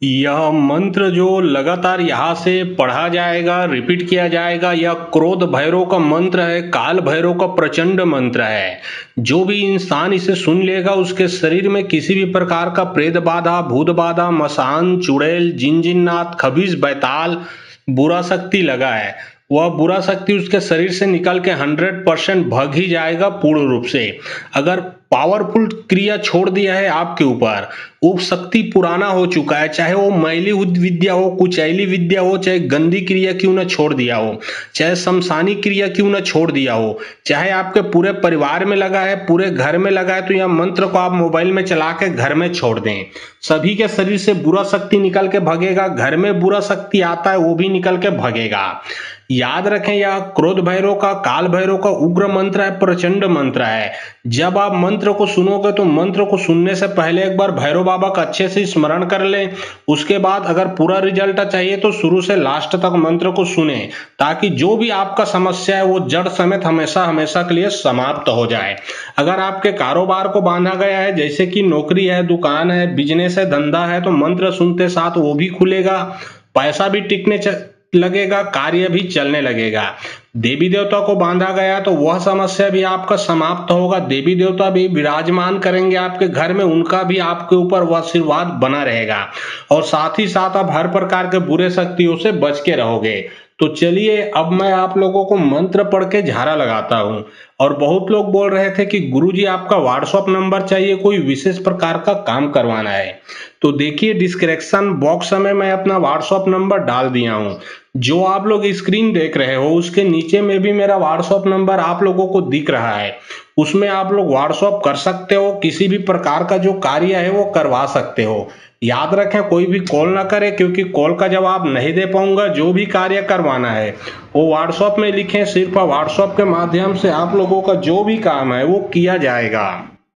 यह मंत्र जो लगातार यहाँ से पढ़ा जाएगा, रिपीट किया जाएगा, यह क्रोध भैरव का मंत्र है, काल भैरव का प्रचंड मंत्र है। जो भी इंसान इसे सुन लेगा उसके शरीर में किसी भी प्रकार का प्रेत बाधा, भूत बाधा, मसान, चुड़ैल, जिन जिन्नात, खबीस, बैताल, बुरा शक्ति लगा है, वह बुरा शक्ति उसके शरीर से निकल के 100% भग ही जाएगा पूर्ण रूप से। अगर पावरफुल क्रिया छोड़ दिया है आपके ऊपर, वो शक्ति पुराना हो चुका है, चाहे वो मैली विद्या हो, कुचैली विद्या हो, चाहे गंदी क्रिया क्यों ना छोड़ दिया हो, चाहे शमशानी क्रिया क्यों ना छोड़ दिया हो, चाहे आपके पूरे परिवार में लगा है, पूरे घर में लगा है, तो यह मंत्र को आप मोबाइल में चला के घर में छोड़ दें। सभी के शरीर से बुरा शक्ति निकल के भगेगा, घर में बुरा शक्ति आता है वो भी निकल के भगेगा। याद रखें, यह क्रोध भैरव का, काल भैरव का उग्र मंत्र है, प्रचंड मंत्र है। जब आप मंत्र को सुनोगे तो मंत्र को सुनने से पहले एक बार भैरव बाबा का अच्छे से स्मरण कर लें। उसके बाद अगर पूरा रिजल्ट चाहिए तो शुरू से लास्ट तक मंत्र को सुने, ताकि जो भी आपका समस्या है वो जड़ समेत हमेशा हमेशा के लिए समाप्त हो जाए। अगर आपके कारोबार को बांधा गया है, जैसे कि नौकरी है, दुकान है, बिजनेस है, धंधा है, तो मंत्र सुनते साथ वो भी खुलेगा, पैसा भी टिकने लगेगा, कार्य भी चलने लगेगा। देवी देवता को बांधा गया तो वह समस्या भी आपका समाप्त होगा। देवी देवता भी विराजमान करेंगे आपके घर में, उनका भी आपके ऊपर वह आशीर्वाद बना रहेगा, और साथ ही साथ आप हर प्रकार के बुरे शक्तियों से बच के रहोगे। तो चलिए अब मैं आप लोगों को मंत्र पढ़ के झाड़ा लगाता हूँ। और बहुत लोग बोल रहे थे कि गुरुजी आपका व्हाट्सएप नंबर चाहिए, कोई विशेष प्रकार का काम करवाना है। तो देखिए डिस्क्रिप्शन बॉक्स में मैं अपना व्हाट्सएप नंबर डाल दिया हूँ। जो आप लोग स्क्रीन देख रहे हो उसके नीचे में भी मेरा व्हाट्सएप नंबर आप लोगों को दिख रहा है। उसमें आप लोग व्हाट्सएप कर सकते हो, किसी भी प्रकार का जो कार्य है वो करवा सकते हो। याद रखें, कोई भी कॉल ना करे, क्योंकि कॉल का जवाब नहीं दे पाऊंगा। जो भी कार्य करवाना है वो व्हाट्सएप में लिखें, सिर्फ व्हाट्सएप के माध्यम से आप लोगों का जो भी काम है वो किया जाएगा।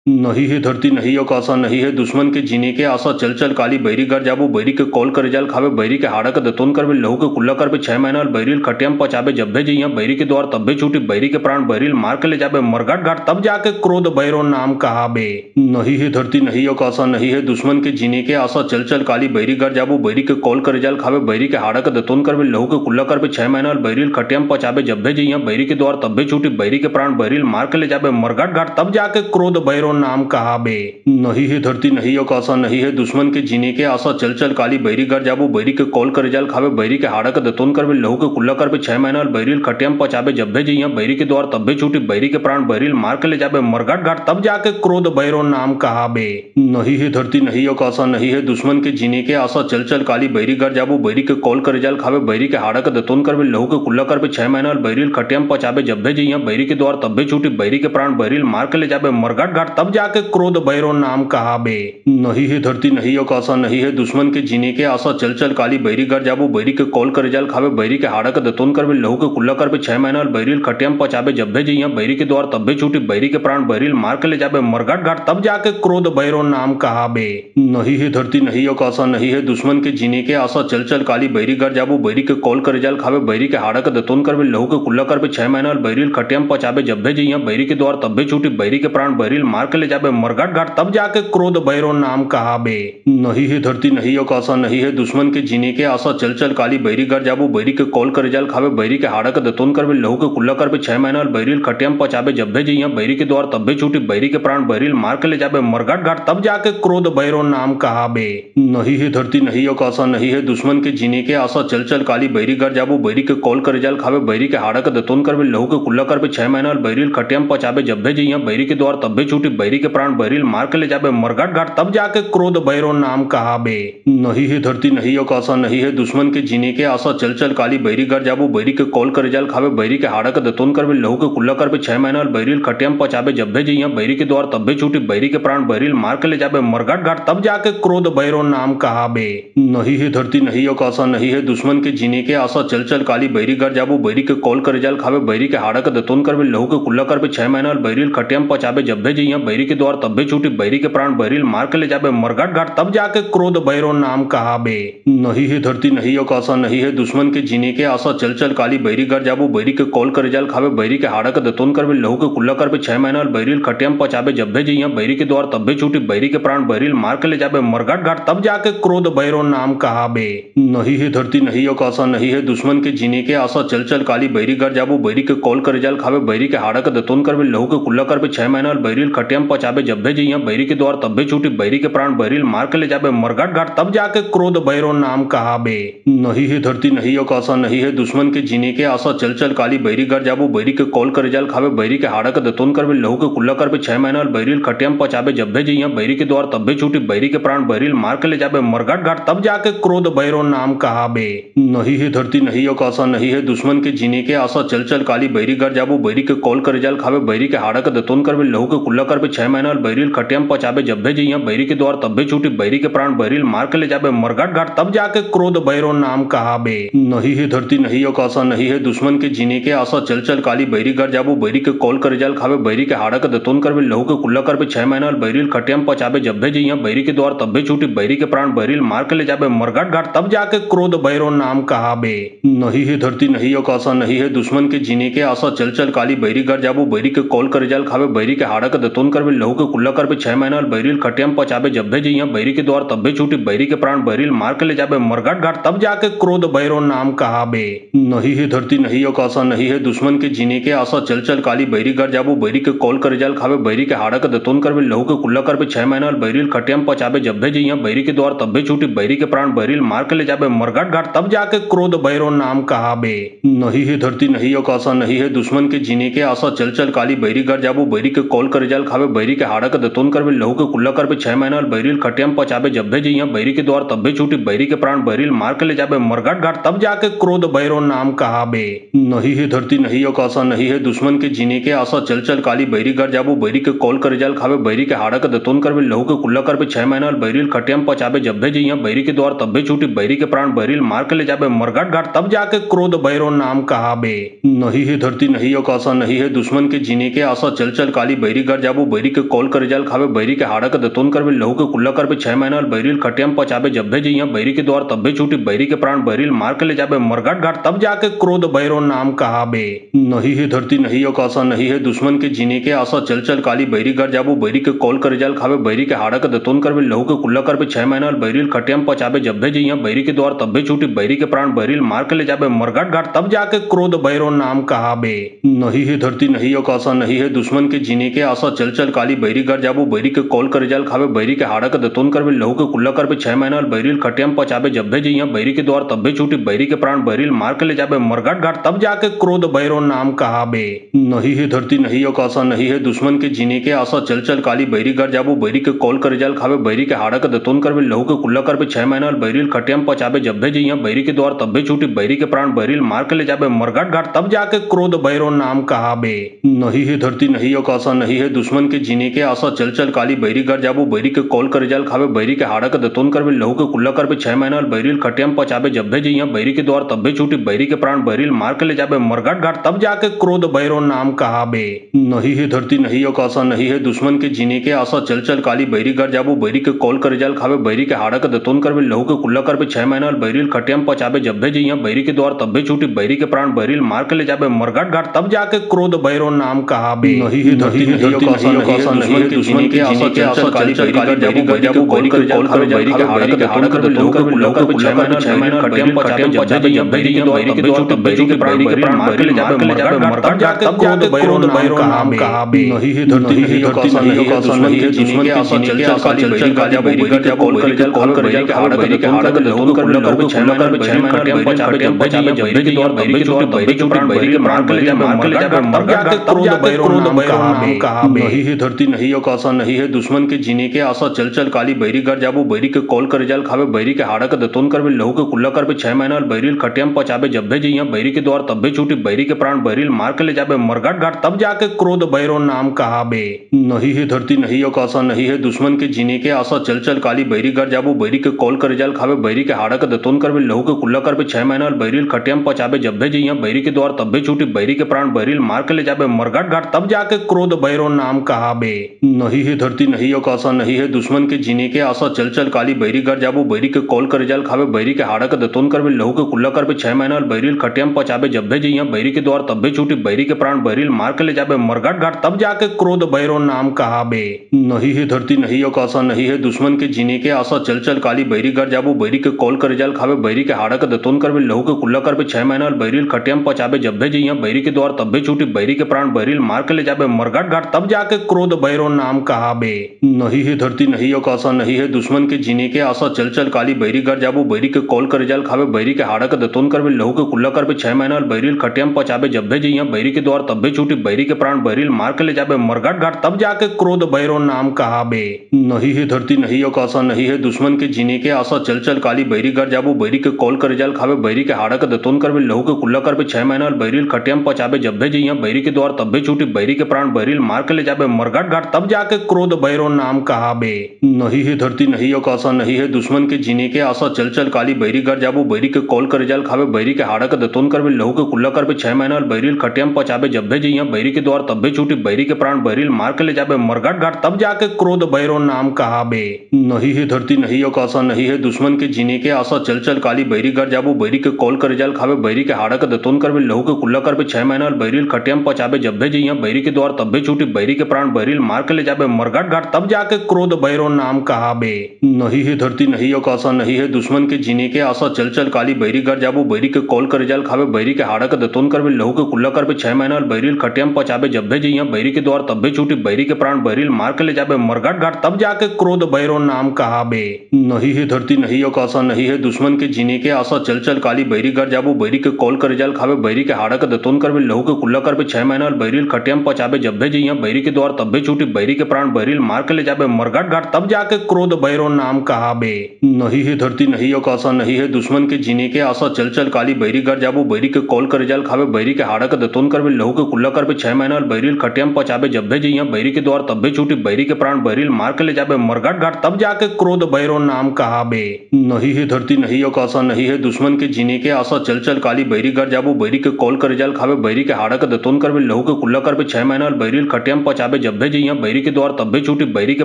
नहीं है धरती नहीं आकाशा, नहीं है दुश्मन के जीने के आशा, चल चल काली बैरी घर जाबो, बैरी के कॉल कर जाल खावे, बैरी के हाड़ा के दतोन करबे, लहू के कुल्ला करबे, 6 महीना बैरिल खटियाम पचाबे, जब भे जइया बैरी के द्वार तब भे छूटी, बैरी के प्राण बैरिल मार के ले जाबे, मरघट घाट तब जाके क्रोध भैरव नाम कहाबे। नहीं है धरती नहीं आकाशा, नहीं है दुश्मन के जीने के आशा, चल चल काली बैरी घर जाबो, बैरी के कॉल कर जाल खावे, बैरी के हाड़ा के दतोन करबे, लहू के कुल्ला करबे, 6 महीना बैरिल खटियाम पचाबे, जब भे जइया बैरी के द्वार तब भे छूटी, बैरी के प्राण बैरिल मार के ले जाबे, मरघट घाट तब जाके क्रोध भैरव नाम कहाबे। नहीं है धरती नहीं आकाशा, नहीं है दुश्मन के जीने के आशा, चल चल काली बैरी घर जाबो, बैरी के कॉल कर जाल खावे, बैरी के हाड़ा के दतोन करबे, लहू के कुल्ला करबे, 6 महीना बैरिल खटियाम पचाबे, जब भे जइया बैरी के द्वार तब भे छूटी, बैरी के प्राण बैरिल मार के ले जाबे, मरघट घाट तब जाके क्रोध भैरव नाम कहाबे। नहीं है धरती नहीं आकाशा, नहीं है दुश्मन के जीने के आशा, चल चल काली बैरी घर जाबो, बैरी के कॉल कर जाल खावे, बैरी के हाड़ा के दतोन करबे, लहू के कुल्ला करबे, 6 महीना बैरिल खटियाम पचाबे, जब भे जइया बैरी के द्वार तब भे छूटी, बैरी के प्राण बैरिल मार के ले जाबे, मरघट घाट तब जाके क्रोध भैरव नाम कहाबे। नहीं है धरती नहीं आकाशा, नहीं है दुश्मन के जीने के आशा, चल चल काली बैरी घर जाबो, बैरी के कॉल कर जाल खावे, बैरी के हाड़ा के दतोन करबे, लहू के कुल्ला करबे, 6 महीना बैरिल खटियाम पचाबे, जब भे जइया बैरी के द्वार तब भे छूटी, बैरी के प्राण बैरिल मार के ले जाबे, मरघट घाट तब जाके क्रोध भैरव नाम कहाबे। नहीं है धरती नहीं आकाशा, नहीं है दुश्मन के जीने के आशा, चल चल काली बैरी घर जाबो, बैरी के कॉल कर जाल खावे, बैरी के हाड़ा के दतोन करबे, लहू के कुल्ला करबे, 6 महीना बैरिल खटियाम पचाबे, जब भे जइया बैरी के द्वार तब भे छूटी, बैरी के प्राण बैरिल मार के ले जाबे, मरघट घाट तब जाके क्रोध भैरव नाम कहाबे। नहीं है धरती नहीं आकाशा, नहीं है दुश्मन के जीने के आशा, चल चल काली बैरी घर जाबो, बैरी के कॉल कर जाल खावे, बैरी के हाड़ा के दतोन करबे, लहू के कुल्ला करबे, 6 महीना बैरिल खटियाम पचाबे, जब भे जइया बैरी के द्वार तब भे छूटी, बैरी के प्राण बैरिल मार के ले जाबे, मरघट घाट तब जाके क्रोध भैरव नाम कहाबे। नहीं है धरती नहीं आकाशा, नहीं है दुश्मन के जीने के आशा, चल चल काली बैरी घर जाबो, बैरी के कॉल कर जाल खावे, बैरी के हाड़ा के दतोन करबे, लहू के कुल्ला करबे, 6 महीना बैरिल खटियाम पचाबे, जब भे जइया बैरी के द्वार तब भे छूटी, बैरी के प्राण बैरिल मार के ले जाबे, मरघट घाट तब जाके क्रोध भैरव नाम कहाबे। नहीं है धरती नहीं आकाशा, नहीं है दुश्मन के जीने के आशा, चल चल काली बैरी घर जाबो, बैरी के कॉल कर जाल खावे, बैरी के हाड़ा के दतोन करबे, लहू के कुल्ला करबे, 6 महीना बैरिल खटियाम पचाबे, जब भे जइया बैरी के द्वार तब भे छूटी, बैरी के प्राण बैरिल मार के ले जाबे, मरघट घाट तब जाके क्रोध भैरव नाम कहाबे। नहीं है धरती नहीं आकाशा, नहीं है दुश्मन के जीने के आशा, चल चल काली बैरी घर जाबो, बैरी के कॉल कर जाल खावे, बैरी के हाड़ा के दतोन करबे, लहू के कुल्ला करबे, 6 महीना बैरिल खटियाम पचाबे, जब भे जइया बैरी के द्वार तब्बे छूटी बैरी के प्राण बैरिल मार के ले जाबे मरघट घाट तब जाके क्रोध भैरव नाम कहाबे। नहीं है धरती नहीं आकाशा नहीं है दुश्मन के जीने के आशा चल चल काली बैरी घर जाबू बैरी के कॉल करे जाल खावे बैरी के हाड़ा के दतोन करबे लहू के कुल्ला करबे 6 महीना बैरिल खटियम पचाबे जब्बे जइया बैरी के द्वार तब्बे छूटी बैरी के प्राण बैरिल मार के ले जाबे मरघट घाट तब जाके क्रोध भैरव नाम कहाबे। नहीं है धरती नहीं आकाशा नहीं है दुश्मन के जीने के आशा चल चल काली बैरी घर जाबू बैरी के कॉल करे जाल खावे बैरी के हाड़ा के दतोन करबे लहू के कुल्ला करबे 6 महीना बैरिल खटियम पचाबे जब्बे जइया बैरी के द्वार तब्बे छूटी बैरी के प्राण बैरिल मार के ले जाबे मरघट घाट तब जाके क्रोध भैरव नाम कहाबे। नहीं है धरती नहीं आकाशा नहीं है दुश्मन के जीने के आशा चल चल काली बैरी घर जाबू बैरी के कॉल करे जाल खावे बैरी के हाड़ा के दतोन करबे लहू के कुल्ला करबे 6 महीना बैरिल खटियम पचाबे जब्बे जइया बैरी के द्वार तब्बे छूटी बैरी के प्राण बैरिल मार के ले जाबे मरघट घाट तब जाके क्रोध भैरव नाम कहाबे। नहीं है धरती नहीं आकाशा नहीं है दुश्मन के जीने के आशा चल चल काली बैरी घर जाबू बैरी के कॉल करे जाल खावे बैरी के हाड़ा के दतोन करबे लहू के कुल्ला करबे 6 महीना बैरिल खटियम पचाबे जब्बे जइया बैरी के द्वार तब्बे छूटी बैरी के प्राण बैरिल मार के ले जाबे मरघट घाट तब जाके क्रोध भैरव नाम कहाबे। नहीं है धरती नहीं आकाशा नहीं है दुश्मन के जीने के आशा चल चल काली बैरी घर जाबू बैरी के कॉल करे जाल खावे बैरी के हाड़ा के दतोन करबे लहू के कुल्ला करबे 6 महीना बैरिल खटियम पचाबे जब्बे जइया बैरी के द्वार तब्बे छूटी बैरी के प्राण बैरिल मार के ले जाबे मरघट घाट तब जाके क्रोध भैरव नाम कहाबे। नहीं है धरती नहीं आकाशा नहीं है दुश्मन के जीने के आशा चल चल काली बैरी घर जाबू बैरी के कॉल करे जाल खावे बैरी के हाड़ा के दतोन करबे लहू के कुल्ला करबे 6 महीना बैरिल खटियम पचाबे जब्बे जइया बैरी के द्वार तब्बे छूटी बैरी के प्राण बैरिल मार के ले जाबे मरघट घाट तब जाके क्रोध भैरव नाम कहाबे। नहीं है धरती नहीं आकाशा नहीं है दुश्मन के जीने के आशा चल चल काली बैरी घर जाबू बैरी के कॉल करे जाल खावे बैरी के हाड़ा के दतोन करबे लहू के कुल्ला करबे 6 महीना बैरिल खटियम पचाबे जब्बे जइया बैरी के द्वार तब्बे छूटी बैरी के प्राण बैरिल मार के ले जाबे मरघट घाट तब जाके क्रोध भैरव नाम कहाबे। नहीं है धरती नहीं आकाशा नहीं है दुश्मन के जीने के आशा चल चल काली बैरी घर जाबू बैरी के कॉल करे जाल खावे बैरी के हाड़ा के दतोन करबे लहू के कुल्ला करबे 6 महीना बैरिल खटियम पचाबे जब्बे जइया बैरी के द्वार तब्बे छूटी बैरी के प्राण बैरिल मार के ले जाबे मरघट घाट तब जाके क्रोध भैरव नाम कहाबे। नहीं है धरती नहीं आकाशा नहीं है दुश्मन के जीने के आशा चल चल काली बैरी घर जाबू बैरी के कॉल करे जाल खावे बैरी के हाड़ा के दतोन करबे लहू के कुल्ला करबे 6 महीना बैरिल खटियम पचाबे जब्बे जइया बैरी के द्वार तब्बे छूटी बैरी के प्राण बैरिल मार के ले जाबे मरघट घाट तब जाके क्रोध भैरव नाम कहाबे। नहीं है धरती नहीं आकाशा नहीं है दुश्मन के जीने के आशा चल चल काली बैरी घर जाबू बैरी के कॉल करे जाल खावे बैरी के हाड़ा के दतोन करबे लहू के कुल्ला करबे 6 महीना बैरिल खटियम पचाबे जब्बे जइया बैरी के द्वार तब्बे छूटी बैरी के प्राण बैरिल मार के ले जाबे मरघट घाट तब जाके क्रोध भैरव नाम कहाबे। नहीं है धरती नहीं आकाशा नहीं है दुश्मन के जीने के आशा चल चल काली बैरी घर जाबू बैरी के कॉल करे जाल खावे बैरी के हाड़ा के दतोन करबे लहू के कुल्ला करबे 6 महीना बैरिल खटियम पचाबे जब्बे जइया बैरी के द्वार तब्बे छूटी बैरी के प्राण बैरिल मार के ले जाबे मरघट घाट तब जाके क्रोध भैरव नाम कहाबे। नहीं है धरती नहीं आकाशा नहीं है दुश्मन के जीने के आशा चल चल काली बैरी घर जाबू बैरी के कॉल करे जाल खावे बैरी के हाड़ा के दतोन करबे लहू के कुल्ला करबे 6 महीना बैरिल खटियम पचाबे जब्बे जइया बैरी के द्वार तब्बे छूटी बैरी के प्राण बैरिल मार के ले जाबे मरघट घाट तब जाके क्रोध भैरव नाम कहाबे। नहीं है धरती नहीं आकाशा नहीं है दुश्मन के जीने के आशा चल चल काली बैरी घर जाबू बैरी के कॉल करे जाल खावे बैरी के हाड़ा के दतोन करबे लहू के कुल्ला करबे 6 महीना बैरिल खटियम पचाबे जब्बे जइया बैरी के द्वार तब्बे छूटी बैरी के प्राण बैरिल मार के ले जाबे मरघट घाट तब जाके क्रोध भैरव नाम कहाबे। नहीं है धरती नहीं आकाशा नहीं है दुश्मन के जीने के आशा चल चल काली बैरी घर जाबू बैरी के कॉल करे जाल खावे बैरी के हाड़ा के दतोन करबे लहू के कुल्ला करबे 6 महीना बैरिल खटियम पचाबे जब्बे जइया बैरी के द्वार तब्बे छूटी बैरी के प्राण बैरिल मार के ले जाबे मरघट घाट तब जाके क्रोध भैरव नाम कहाबे। नहीं है धरती नहीं आकाशा नहीं है दुश्मन के जीने के आशा चल चल काली बैरी घर जाबू बैरी के कॉल करे जाल खावे बैरी के हाड़ा के दतोन करबे लहू के कुल्ला करबे 6 महीना बैरिल खटियम पचाबे जब्बे जइया बैरी के द्वार तब्बे छूटी बैरी के प्राण बैरिल मार के ले जाबे मरघट घाट तब जाके क्रोध भैरव नाम कहाबे। नहीं है धरती नहीं आकाशा नहीं है दुश्मन के आशा चल चल काली बैरी घर जाबू बैरी के कॉल करे जाल खावे बैरी के हाड़ा के दतोन करबे लहू के कुल्ला करबे 6 महीना खटियम पचाबे जब्बे जइया बैरी के द्वार तब्बे छूटी बैरी के प्राण बैरिल मार के ले जाबे मरघट घाट तब जाके क्रोध भैरव नाम कहाबे। नहीं है धरती नहीं आकाशा नहीं है दुश्मन के जीने के आशा चल चल काली बैरी घर जाबू बैरी के कॉल करे जाल के हाड़ा के हाड़ा के दतोन करबे लहू के 6 महीना खटियम पचाबे जब्बे जइया बैरी के द्वार तब्बे छूटी बैरी के प्राण बैरिल मार के ले जाबे मरघट घाट तब जाके क्रोध भैरव नाम कहाबे। नहीं है धरती नहीं आकाशा नहीं है दुश्मन के जीने के आशा चल चल काली बैरी घर जाबू बैरी के कॉल करे जाल खावे बैरी के हाड़ा के दतोन करबे लहू के कुल्ला करबे 6 महीना बैरिल खटियम पचाबे जब्बे जइया बैरी के द्वार तब्बे छूटी बैरी के प्राण बैरिल मार के ले जाबे मरघट घाट तब जाके क्रोध भैरव नाम कहाबे। नहीं है धरती नहीं आकाशा नहीं है दुश्मन के जीने के आशा चल चल काली बैरी घर जाबू बैरी के कॉल करे जाल खावे बैरी के हाड़ा के दतोन करबे लहू के कुल्ला करबे 6 महीना बैरिल खटियम पचाबे जब्बे जइया बैरी के द्वार तब्बे छूटी बैरी के प्राण बैरिल मार के ले जाबे मरघट घाट तब जाके क्रोध भैरव नाम कहाबे। नहीं है धरती नहीं आकाशा नहीं है दुश्मन के जीने के आशा, चल चल काली बैरी घर जाबू बैरी के कॉल कर जाल खावे बैरी के हाड़ा के दतोन कर लहू के कुल्ला कर 6 महीना बैरील खटियम पचाबे जब्बे जी यहाँ बैरी के द्वार तब्बे छूटी बैरी के प्राण बैरील मार के ले जाबे मरघट घाट तब जाके क्रोध भैरो नाम कहाबे। नहीं है धरती नहीं आकाशा नहीं है दुश्मन के जीने के आशा, चल चल काली बैरी घर जाबू बैरी के कॉल कर जाल खावे बैरी के हाड़ा के दतोन कर लहू के कुल्ला कर 6 महीना बैरील खटियम पचाबे जब्बे जी यहाँ बैरी के द्वार तब्बे छूटी बैरी के प्राण बैरील मार के ले जाबे मरघट घाट तब जाके क्रोध भैरो नाम कहाबे। नहीं है धरती नहीं आकाशा नहीं है दुश्मन के जीने के आशा, चल चल काली बैरी घर जाबू बैरी के कॉल कर जाल खावे बैरी के हाड़ा के दतोन कर लहू के कुल्ला कर 6 महीना बैरील खटियम पचाबे जब्बे जी यहाँ बैरी के द्वार तब्बे छूटी बैरी के प्राण बैरील मार के ले जाबे मरघट घाट तब जाके क्रोध भैरो नाम कहाबे। नहीं है धरती नहीं आकाशा नहीं है दुश्मन के जीने के आशा, चल चल काली बैरी घर जाबू बैरी के कॉल कर जाल खावे बैरी के हाड़ा के दतोन कर लहू के कुल्ला कर 6 महीना बैरील खटियम पचाबे जब्बे जी यहाँ बैरी के द्वार तब्बे छूटी बैरी के प्राण बैरील मार के ले जाबे मरघट घाट तब जाके क्रोध भैरो नाम कहाबे। नहीं है धरती नहीं आकाशा नहीं है दुश्मन के जीने के आशा, चल चल काली बैरी घर जाबू बैरी के कॉल कर जाल खावे बैरी के हाड़ा के दतोन कर लहू के कुल्ला कर 6 महीना बैरील खटियम पचाबे जब्बे जी यहाँ बैरी के द्वार तब्बे छूटी बैरी के प्राण बैरील मार के ले जाबे मरघट घाट तब जाके क्रोध भैरो नाम कहाबे। नहीं है धरती नहीं आकाशा नहीं है दुश्मन के जीने के आशा, चल चल काली बैरी घर जाबू बैरी के कॉल कर जाल खावे बैरी के हाड़ा के दतोन कर लहू के कुल्ला कर 6 महीना बैरील खटियम पचाबे जब्बे जी यहाँ बैरी के द्वार तब्बे छूटी बैरी के प्राण बैरील मार के ले जाबे मरघट घाट तब जाके क्रोध भैरो नाम कहाबे। नहीं है धरती नहीं आकाशा नहीं है दुश्मन के जीने के आशा, चल चल काली बैरी घर जाबू बैरी के कॉल कर जाल खावे बैरी के हाड़ा के दतोन कर लहू के कुल्ला कर 6 महीना बैरील खटियम पचाबे जब्बे जी यहाँ बैरी के द्वार तब्बे छूटी बैरी के प्राण बैरील मार के ले जाबे मरघट घाट तब जाके क्रोध भैरो नाम कहाबे। नहीं है धरती नहीं आकाशा नहीं है दुश्मन के जीने के आशा, चल चल काली बैरी घर जाबू बैरी के कॉल कर जाल खावे बैरी के हाड़ा के दतोन कर लहू के कुल्ला कर 6 महीना बैरील खटियम पचाबे जब्बे जी यहाँ बैरी के द्वार तब्बे छूटी बैरी के प्राण बैरील मार के ले जाबे मरघट घाट तब जाके क्रोध भैरो नाम कहाबे। नहीं है धरती नहीं आकाशा नहीं है दुश्मन के जीने के आशा, चल चल काली बैरी घर जाबू बैरी के कॉल कर जाल खावे बैरी के हाड़ा के दतोन कर लहू के कुल्ला कर 6 महीना बैरील खटियम पचाबे जब्बे जी यहाँ बैरी के द्वार तब्बे छूटी बैरी के प्राण बैरील मार के ले जाबे मरघट घाट तब जाके क्रोध भैरो नाम कहाबे। नहीं है धरती नहीं आकाशा नहीं है दुश्मन के जीने के आशा, चल चल काली बैरी घर जाबू बैरी के कॉल कर जाल खावे बैरी के हाड़ा के दतोन कर लहू के कुल्ला कर 6 महीना बैरील खटियम पचाबे जब्बे जी यहाँ बैरी के द्वार तब्बे छूटी बैरी के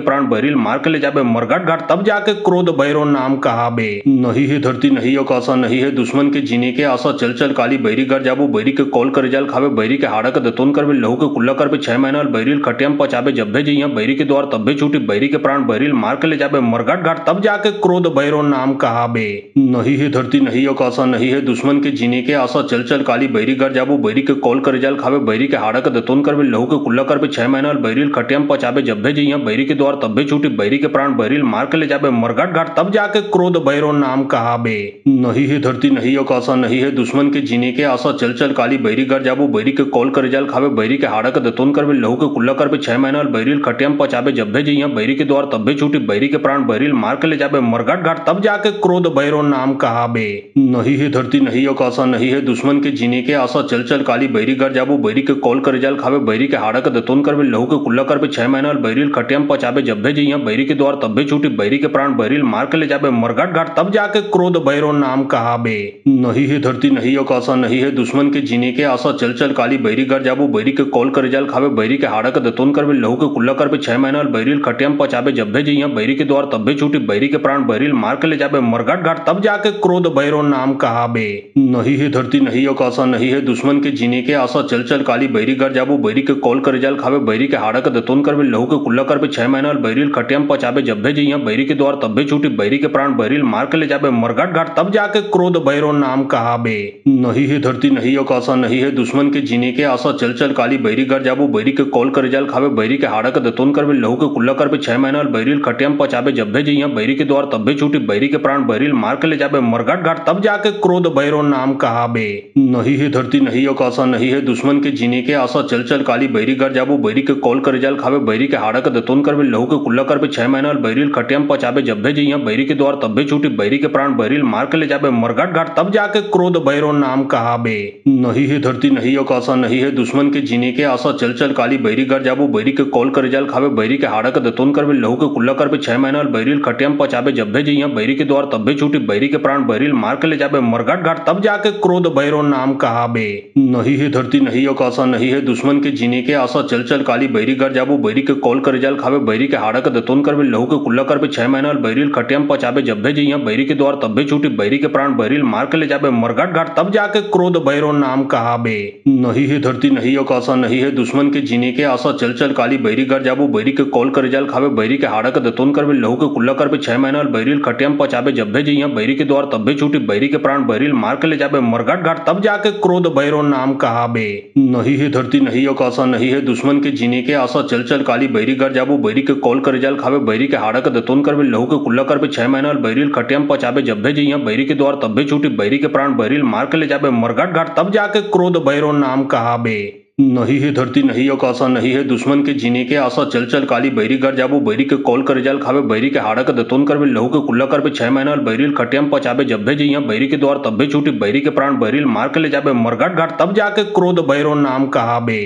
प्राण बैरील मार के ले जाबे मरघट घाट तब जाके क्रोध भैरो नाम कहाबे। नहीं है धरती नहीं आकाशा नहीं है दुश्मन के जीने के आशा, चल चल काली बैरी घर जाबू बैरी के कॉल कर जाल खावे बैरी के हाड़ा के दतोन कर लहू के कुल्ला कर 6 महीना बैरील खटियम पचाबे जब्बे जी यहाँ बैरी के द्वार तब्बे छूटी बैरी के प्राण बैरील मार के ले जाबे मरघट घाट तब जाके क्रोध भैरो नाम कहाबे। नहीं है धरती नहीं आकाशा नहीं है दुश्मन के जीने के आशा, चल चल काली बैरी घर जाबू बैरी के कॉल कर जाल खावे बैरी के हाड़ा के दतोन कर लहू के कुल्ला कर 6 महीना बैरील खटियम पचाबे जब्बे जी यहाँ बैरी के द्वार तब्बे छूटी बैरी के प्राण बैरील मार के ले जाबे मरघट घाट तब जाके क्रोध भैरो नाम कहाबे। नहीं है धरती नहीं आकाशा नहीं है दुश्मन के जीने के आशा, चल चल काली बैरी घर जाबू बैरी के कॉल कर जाल खावे बैरी के हाड़ा के दतोन कर लहू के कुल्ला कर 6 महीना बैरील खटियम पचाबे जब्बे जी यहाँ बैरी के द्वार तब्बे छूटी बैरी के प्राण बैरील मार के ले जाबे मरघट घाट तब जाके क्रोध भैरो नाम कहाबे। नहीं है धरती नहीं आकाशा नहीं है दुश्मन के जीने के आशा, चल चल काली बैरी घर जाबू बैरी के कॉल कर जाल खावे बैरी के हाड़ा के दतोन कर लहू के कुल्ला कर 6 महीना बैरील खटियम पचाबे जब्बे जी यहाँ बैरी के द्वार तब्बे छूटी बैरी के प्राण बैरील मार के ले जाबे मरघट घाट तब जाके क्रोध भैरो नाम कहाबे। नहीं है धरती नहीं आकाशा नहीं है दुश्मन के जीने के आशा, चल चल काली बैरी घर जाबू बैरी के कॉल कर जाल खावे बैरी के हाड़ा के दतोन कर लहू के कुल्ला कर 6 महीना बैरील खटियम पचाबे जब्बे जी यहाँ बैरी के द्वार तब्बे छूटी बैरी के प्राण बैरील मार के ले जाबे मरघट घाट तब जाके क्रोध भैरो नाम कहाबे। नहीं है धरती नहीं आकाशा नहीं है दुश्मन के जीने के आशा, चल चल काली बैरी घर जाबू बैरी के कॉल कर जाल खावे बैरी के हाड़ा के दतोन कर लहू के कुल्ला कर 6 महीना बैरील खटियम पचाबे जब्बे जी यहाँ बैरी के द्वार तब्बे छूटी बैरी के प्राण बैरील मार के ले जाबे मरघट घाट तब जाके क्रोध भैरो नाम कहाबे। नहीं है धरती नहीं आकाशा नहीं है दुश्मन के जीने के आशा, चल चल काली बैरी घर जाबू बैरी के कॉल कर जाल खावे बैरी के हाड़ा के दतोन कर लहू के कुल्ला कर 6 महीना बैरील खटियम पचाबे जब्बे जी यहाँ बैरी के द्वार तब्बे छूटी बैरी के प्राण बैरील मार के ले जाबे मरघट घाट तब जाके क्रोध भैरो नाम कहाबे। नहीं है धरती नहीं आकाशा नहीं है दुश्मन के जीने के आशा, चल चल काली बैरी घर जाबू बैरी के कॉल कर जाल खावे बैरी के हाड़ा के दतोन कर लहू के कुल्ला कर 6 महीना बैरील खटियम पचाबे जब्बे जी यहाँ बैरी के द्वार तब्बे छूटी बैरी के प्राण बैरील मार के ले जाबे मरघट घाट तब जाके क्रोध भैरो नाम कहाबे। नहीं है धरती नहीं आकाशा नहीं है दुश्मन के जीने के आशा, चल चल काली बैरी घर जाबू बैरी के कॉल कर जाल खावे बैरी के हाड़ा के दतोन कर लहू के कुल्ला कर 6 महीना बैरील खटियम पचाबे जब्बे जी यहाँ बैरी के द्वार तब्बे छूटी बैरी के प्राण बैरील मार के ले जाबे मरघट घाट तब जाके क्रोध भैरो नाम कहाबे। नहीं है धरती नहीं आकाशा नहीं है दुश्मन के जीने के आशा, चल चल काली बैरी घर जाबू बैरी के कॉल कर जाल खावे बैरी के हाड़ा के दतोन करवे लहू के कुल्ला करवे 6 महीना बैरिल खटियम पचाबे जब भे जइया बैरी के द्वार तब्बे छूटी बैरी के प्राण बैरिल मार के ले जाबे मरघट घाट तब जाके क्रोध भैरो नाम कहाबे। नहीं है धरती नहीं आकाशा नहीं है दुश्मन के जीने के आशा चल चल काली बैरी घर जाबू बैरी के कॉल कर जाल खावे बैरी के हाड़ा के दतोन करवे लहू के कुल्ला करवे 6 महीना बैरिल खटियम पचाबे जब भे जइया बैरी के द्वार तब्बे छूटी बैरी के प्राण बैरिल मार के ले जाबे मरघट घाट तब जाके क्रोध भैरो नाम कहाबे। नहीं है धरती नहीं आकाशा नहीं है दुश्मन के जीने के आशा चल चल काली बैरी घर जाबू बैरी के कॉल कर जाल खावे बैरी के हाड़ा के दतोन करवे लहू के कुल्ला करवे 6 महीना बैरिल खटियम पचाबे जब भे जइया बैरी के द्वार तब्बे छूटी बैरी के प्राण बैरिल मार के ले जाबे मरघट घाट तब जाके क्रोध भैरो नाम कहाबे। नहीं है धरती नहीं आकाशा नहीं है दुश्मन के जीने के आशा चल चल काली बैरी घर जाबू बैरी के कॉल कर जाल खावे बैरी के हाड़ा के दतोन करवे लहू के कुल्ला करवे 6 महीना बैरिल खटियम पचाबे जब भे जइया बैरी के द्वार तब्बे छूटी बैरी के प्राण बैरिल मार के ले जाबे मरघट घाट तब जाके क्रोध भैरो नाम कहाबे।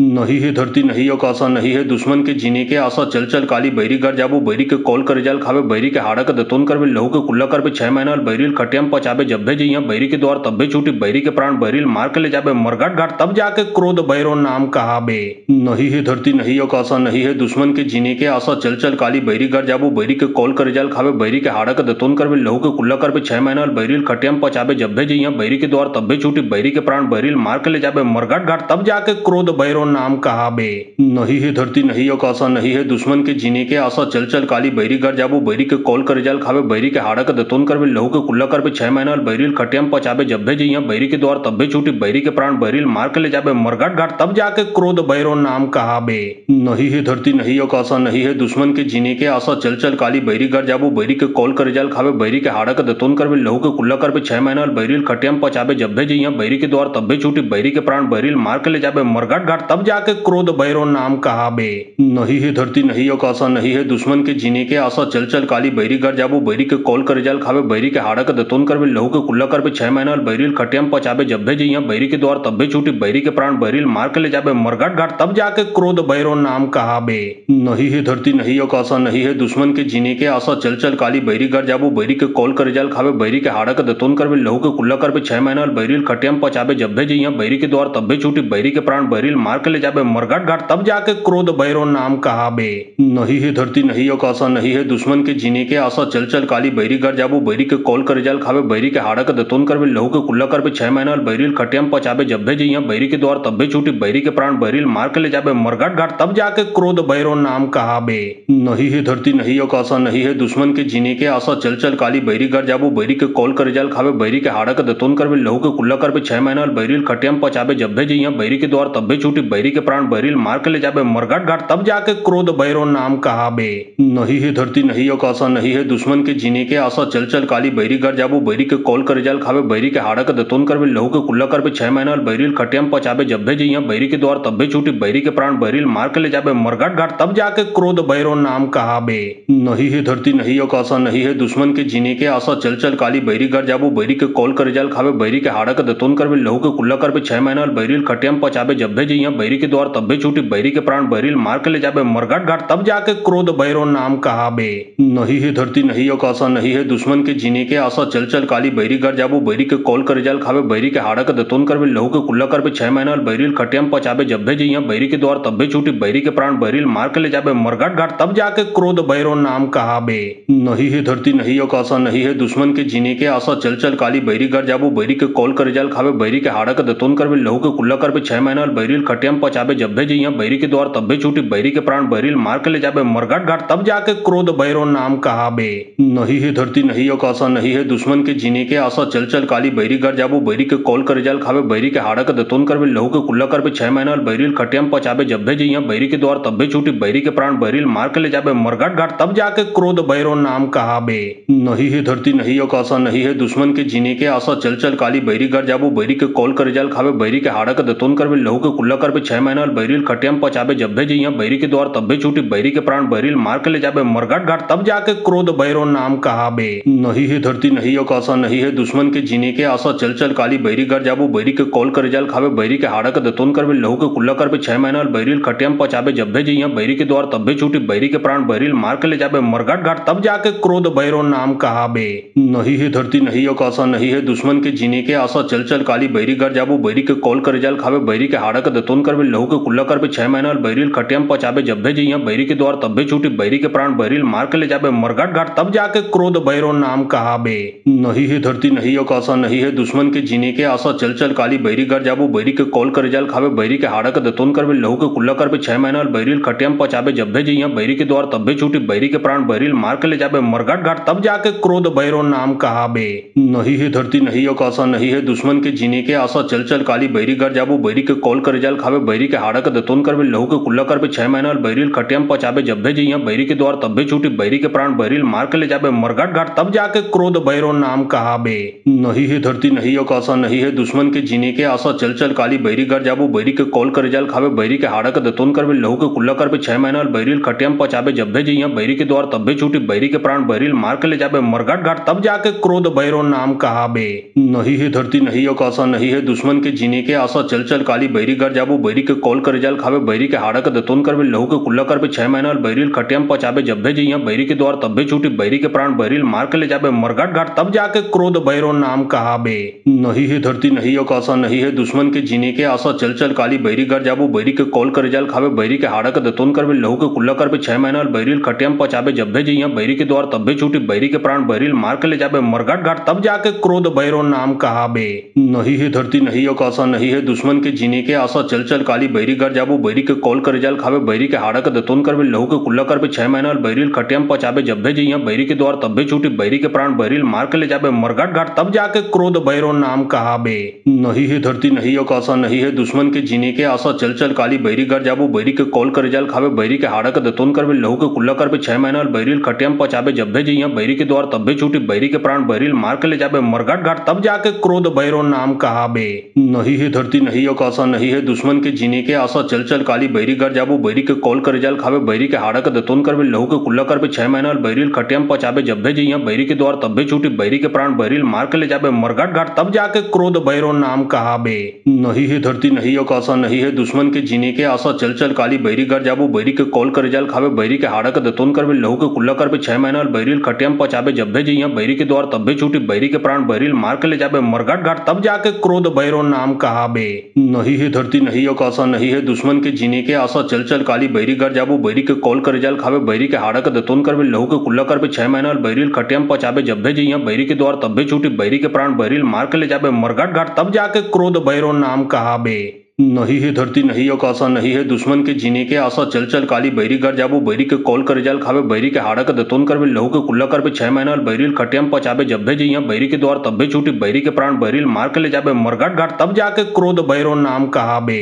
नहीं है धरती नहीं आकाशा नहीं है दुश्मन के जीने के आशा चल चल काली बैरी घर जाबू बैरी के कॉल कर जाल खावे बैरी के हाड़ा के दतोन करवे लहू के कुल्ला करवे 6 महीना बैरिल खटियम पचाबे जब भे जइया बैरी के द्वार तब्बे छूटी बैरी के प्राण बैरिल मार के ले जाबे मरघट घाट तब जाके क्रोध भैरो नाम कहाबे। नहीं है धरती नहीं आकाशा नहीं है दुश्मन के जीने के आशा चल चल काली बैरी घर जाबू बैरी के कॉल कर जाल खावे बैरी के हाड़ा के दतोन करवे लहू के कुल्ला करवे 6 महीना बैरिल खटियम पचाबे जब भे जइया बैरी के द्वार तब्बे छूटी बैरी के प्राण बैरिल मार के ले जाबे मरघट घाट तब जाके क्रोध भैरो नाम कहाबे। नहीं है धरती नहीं आकाशा नहीं है दुश्मन के जीने के आशा चल चल काली बैरी घर जाबू बैरी के कॉल कर जाल खावे बैरी के हाड़ा के दतोन करवे लहू के कुल्ला करवे 6 महीना बैरिल खटियम पचाबे जब भे जइया बैरी के द्वार तब्बे छूटी बैरी के प्राण बैरिल मार के ले जाबे मरघट घाट तब जाके क्रोध भैरो नाम कहाबे। नहीं है धरती नहीं आकाशा नहीं है दुश्मन के जीने के आशा चल चल काली बैरी घर जाबू बैरी के कॉल कर जाल खावे बैरी के हाड़ा के दतोन करवे लहू के कुल्ला करवे 6 महीना बैरिल खटियम पचाबे जब भे जइया बैरी के द्वार तब्बे छूटी बैरी के प्राण बैरिल मार के ले जाबे मरघट घाट तब जाके क्रोध भैरो नाम कहाबे। नहीं है धरती नहीं आकाशा नहीं है दुश्मन के जीने के आशा चल चल काली बैरी घर जाबू बैरी के कॉल कर जाल खावे बैरी के हाड़ा के दतोन करवे लहू के कुल्ला करवे 6 महीना बैरिल खटियम पचाबे जब भे जइया बैरी के द्वार तब्बे छूटी बैरी के प्राण बैरिल मार के ले जाबे मरघट घाट तब जाके क्रोध भैरो नाम कहाबे। नहीं है धरती नहीं आकाशा नहीं है दुश्मन के जीने के आशा चल चल काली बैरी घर जाबू बैरी के कॉल कर जाल खावे बैरी के हाड़ा के दतोन करवे लहू के कुल्ला करवे 6 महीना बैरिल खटियम पचाबे जब भे जइया बैरी के द्वार तब्बे छूटी बैरी के प्राण बैरिल मार के ले जाबे मरघट घाट तब जाके क्रोध भैरो नाम कहाबे। नहीं है धरती नहीं आकाशा नहीं है दुश्मन के जीने के आशा चल चल काली बैरी घर जाबू बैरी के कॉल कर जाल खावे बैरी के हाड़ा के दतोन करवे लहू के कुल्ला करवे 6 महीना बैरिल खटियम पचाबे जब भे जइया बैरी के द्वार तब्बे छूटी बैरी के प्राण बैरिल मार के ले जाबे मरघट घाट तब जाके क्रोध भैरो नाम कहाबे। नहीं है धरती नहीं आकाशा नहीं है दुश्मन के जीने के आशा चल चल काली बैरी घर जाबू बैरी के कॉल कर जाल खावे बैरी के हाड़ा के दतोन करवे लहू के कुल्ला करवे 6 महीना बैरिल खटियम पचाबे जब भे जइया बैरी के द्वार तब्बे छूटी बैरी के प्राण बैरिल मार के ले जाबे मरघट घाट तब जाके क्रोध भैरो नाम कहाबे। नहीं है धरती नहीं आकाशा नहीं है दुश्मन के जीने के आशा चल चल काली बैरी घर जाबू बैरी के कॉल कर जाल खावे बैरी के हाड़ा के दतोन करवे लहू के कुल्ला करवे 6 महीना बैरिल खटियम पचाबे जब भे जइया बैरी के द्वार तब्बे छूटी बैरी के प्राण बैरिल मार के ले जाबे मरघट घाट तब जाके क्रोध भैरो नाम कहाबे। नहीं है धरती नहीं आकाशा नहीं है दुश्मन के जीने के आशा चल चल काली बैरी घर जाबू बैरी के कॉल कर जाल खावे बैरी के हाड़ा के दतोन करवे लहू के कुल्ला करवे 6 महीना बैरिल खटियम पचाबे जब भे जइया बैरी के द्वार तब्बे छूटी बैरी के प्राण बैरिल मार के ले जाबे मरघट घाट तब जाके क्रोध भैरो नाम कहाबे। नहीं है धरती नहीं आकाशा नहीं है दुश्मन के जीने के आशा चल चल काली बैरी घर जाबू बैरी के कॉल कर जाल खावे बैरी के हाड़ा के दतोन करवे लहू के कुल्ला करवे 6 महीना बैरिल खटियम पचाबे जब भे जइया बैरी के द्वार तब्बे छूटी बैरी के प्राण बैरिल मार के ले जाबे मरघट घाट तब जाके क्रोध भैरो नाम कहाबे। नहीं है धरती नहीं आकाशा नहीं है दुश्मन के जीने के आशा चल चल काली बैरी घर जाबू बैरी के कॉल कर जाल खावे बैरी के हाड़ा के दतोन करवे लहू के कुल्ला करवे 6 महीना बैरिल खटियम पचाबे जब भे जइया बैरी के द्वार तब्बे छूटी बैरी के प्राण बैरिल मार के ले जाबे मरघट घाट तब जाके क्रोध भैरो नाम कहाबे। नहीं है धरती नहीं आकाशा नहीं है दुश्मन के जीने के आशा चल चल काली बैरी घर जाबू बैरी के कॉल कर जाल खावे बैरी के हाड़ा के दतोन करवे लहू के कुल्ला करवे 6 महीना बैरिल खटियम पचाबे जब भे जइया बैरी के द्वार तब्बे छूटी बैरी के प्राण बैरिल मार के ले जाबे मरघट घाट तब जाके क्रोध भैरो नाम कहाबे। नहीं है धरती नहीं आकाशा नहीं है दुश्मन के जीने के आशा चल चल काली बैरी घर जाबू बैरी के कॉल कर जाल खावे बैरी के हाड़ा के दतोन करवे लहू के कुल्ला करवे 6 महीना बैरिल खटियम पचाबे जब भे जइया बैरी के द्वार तब्बे छूटी बैरी के प्राण बैरिल मार के ले जाबे मरघट घाट तब जाके क्रोध भैरो नाम कहाबे। नहीं है धरती नहीं आकाशा नहीं है दुश्मन के जीने के आशा चल चल काली बैरी घर जाबू बैरी के कॉल कर जाल खावे बैरी के हाड़ा के दतोन करवे लहू के कुल्ला करवे 6 महीना बैरिल खटियम पचाबे जब भे जइया बैरी के द्वार तब्बे छूटी बैरी के प्राण बैरिल मार के ले जाबे मरघट घाट तब जाके क्रोध भैरो नाम कहाबे। नहीं है धरती नहीं आकाशा नहीं है दुश्मन के जीने के आशा चल चल काली बैरी घर जाबू बैरी के कॉल कर जाल खावे बैरी के हाड़ा के दतोन कर भी लहू के कुल्ला कर भी 6 महीना बैरिल खटियम पचाबे जब भेजे यहाँ बैरी के द्वार तब भी छूटी बैरी के प्राण बैरिल मार के ले जाबे मरघट घाट तब जाके क्रोध भैरव नाम कहाबे। नहीं है धरती नहीं आकाशा नहीं है दुश्मन के जीने के आशा चल चल काली बैरी घर जाबू बैरी के कॉल कर जाल खावे बैरी के हाड़ा के दतोन कर भी लहू के कुल्ला कर भी 6 महीना बैरिल खटियम पचाबे जब भेजे यहाँ बैरी के द्वार तब भी छूटी बैरी के प्राण बैरिल मार के ले जाबे मरघट घाट तब जाके क्रोध भैरव नाम कहाबे। नहीं है धरती नहीं आकाशा नहीं है दुश्मन के जीने के आशा चल चल काली बैरी घर जाबू बैरी के कॉल कर जाल खावे बैरी के हाड़ा के दतोन कर भी लहू के कुल्ला कर भी 6 महीना बैरिल खटियम पचाबे जब भेजे यहाँ बैरी के द्वार तब भी छूटी बैरी के प्राण बैरिल मार के ले जाबे मरघट घाट तब जाके क्रोध भैरव नाम कहाबे। नहीं है धरती नहीं आकाशा नहीं है दुश्मन के जीने के आशा चल चल काली बैरी घर जाबू बैरी के कॉल कर जाल खावे बैरी के हाड़ा के दतोन कर भी लहू के कुल्ला कर भी 6 महीना बैरिल खटियम पचाबे जब भेजे यहाँ बैरी के द्वार तब भी छूटी बैरी के प्राण बैरिल मार के ले जाबे मरघट घाट तब जाके क्रोध भैरव नाम कहाबे। नहीं है धरती नहीं आकाशा नहीं है दुश्मन के जीने के आशा चल चल काली बैरी घर जाबू बैरी के कॉल कर जाल खावे बैरी के हाड़ा के दतोन कर भी लहू के कुल्ला कर भी 6 महीना बैरिल खटियम पचाबे जब भेजे यहाँ बैरी के द्वार तब भी छूटी बैरी के प्राण बैरिल मार के ले जाबे मरघट घाट तब जाके क्रोध भैरव नाम कहाबे। नहीं है धरती नहीं आकाशा नहीं है दुश्मन के जीने के आशा चल चल काली बैरी घर जाबू बैरी के कॉल कर जाल खावे बैरी के हाड़ा के दतोन कर भी लहू के कुल्ला कर भी 6 महीना बैरिल खटियम पचाबे जब भेजे यहाँ बैरी के द्वार तब भी छूटी बैरी के प्राण बैरिल मार के ले जाबे मरघट घाट तब जाके क्रोध भैरव नाम कहाबे। नहीं है धरती नहीं आकाशा नहीं है दुश्मन के जीने के आशा चल चल काली बैरी घर जाबू बैरी के कॉल कर जाल खावे बैरी के हाड़ा के दतोन कर भी लहू के कुल्ला कर भी 6 महीना बैरिल खटियम पचाबे जब भेजे यहाँ बैरी के द्वार तब भी छूटी बैरी के प्राण बैरिल मार के ले जाबे मरघट घाट तब जाके क्रोध भैरव नाम कहाबे। नहीं है धरती नहीं आकाशा नहीं है दुश्मन के जीने के आशा चल चल काली बैरी घर जाबू बैरी के कॉल कर जाल खावे बैरी के हाड़ा के दतोन कर भी लहू के कुल्ला कर भी 6 महीना बैरिल खटियम पचाबे जब भेजे यहाँ बैरी के द्वार तब भी छूटी बैरी के प्राण बैरिल मार के ले जाबे मरघट घाट तब जाके क्रोध भैरव नाम कहाबे। नहीं है धरती नहीं आकाशा नहीं है दुश्मन के जीने के आशा चल चल काली बैरी घर जाबू बैरी के कॉल कर जाल खावे बैरी के हाड़ा के दतोन कर भी लहू के कुल्ला कर भी 6 महीना बैरिल खटियम पचाबे जब भेजे यहाँ बैरी के द्वार तब भी छूटी बैरी के प्राण बैरिल मार के ले जाबे मरघट घाट तब जाके क्रोध भैरव नाम कहाबे। नहीं है धरती नहीं आकाशा नहीं है दुश्मन के जीने के आशा चल चल काली बैरी घर जाबू बैरी के कॉल कर जाल खावे बैरी के हाड़ा के दतोन कर भी लहू के कुल्ला कर भी 6 महीना बैरिल खटियम पचाबे जब भेजे यहाँ बैरी के द्वार तब भी छूटी बैरी के प्राण बैरिल मार के ले जाबे मरघट घाट तब जाके क्रोध भैरव नाम कहाबे। नहीं है धरती नहीं आकाशा नहीं है दुश्मन के जीने के आशा चल चल काली बैरी घर जाबू बैरी के कॉल कर जाल खावे बैरी के हाड़ा के दतोन कर भी लहू के कुल्ला कर भी 6 महीना बैरिल खटियम पचाबे जब भेजे यहाँ बैरी के द्वार तब भी छूटी बैरी के प्राण बैरिल मार के ले जाबे मरघट घाट तब जाके क्रोध भैरव नाम कहाबे। नहीं है धरती नहीं आकाशा नहीं है दुश्मन के जीने के आशा चल चल काली बैरी घर जाबू बैरी के कॉल कर जाल खावे बैरी के हाड़ा के दतोन कर भी लहू के कुल्ला कर भी 6 महीना बैरिल खटियम पचाबे जब भेजे यहाँ बैरी के द्वार तब भी छूटी बैरी के प्राण बैरिल मार के ले जाबे मरघट घाट तब जाके क्रोध भैरव नाम कहाबे।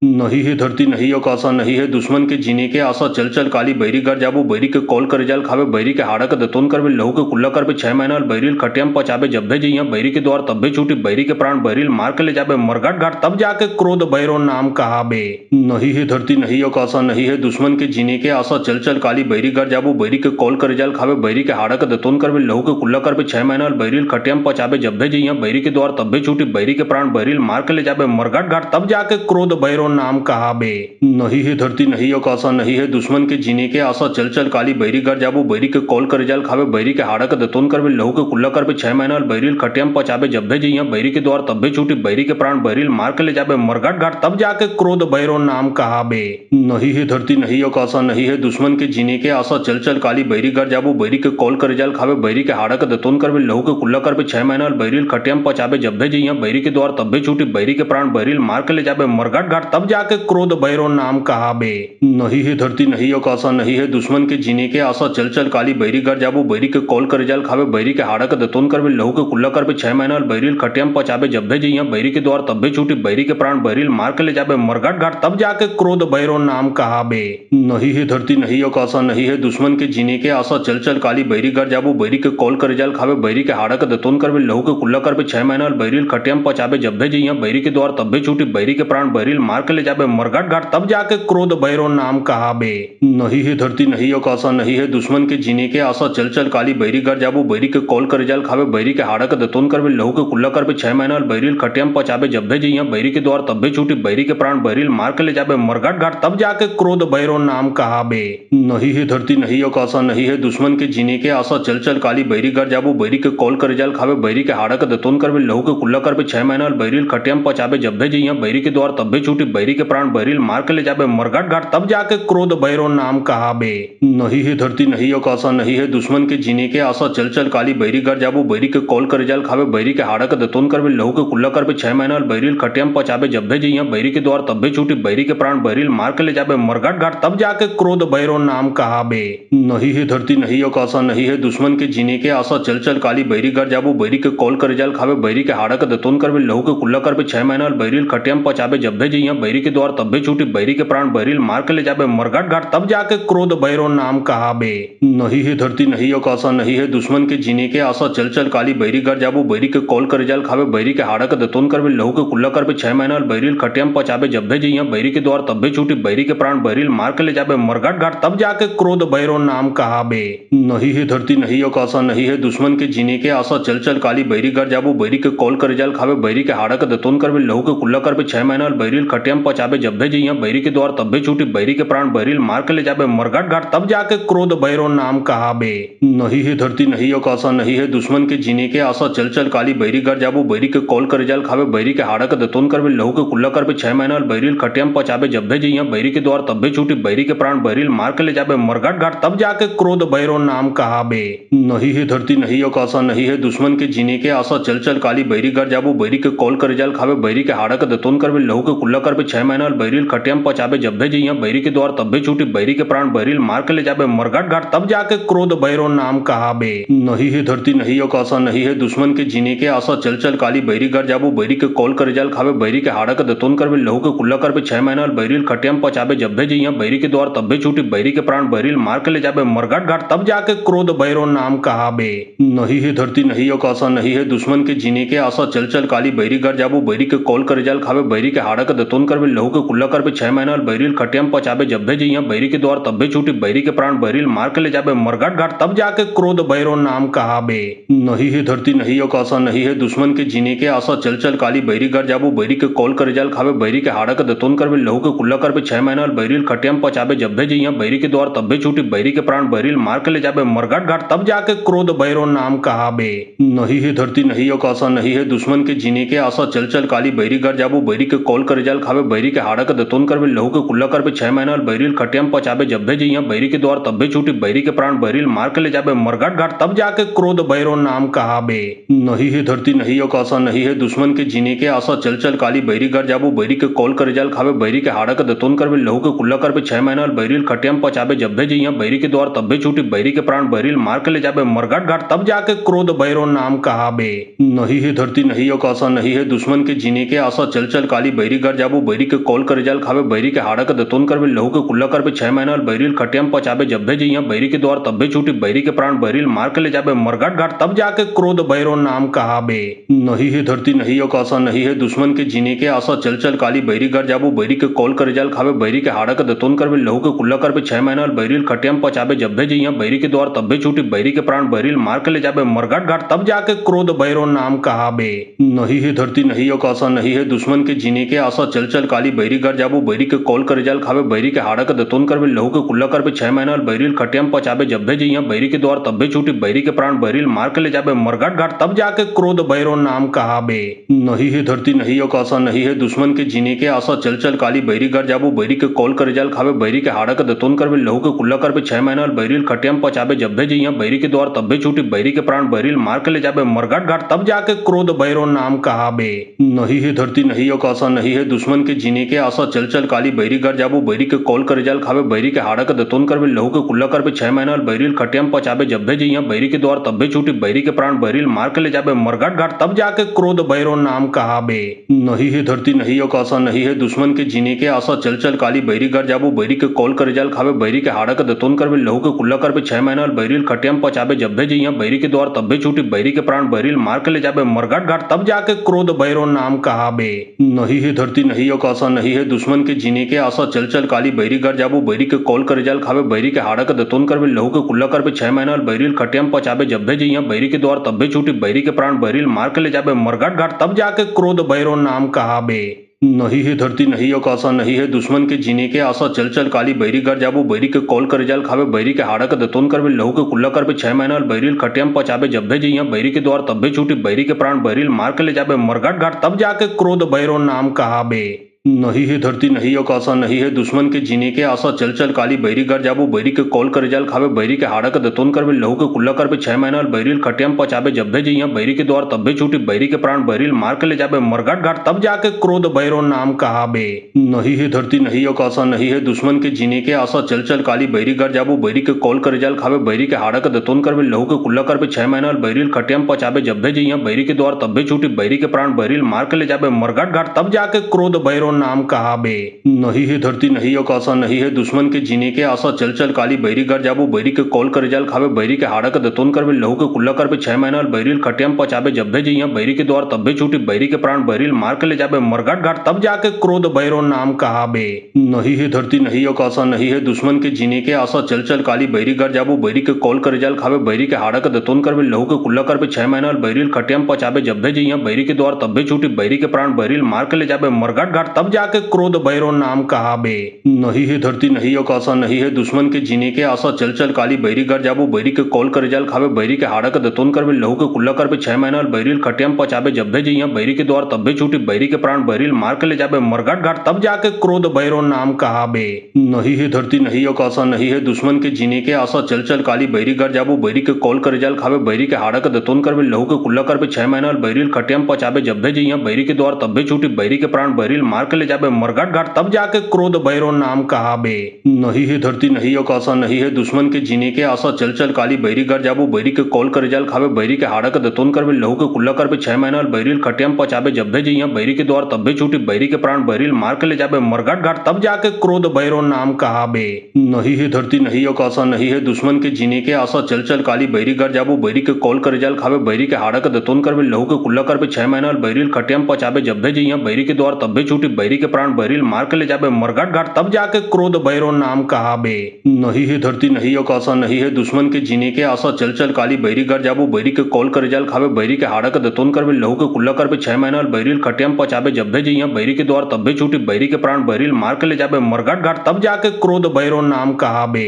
नहीं है धरती नहीं आकाशा नहीं है दुश्मन के जीने के आशा चल चल काली बैरी घर जाबू बैरी के कॉल कर जाल खावे बैरी के हाड़ा के दतोन कर भी लहू के कुल्ला कर भी 6 महीना बैरिल खटियम पचाबे जब भेजे यहाँ बैरी के द्वार तब भी छूटी बैरी के प्राण बैरिल मार के ले जाबे मरघट घाट तब जाके क्रोध भैरव नाम कहाबे। नहीं है धरती नहीं आकाशा नहीं है दुश्मन के जीने के आशा चल चल काली बैरी घर जाबू बैरी के कॉल कर जाल खावे बैरी के हाड़ा के दतोन कर भी लहू के कुल्ला कर भी 6 महीना बैरिल खटियम पचाबे जब भेजे यहाँ बैरी के द्वार तब भी छूटी बैरी के प्राण बैरिल मार के ले जाबे मरघट घाट तब जाके क्रोध भैरव नाम कहाबे। नहीं है धरती नहीं आकाशा नहीं है दुश्मन के जीने के आशा चल चल काली बैरी घर जाबू बैरी के कॉल कर जाल खावे बैरी के हाड़ा के दतोन कर भी लहू के कुल्ला कर भी 6 महीना बैरिल खटियम पचाबे जब भेजे यहाँ बैरी के द्वार तब भी छूटी बैरी के प्राण बैरिल मार के ले जाबे मरघट घाट तब जाके क्रोध भैरव नाम कहाबे। नहीं है धरती नहीं आकाशा नहीं है दुश्मन के जीने के आशा चल चल काली बैरी घर जाबू बैरी के कॉल कर जाल खावे बैरी के हाड़ा के दतोन कर भी लहू के कुल्ला कर भी 6 महीना बैरिल खटियम पचाबे जब भेजे यहाँ बैरी के द्वार तब भी छूटी बैरी के प्राण बैरिल मार के ले जाबे मरघट घाट तब जाके क्रोध भैरव नाम कहाबे। नहीं है धरती नहीं आकाशा नहीं है दुश्मन के जीने के आशा चल चल काली बैरी घर जाबू बैरी के कॉल कर जाल खावे बैरी के हाड़ा के दतोन कर भी लहू के कुल्ला कर भी 6 महीना बैरिल खटियम पचाबे जब भेजे यहाँ बैरी के द्वार तब भी छूटी बैरी के प्राण बैरिल मार के ले जाबे मरघट घाट तब जाके क्रोध भैरव नाम कहाबे। नहीं है धरती नहीं आकाशा नहीं है दुश्मन के जीने के आशा चल चल काली बैरी घर जाबू बैरी के कॉल कर जाल खावे बैरी के हाड़ा के दतोन कर भी लहू के कुल्ला कर भी 6 महीना बैरिल खटियम पचाबे जब भेजे यहाँ बैरी के द्वार तब भी छूटी बैरी के प्राण बैरिल मार के ले जाबे मरघट घाट तब जाके क्रोध भैरव नाम कहाबे। नहीं है धरती नहीं आकाशा नहीं है दुश्मन के जीने के आशा चल चल काली बैरी घर जाबू बैरी के कॉल कर जाल खावे बैरी के हाड़ा के दतोन कर भी लहू के कुल्ला कर भी 6 महीना बैरिल खटियम पचाबे जब भेजे यहाँ बैरी के द्वार तब भी छूटी बैरी के प्राण बैरिल मार के ले जाबे मरघट घाट तब जाके क्रोध भैरव नाम कहाबे। नहीं है धरती नहीं आकाशा नहीं है दुश्मन के जीने के आशा चल चल काली बैरी घर जाबू बैरी के कॉल कर जाल खावे बैरी के हाड़ा के दतोन कर भी लहू के कुल्ला कर भी 6 महीना बैरिल खटियम पचाबे जब भेजे यहाँ बैरी के द्वार तब भी छूटी बैरी के प्राण बैरिल मार के ले जाबे मरघट घाट तब जाके क्रोध भैरव नाम कहाबे। नहीं है धरती नहीं आकाशा नहीं है दुश्मन के जीने के आशा चल चल काली बैरी घर जाबू बैरी के कॉल कर जाल खावे बैरी के हाड़ा के दतोन करबे लहू के कुल्ला करबे 6 महीना बैरिल खटियम पचाबे जब्बे जइया बैरी के द्वार तब्बे छूटी बैरी के प्राण बैरिल मार के ले जाबे मरघट घाट तब जाके क्रोध भैरव नाम कहाबे। नहीं है धरती नहीं आकाशा नहीं है दुश्मन के जीने के आशा चल चल काली बैरी घर जाबू बैरी के कॉल कर जाल खावे बैरी के हाड़ा के दतोन करबे लहू के कुल्ला करबे 6 महीना बैरिल खटियम पचाबे जब्बे जइया बैरी के द्वार तब्बे छूटी बैरी के प्राण बैरिल मार के ले जाबे मरघट घाट तब जाके क्रोध भैरव नाम कहाबे। नहीं है धरती नहीं आकाशा नहीं है दुश्मन के जीने के आशा चल चल काली बैरी घर जाबू बैरी के कॉल कर जाल खावे बैरी के हाड़ा के दतोन करबे लहू के कुल्ला करबे 6 महीना बैरिल खटियम पचाबे जब्बे जइया बैरी के द्वार तब्बे छूटी बैरी के प्राण बैरिल मार के ले जाबे मरघट घाट तब जाके क्रोध भैरव नाम कहाबे। नहीं है धरती नहीं आकाशा नहीं है दुश्मन के जीने के आशा चल चल काली बैरी घर जाबू बैरी के कॉल कर जाल खावे बैरी के हाड़ा के दतोन करबे लहू के कुल्ला करबे 6 महीना बैरिल खटियम पचाबे जब्बे जइया बैरी के द्वार तब्बे छूटी बैरी के प्राण बैरिल मार के ले जाबे मरघट घाट तब जाके क्रोध भैरव नाम कहाबे। नहीं है धरती नहीं आकाशा नहीं है दुश्मन के जीने के आशा चल चल काली बैरी घर जाबू बैरी के कॉल कर जाल खावे बैरी के हाड़ा के दतोन करबे लहू के कुल्ला करबे 6 महीना बैरिल खटियम पचाबे जब्बे जइया बैरी के द्वार तब्बे छूटी बैरी के प्राण बैरिल मार के ले जाबे मरघट घाट तब जाके क्रोध भैरव नाम कहाबे। नहीं है धरती नहीं आकाशा नहीं है दुश्मन के जीने के आशा चल चल काली बैरी घर जाबू बैरी के कॉल कर जाल खावे बैरी के हाड़ा के दतोन करबे लहू के कुल्ला करबे 6 महीना बैरिल खटियम पचाबे जब्बे जइया बैरी के द्वार तब्बे छूटी बैरी के प्राण बैरिल मार के ले जाबे मरघट घाट तब जाके क्रोध भैरव नाम कहाबे। नहीं है धरती नहीं आकाशा नहीं है दुश्मन के जीने के आशा चल चल काली बैरी घर जाबू बैरी के कॉल कर जाल खावे बैरी के हाड़ा के दतोन करबे लहू के कुल्ला करबे 6 महीना बैरिल खटियम पचाबे जब्बे जइया बैरी के द्वार तब्बे छूटी बैरी के प्राण बैरिल मार के ले जाबे मरघट घाट तब जाके क्रोध भैरव नाम कहाबे। नहीं है धरती नहीं आकाशा नहीं है दुश्मन के जीने के आशा चल चल काली बैरी घर जाबू बैरी के कॉल कर जाल खावे बैरी के हाड़ा के दतोन करबे लहू के कुल्ला करबे 6 महीना बैरिल खटियम पचाबे जब्बे जइया बैरी के द्वार तब्बे छूटी बैरी के प्राण बैरिल मार के ले जाबे मरघट घाट तब जाके क्रोध भैरव नाम कहाबे। नहीं है धरती नहीं आकाशा नहीं है दुश्मन के जीने के आशा चल चल काली बैरी घर जाबू बैरी के कॉल कर जाल खावे बैरी के हाड़ा के दतोन करबे लहू के कुल्ला करबे 6 महीना बैरिल खटियम पचाबे जब्बे जइया बैरी के द्वार तब्बे छूटी बैरी के प्राण बैरिल मार के ले जाबे मरघट घाट तब जाके क्रोध भैरव नाम कहाबे। नहीं है धरती नहीं आकाशा नहीं है दुश्मन के जीने के आशा चल चल काली बैरी घर जाबू बैरी के कॉल कर जाल खावे बैरी के हाड़ा के दतोन करबे लहू के कुल्ला करबे 6 महीना बैरिल खटियम पचाबे जब्बे जइया बैरी के द्वार तब्बे छूटी बैरी के प्राण बैरिल मार के ले जाबे मरघट घाट तब जाके क्रोध भैरव नाम कहाबे। नहीं है धरती नहीं आकाशा नहीं है दुश्मन के जीने के आशा चल चल काली बैरी घर जाबू बैरी के कॉल कर जाल खावे बैरी के हाड़ा के दतोन करबे लहू के कुल्ला करबे 6 महीना बैरिल खटियम पचाबे जब्बे जइया बैरी के द्वार तब्बे छूटी बैरी के प्राण बैरिल मार के ले जाबे मरघट घाट तब जाके क्रोध भैरव नाम कहाबे। नहीं है धरती नहीं आकाशा नहीं है दुश्मन के जीने के आशा चल चल काली बैरी घर जाबू बैरी के कॉल कर जाल खावे बैरी के हाड़ा के दतोन करबे लहू के कुल्ला करबे 6 महीना बैरिल खटियम पचाबे जब्बे जइया बैरी के द्वार तब्बे छूटी बैरी के प्राण बैरिल मार के ले जाबे मरघट घाट तब जाके क्रोध भैरव नाम कहाबे। नहीं है धरती नहीं आकाशा नहीं है दुश्मन के जीने के आशा चल चल काली बैरी घर जाबू बैरी के कॉल कर जाल खावे बैरी के हाड़ा के दतोन करबे लहू के कुल्ला करबे 6 महीना बैरिल खटियम पचाबे जब्बे जइया बैरी के द्वार तब्बे छूटी बैरी के प्राण बैरिल मार के ले जाबे मरघट घाट तब जाके क्रोध भैरव नाम कहाबे। नहीं है धरती नहीं आकाशा नहीं है दुश्मन के जीने के आशा चल चल काली बैरी घर जाबू बैरी के कॉल कर जाल खावे बैरी के हाड़ा के दतोन करबे लहू के कुल्ला करबे 6 महीना बैरिल खटियम पचाबे जब्बे जइया बैरी के द्वार तब्बे छूटी बैरी के प्राण बैरिल मार के ले जाबे मरघट घाट तब जाके क्रोध भैरव नाम कहाबे। नहीं है धरती नहीं आकाशा नहीं है दुश्मन के जीने के आशा चल चल काली बैरी घर जाबू बैरी के कॉल कर जाल खावे बैरी के हाड़ा के दतोन करबे लहू के कुल्ला करबे 6 महीना बैरिल खटियम पचाबे जब्बे जइया बैरी के द्वार तब्बे छूटी बैरी के प्राण बैरिल मार के ले जाबे मरघट घाट तब जाके क्रोध भैरव नाम कहाबे। नहीं है धरती नहीं आकाशा नहीं है दुश्मन के जीने के आशा चल चल काली बैरी घर जाबू बैरी के कॉल कर जाल खावे बैरी के हाड़ा के दतोन करबे लहू के कुल्ला करबे 6 महीना बैरिल खटियम पचाबे जब्बे जइया बैरी के द्वार तब्बे छूटी बैरी के प्राण बैरिल मार के ले जाबे मरघट घाट तब जाके क्रोध भैरव नाम कहाबे। नहीं है धरती नहीं आकाशा नहीं है दुश्मन के जीने के आशा चल चल काली बैरी घर जाबू बैरी के कॉल कर जाल खावे बैरी के हाड़ा के दतोन करबे लहू के कुल्ला करबे 6 महीना बैरिल खटियम पचाबे जब्बे जइया बैरी के द्वार तब्बे छूटी बैरी के प्राण बैरिल मार के ले जाबे मरघट घाट तब जाके क्रोध भैरव नाम कहाबे। नहीं है धरती नहीं आकाशा नहीं है दुश्मन के जीने के आशा चल चल काली बैरी घर जाबू बैरी के कॉल कर जाल खावे बैरी के हाड़ा के दतोन करबे लहू के कुल्ला करबे 6 महीना बैरिल खटियम पचाबे जब्बे जइया बैरी के द्वार तब्बे छूटी बैरी के प्राण बैरिल मार के ले जाबे मरघट घाट तब जाके क्रोध भैरव नाम कहाबे। नहीं है धरती नहीं आकाशा नहीं है दुश्मन के जीने के आशा चल चल काली बैरी घर जाबू बैरी के कॉल कर जाल खावे बैरी के हाड़ा के दतोन करबे लहू के कुल्ला करबे 6 महीना बैरिल खटियम पचाबे जब्बे जइया बैरी के द्वार तब्बे छूटी बैरी के प्राण बैरिल मार के ले जाबे मरघट घाट तब जाके क्रोध भैरव नाम कहाबे। नहीं है धरती नहीं आकाशा नहीं है दुश्मन के जीने के आशा चल चल काली बैरी घर जाबू बैरी के कॉल करे जाल खावे बैरी के हाड़ा के दतोन करवे लहू के कुल्ला करवे 6 महीना बैरील खटियाम पचाबे जब्बे जइया बैरी के द्वार तब्बे छूटी बैरी के प्राण बैरील मार के ले जाबे मरघट घाट तब जाके क्रोध भैरो नाम कहाबे। नहीं है धरती नहीं आकाशा नहीं है दुश्मन के जीने के आशा चल चल काली बैरी घर जाबू बैरी के कॉल करे जाल खावे बैरी के हाड़ा के दतोन करवे लहू के कुल्ला करवे 6 महीना बैरील खटियाम पचाबे जब्बे जइया बैरी के द्वार तब्बे छूटी बैरी के प्राण बैरील मार के ले जाबे मरघट घाट तब जाके क्रोध भैरो नाम कहाबे। नहीं है धरती नहीं आकाशा नहीं है दुश्मन के जीने के आशा चल चल काली बैरी घर जाबू बैरी के कॉल करे जाल खावे बैरी के हाड़ा के दतोन करवे लहू के कुल्ला करवे 6 महीना बैरील खटियाम पचाबे जब्बे जइया बैरी के द्वार तब्बे छूटी बैरी के प्राण बैरील मार के ले जाबे मरघट घाट तब जाके क्रोध भैरो नाम कहाबे। नहीं है धरती नहीं आकाशा नहीं है दुश्मन के जीने के आशा चल चल काली बैरी घर जाबू बैरी के कॉल करे जाल खावे बैरी के हाड़ा के दतोन करवे लहू के कुल्ला करवे 6 महीना बैरील खटियाम पचाबे जब्बे जइया बैरी के द्वार तब्बे छूटी बैरी के प्राण बैरील मार के ले जाबे मरघट घाट तब जाके क्रोध भैरो नाम कहाबे। नहीं है धरती नहीं आकाशा नहीं है दुश्मन के जीने के आशा चल चल काली बैरी घर जाबू बैरी के कॉल करे जाल खावे बैरी के हाड़ा के दतोन करवे लहू के कुल्ला करवे 6 महीना बैरील खटियाम पचाबे जब्बे जइया बैरी के द्वार तब्बे छूटी बैरी के प्राण बैरील मार के ले जाबे मरघट घाट तब जाके क्रोध भैरो नाम कहाबे। नहीं है धरती नहीं आकाशा नहीं है दुश्मन के जीने के आशा चल चल काली बैरी घर जाबू बैरी के कॉल करे जाल खावे बैरी के हाड़ा के दतोन करवे लहू के कुल्ला करवे 6 महीना बैरील खटियाम पचाबे जब्बे जइया बैरी के द्वार तब्बे छूटी बैरी के प्राण बैरील मार के ले जाबे मरघट घाट तब जाके क्रोध भैरो नाम कहाबे। नहीं है धरती नहीं आकाशा नहीं है दुश्मन के जीने के आशा चल चल काली बैरी घर जाबू बैरी के कॉल करे जाल खावे बैरी के हाड़ा के दतोन करवे लहू के कुल्ला करवे 6 महीना बैरील खटियाम पचाबे जब्बे जइया बैरी के द्वार तब्बे छूटी बैरी के प्राण बैरील मार के ले जाबे मरघट घाट तब जाके क्रोध भैरो नाम कहाबे। नहीं है धरती नहीं आकाशा नहीं है दुश्मन के जीने के आशा चल चल काली बैरी घर जाबू बैरी के कॉल करे जाल खावे बैरी के हाड़ा के दतोन करवे लहू के कुल्ला करवे 6 महीना बैरील खटियाम पचाबे जब्बे जइया बैरी के द्वार तब्बे छूटी बैरी के प्राण बैरील मार के ले जाबे मरघट घाट तब जाके क्रोध भैरो नाम कहाबे। नहीं है धरती नहीं आकाशा नहीं है दुश्मन के जीने के आशा चल चल काली बैरी घर जाबू बैरी के कॉल करे जाल खावे बैरी के हाड़ा के दतोन करवे लहू के कुल्ला करवे 6 महीना बैरील खटियाम पचाबे जब्बे जइया बैरी के द्वार तब्बे छूटी बैरी के प्राण बैरील मार के ले जाबे मरघट घाट तब जाके क्रोध भैरो नाम कहाबे।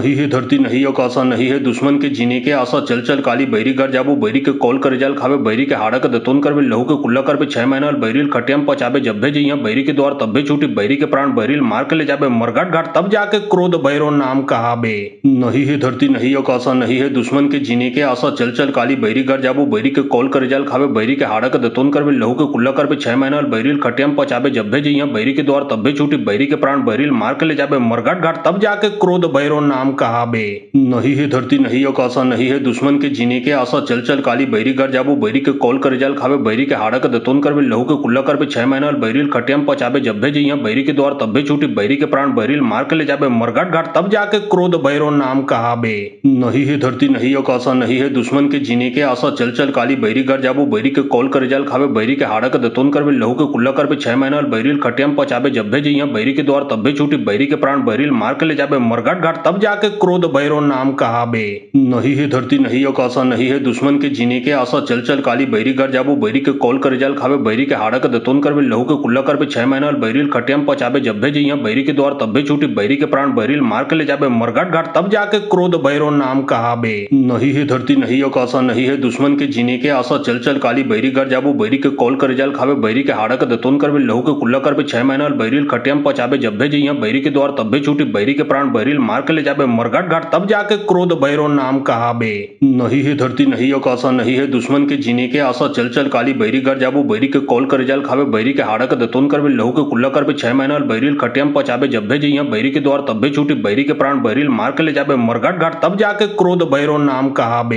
नहीं है धरती नहीं आकाशा नहीं है दुश्मन के जीने के आशा चल चल काली बैरी घर जाबू बैरी के कॉल करे जाल खावे बैरी के हाड़ा के दतोन करवे लहू के कुल्ला करवे 6 महीना बैरील खटियाम पचाबे जब्बे जइया बैरी के द्वार तब्बे छूटी बैरी के प्राण बैरील मार के ले जाबे मरघट घाट तब जाके क्रोध भैरो नाम कहाबे। नहीं है धरती नहीं आकाशा नहीं है दुश्मन के जीने के आशा चल चल काली बैरी घर जाबू बैरी के कॉल करे जाल खावे बैरी के हाड़ा के दतोन करवे लहू के कुल्ला करवे 6 महीना बैरील खटियाम पचाबे जब्बे जइया बैरी के द्वार तब्बे छूटी बैरी के प्राण बैरील मार के ले जाबे मरघट घाट तब जाके क्रोध भैरो नाम कहाबे। नहीं है धरती नहीं आकाशा नहीं है दुश्मन के जीने के आशा चल चल काली बैरी घर जाबू बैरी के कॉल करे जाल खावे बैरी के हाड़ा के दतोन करवे लहू के कुल्ला करवे 6 महीना बैरील खटियाम पचाबे जब्बे जइया बैरी के द्वार तब्बे छूटी बैरी के प्राण बैरील मार के ले जाबे मरघट घाट तब जाके क्रोध भैरो नाम कहाबे। नहीं है धरती नहीं आकाशा नहीं है दुश्मन के जीने के आशा चल चल काली बैरी घर जाबू बैरी के कॉल करे जाल खावे बैरी के हाड़ा के दतोन करवे लहू के कुल्ला करवे 6 महीना बैरील खटियाम पचाबे जब्बे जइया बैरी के द्वार तब्बे छूटी बैरी के प्राण बैरील मार के ले जाबे मरघट घाट तब जाके क्रोध भैरो नाम कहाबे। नहीं है धरती नहीं आकाशा नहीं है दुश्मन के जीने के आशा चल चल काली बैरी घर जाबू बैरी के कॉल करे जाल खावे बैरी के हाड़ा के दतोन करवे लहू के कुल्ला करवे 6 महीना बैरील खटियाम पचाबे जब्बे जइया बैरी के द्वार तब्बे छूटी बैरी के प्राण बैरील मार के ले जाबे मरघट घाट तब जाके क्रोध भैरो नाम कहाबे। नहीं है धरती नहीं आकाशा नहीं है दुश्मन के जीने के आशा चल चल काली बैरी घर जाबू बैरी के कॉल करे जाल खावे बैरी के हाड़ा के दतोन करवे लहू के कुल्ला करवे 6 महीना बैरील खटियाम पचाबे जब्बे जइया बैरी के द्वार तब्बे छूटी बैरी के प्राण बैरील मार के ले जाबे मरघट घाट तब जाके क्रोध भैरो नाम कहाबे। नहीं है धरती नहीं आकाशा नहीं है दुश्मन के जीने के आशा चल चल काली बैरी घर जाबू बैरी के कॉल करे जाल खावे बैरी के हाड़ा के दतोन करवे लहू के कुल्ला करवे 6 महीना बैरील खटियाम पचाबे जब्बे जइया बैरी के द्वार तब्बे छूटी बैरी के प्राण बैरील मार के ले जाबे मरघट घाट तब जाके क्रोध भैरो नाम कहाबे।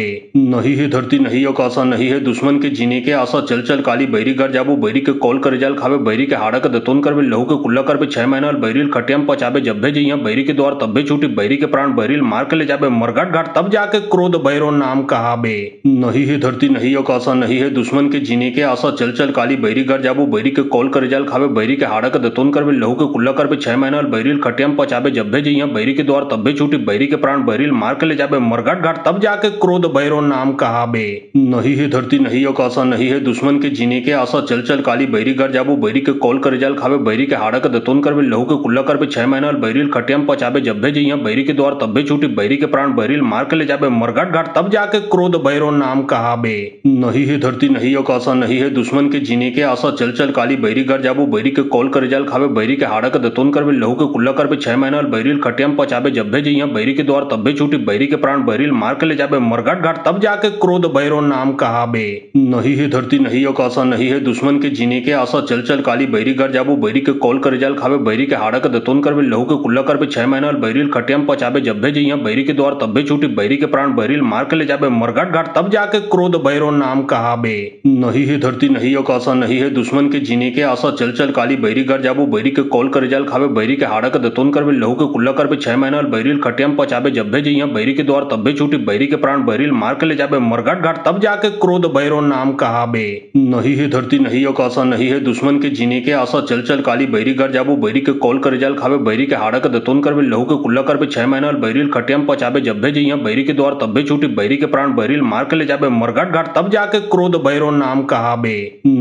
नहीं है धरती नहीं आकाशा नहीं है दुश्मन के जीने के आशा चल चल काली बैरी घर जाबू बैरी के कॉल करे जाल खावे बैरी के हाड़ा के दतोन करवे लहू के कुल्ला करवे 6 महीना बैरील खटियाम पचाबे जब्बे जइया बैरी के द्वार तब्बे छूटी बैरी के प्राण बैरील मार के ले जाबे मरघट घाट तब जाके क्रोध भैरो नाम कहाबे। नहीं है धरती नहीं आकाशा नहीं है दुश्मन के जीने के आशा चल चल काली बैरी घर जाबू बैरी के कॉल करे जाल खावे बैरी के हाड़ा के दतोन करवे लहू के कुल्ला करवे 6 महीना बैरील खटियाम पचाबे जब्बे जइया बैरी के द्वार तब्बे छूटी बैरी के प्राण बैरील मार के ले जाबे मरघट घाट तब जाके क्रोध भैरो नाम कहाबे। नहीं है धरती नहीं आकाशा नहीं है दुश्मन के जीने के आशा चल चल काली बैरी घर जाबू बैरी के कॉल करे जाल खावे बैरी के हाड़ा के दतोन करवे लहू के कुल्ला करवे 6 महीना बैरील खटियाम पचाबे जब्बे जइया बैरी के द्वार तब्बे छूटी बैरी के प्राण बैरील मार के ले जाबे मरघट घाट तब जाके क्रोध भैरो नाम कहाबे। नहीं है धरती नहीं आकाशा नहीं है दुश्मन के जीने के आशा चल चल काली बैरी घर जाबू बैरी के कॉल कर रिजल्ट खावे बैरी के हाड़ा के दतोन करवे लहू के कुल्ला करवे 6 महीना बैरिल खटियम पचाबे जब्बे जइया बैरी के द्वार तब्बे छूटी बैरी के प्राण बैरिल मार के ले जाबे मरघट घाट तब जाके क्रोध भैरो नाम कहाबे। नहीं है धरती नहीं आकाशा नहीं है दुश्मन के जीने के आशा चल चल काली बैरी घर जाबू बैरी के कॉल कर रिजल्ट खावे बैरी के हाड़ा के दतोन करवे लहू के कुल्ला करवे 6 महीना बैरिल खटियम पचाबे जब्बे जइया बैरी के द्वार तब्बे छूटी बैरी के प्राण बैरिल मार के ले जाबे मरघट घाट तब जाके क्रोध भैरो नाम कहाबे। नहीं है धरती नहीं आकाशा नहीं है दुश्मन के जीने के आशा चल चल काली बैरी घर जाबू बैरी के कॉल कर रिजल्ट खावे बैरी के हाड़ा के दतोन करवे लहू के कुल्ला करवे 6 महीना बैरिल खटियम पचाबे जब्बे जइया बैरी के द्वार तब्बे छूटी बैरी के प्राण बैरिल मार के ले जाबे मरघट घाट तब जाके क्रोध भैरो नाम कहाबे। नहीं है धरती नहीं आकाशा नहीं है दुश्मन के जीने के आशा चल चल काली बैरी घर जाबू बैरी के कॉल कर रिजल्ट खावे बैरी के हाड़ा के दतोन करवे लहू के कुल्ला करवे 6 महीना बैरिल खटियम पचाबे जब्बे जइया बैरी के द्वार तब्बे छूटी बैरी के प्राण बैरिल मार के ले जाबे मरघट घाट तब जाके क्रोध भैरो नाम कहाबे।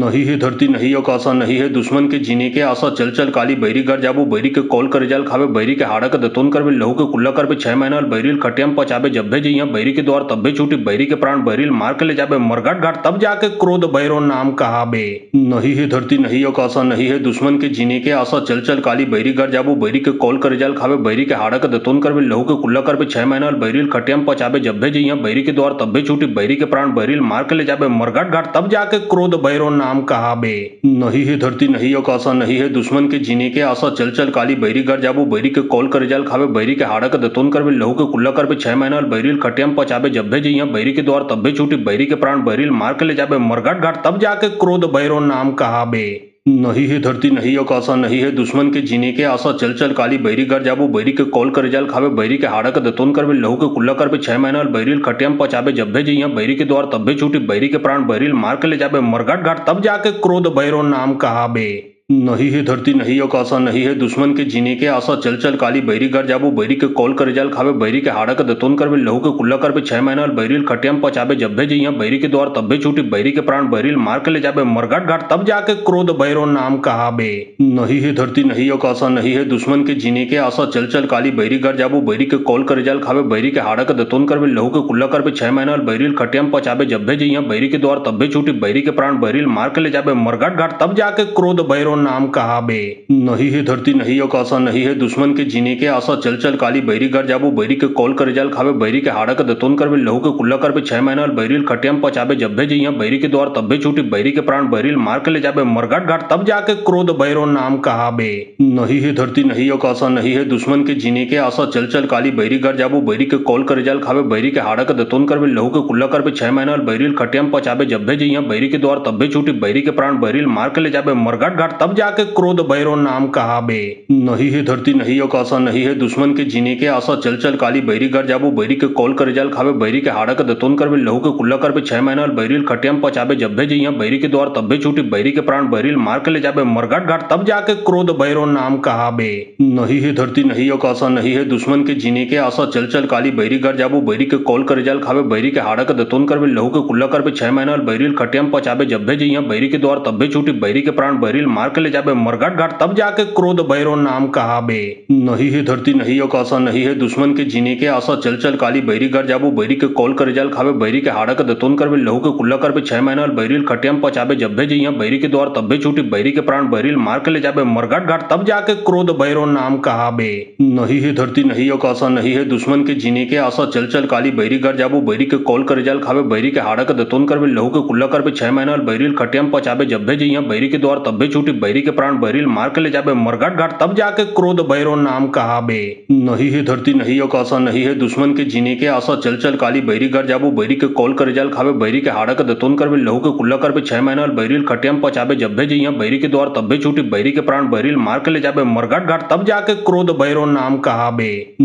नहीं है धरती नहीं आकाशा नहीं है दुश्मन के जीने के आशा चल चल काली बैरी घर जाबू बैरी के कॉल कर रिजल्ट खावे बैरी के हाड़ा के दतोन करवे लहू के कुल्ला करवे 6 महीना बैरिल खटियम पचाबे जब्बे जइया बैरी के द्वार तब्बे छूटी बैरी के प्राण बैरिल मार के ले जाबे मरघट घाट तब जाके क्रोध भैरो नाम कहाबे। नहीं है धरती नहीं आकाशा नहीं है दुश्मन के जीने के आशा चल चल काली बैरी घर जाबू बैरी के कॉल कर रिजल्ट खावे बैरी के हाड़ा के दतोन करवे लहू के कुल्ला करवे 6 महीना बैरिल खटियम पचाबे जब्बे जइया बैरी के द्वार तब्बे छूटी बैरी के प्राण बैरिल मार के ले जाबे मरघट घाट तब जाके क्रोध भैरो नाम कहाबे। नहीं है धरती नहीं आकाशा नहीं है दुश्मन के जीने के आशा चल चल काली बैरी घर जाबू बैरी के कॉल कर रिजल्ट खावे बैरी के हाड़ा के दतोन करवे लहू के कुल्ला करवे 6 महीना बैरिल खटियम पचाबे जब्बे जइया बैरी के द्वार तब्बे छूटी बैरी के प्राण बैरिल मार के ले जाबे मरघट घाट तब जाके क्रोध भैरो नाम कहाबे। नहीं है धरती नहीं आकाशा नहीं है दुश्मन के जीने के आशा चल चल काली बैरी घर जाबू बैरी के कॉल कर रिजल्ट खावे बैरी के हाड़ा के दतोन करवे लहू के कुल्ला करवे 6 महीना बैरिल खटियम पचाबे जब्बे जइया बैरी के द्वार तब्बे छूटी बैरी के प्राण बैरिल मार के ले जाबे मरघट घाट तब जाके क्रोध भैरो नाम कहाबे। नहीं है धरती नहीं आकाशा नहीं है दुश्मन के जीने के आशा चल चल काली बैरी घर जाबू बैरी के कॉल कर रिजल्ट खावे बैरी के हाड़ा के दतोन करवे लहू के कुल्ला करवे 6 महीना बैरिल खटियम पचाबे जब्बे जइया बैरी के द्वार तब्बे छूटी बैरी के प्राण बैरिल मार के ले जाबे मरघट घाट तब जाके क्रोध भैरो नाम कहाबे। नहीं है धरती नहीं आकाशा नहीं है दुश्मन के जीने के आशा चल चल काली बैरी घर जाबू बैरी के कॉल कर रिजल्ट खावे बैरी के हाड़ा के दतोन करवे लहू के कुल्ला करवे 6 महीना बैरिल खटियम पचाबे जब्बे जइया बैरी के द्वार तब्बे छूटी बैरी के प्राण बैरिल मार के ले जाबे मरघट घाट तब जाके क्रोध भैरो नाम कहाबे। नहीं है धरती नहीं आकाशा नहीं है दुश्मन के जीने के आशा चल चल काली बैरी घर जाबू बैरी के कॉल कर रिजल्ट खावे बैरी के हाड़ा के दतोन करवे लहू के कुल्ला करवे 6 महीना बैरिल खटियम पचाबे जब्बे जइया बैरी के द्वार तब्बे छूटी बैरी के प्राण बैरिल मार के ले जाबे मरघट घाट तब जाके क्रोध भैरो नाम कहाबे। नहीं है धरती नहीं आकाशा नहीं है दुश्मन के जीने के आशा चल चल काली बैरी घर जाबू बैरी के कॉल कर रिजल्ट खावे बैरी के हाड़ा के दतोन करवे लहू के कुल्ला करवे 6 महीना बैरिल खटियम पचाबे जब्बे जइया बैरी के द्वार तब्बे छूटी बैरी के प्राण बैरिल मार के ले जाबे मरघट घाट तब जाके क्रोध भैरो नाम कहाबे। नहीं है धरती नहीं आकाशा नहीं है दुश्मन के जीने के आशा चल चल काली बैरी घर जाबू बैरी के कॉल कर रिजल्ट खावे बैरी के हाड़ा के दतोन करवे लहू के कुल्ला करवे 6 महीना बैरिल खटियम पचाबे जब्बे जइया बैरी के द्वार तब्बे छूटी बैरी के प्राण बैरिल मार के ले जाबे मरघट घाट तब जाके क्रोध भैरो नाम कहाबे। नहीं है धरती नहीं आकाशा नहीं है दुश्मन के जीने के आशा चल चल काली बैरी घर जाबू बैरी के कॉल कर रिजल्ट खावे बैरी के हाड़ा के दतोन करवे लहू के कुल्ला करवे 6 महीना बैरिल खटियम पचाबे जब्बे जइया बैरी के द्वार तब्बे छूटी बैरी के प्राण बैरिल मार के ले जाबे मरघट घाट तब जाके क्रोध भैरो नाम कहाबे। नहीं है धरती नहीं आकाशा नहीं है दुश्मन के जीने के आशा चल चल काली बैरी घर जाबू बैरी के कॉल कर रिजल्ट खावे बैरी के हाड़ा के दतोन करवे लहू के कुल्ला करवे 6 महीना बैरिल खटियम पचाबे जब्बे जइया बैरी के द्वार तब्बे छूटी बैरी के प्राण बैरिल मार के ले जाबे मरघट घाट तब जाके क्रोध भैरो नाम कहाबे। नहीं है धरती नहीं आकाशा नहीं है दुश्मन के जीने के आशा चल चल काली बैरी घर जाबू बैरी के कॉल कर रिजल्ट खावे बैरी के हाड़ा के दतोन करवे लहू के कुल्ला करवे 6 महीना बैरिल खटियम पचाबे जब्बे जइया बैरी के द्वार तब्बे छूटी बैरी के प्राण बैरिल मार के ले जाबे मरघट घाट तब जाके क्रोध भैरो नाम कहाबे। नहीं है धरती नहीं आकाशा नहीं है दुश्मन के जीने के आशा चल चल काली बैरी घर जाबू बैरी के कॉल कर रिजल्ट खावे बैरी के हाड़ा के दतोन करवे लहू के कुल्ला करवे 6 महीना बैरिल खटियम पचाबे जब्बे जइया बैरी के द्वार तब्बे छूटी बैरी के प्राण बैरिल मार के ले जाबे मरघट घाट तब जाके क्रोध भैरो नाम कहाबे।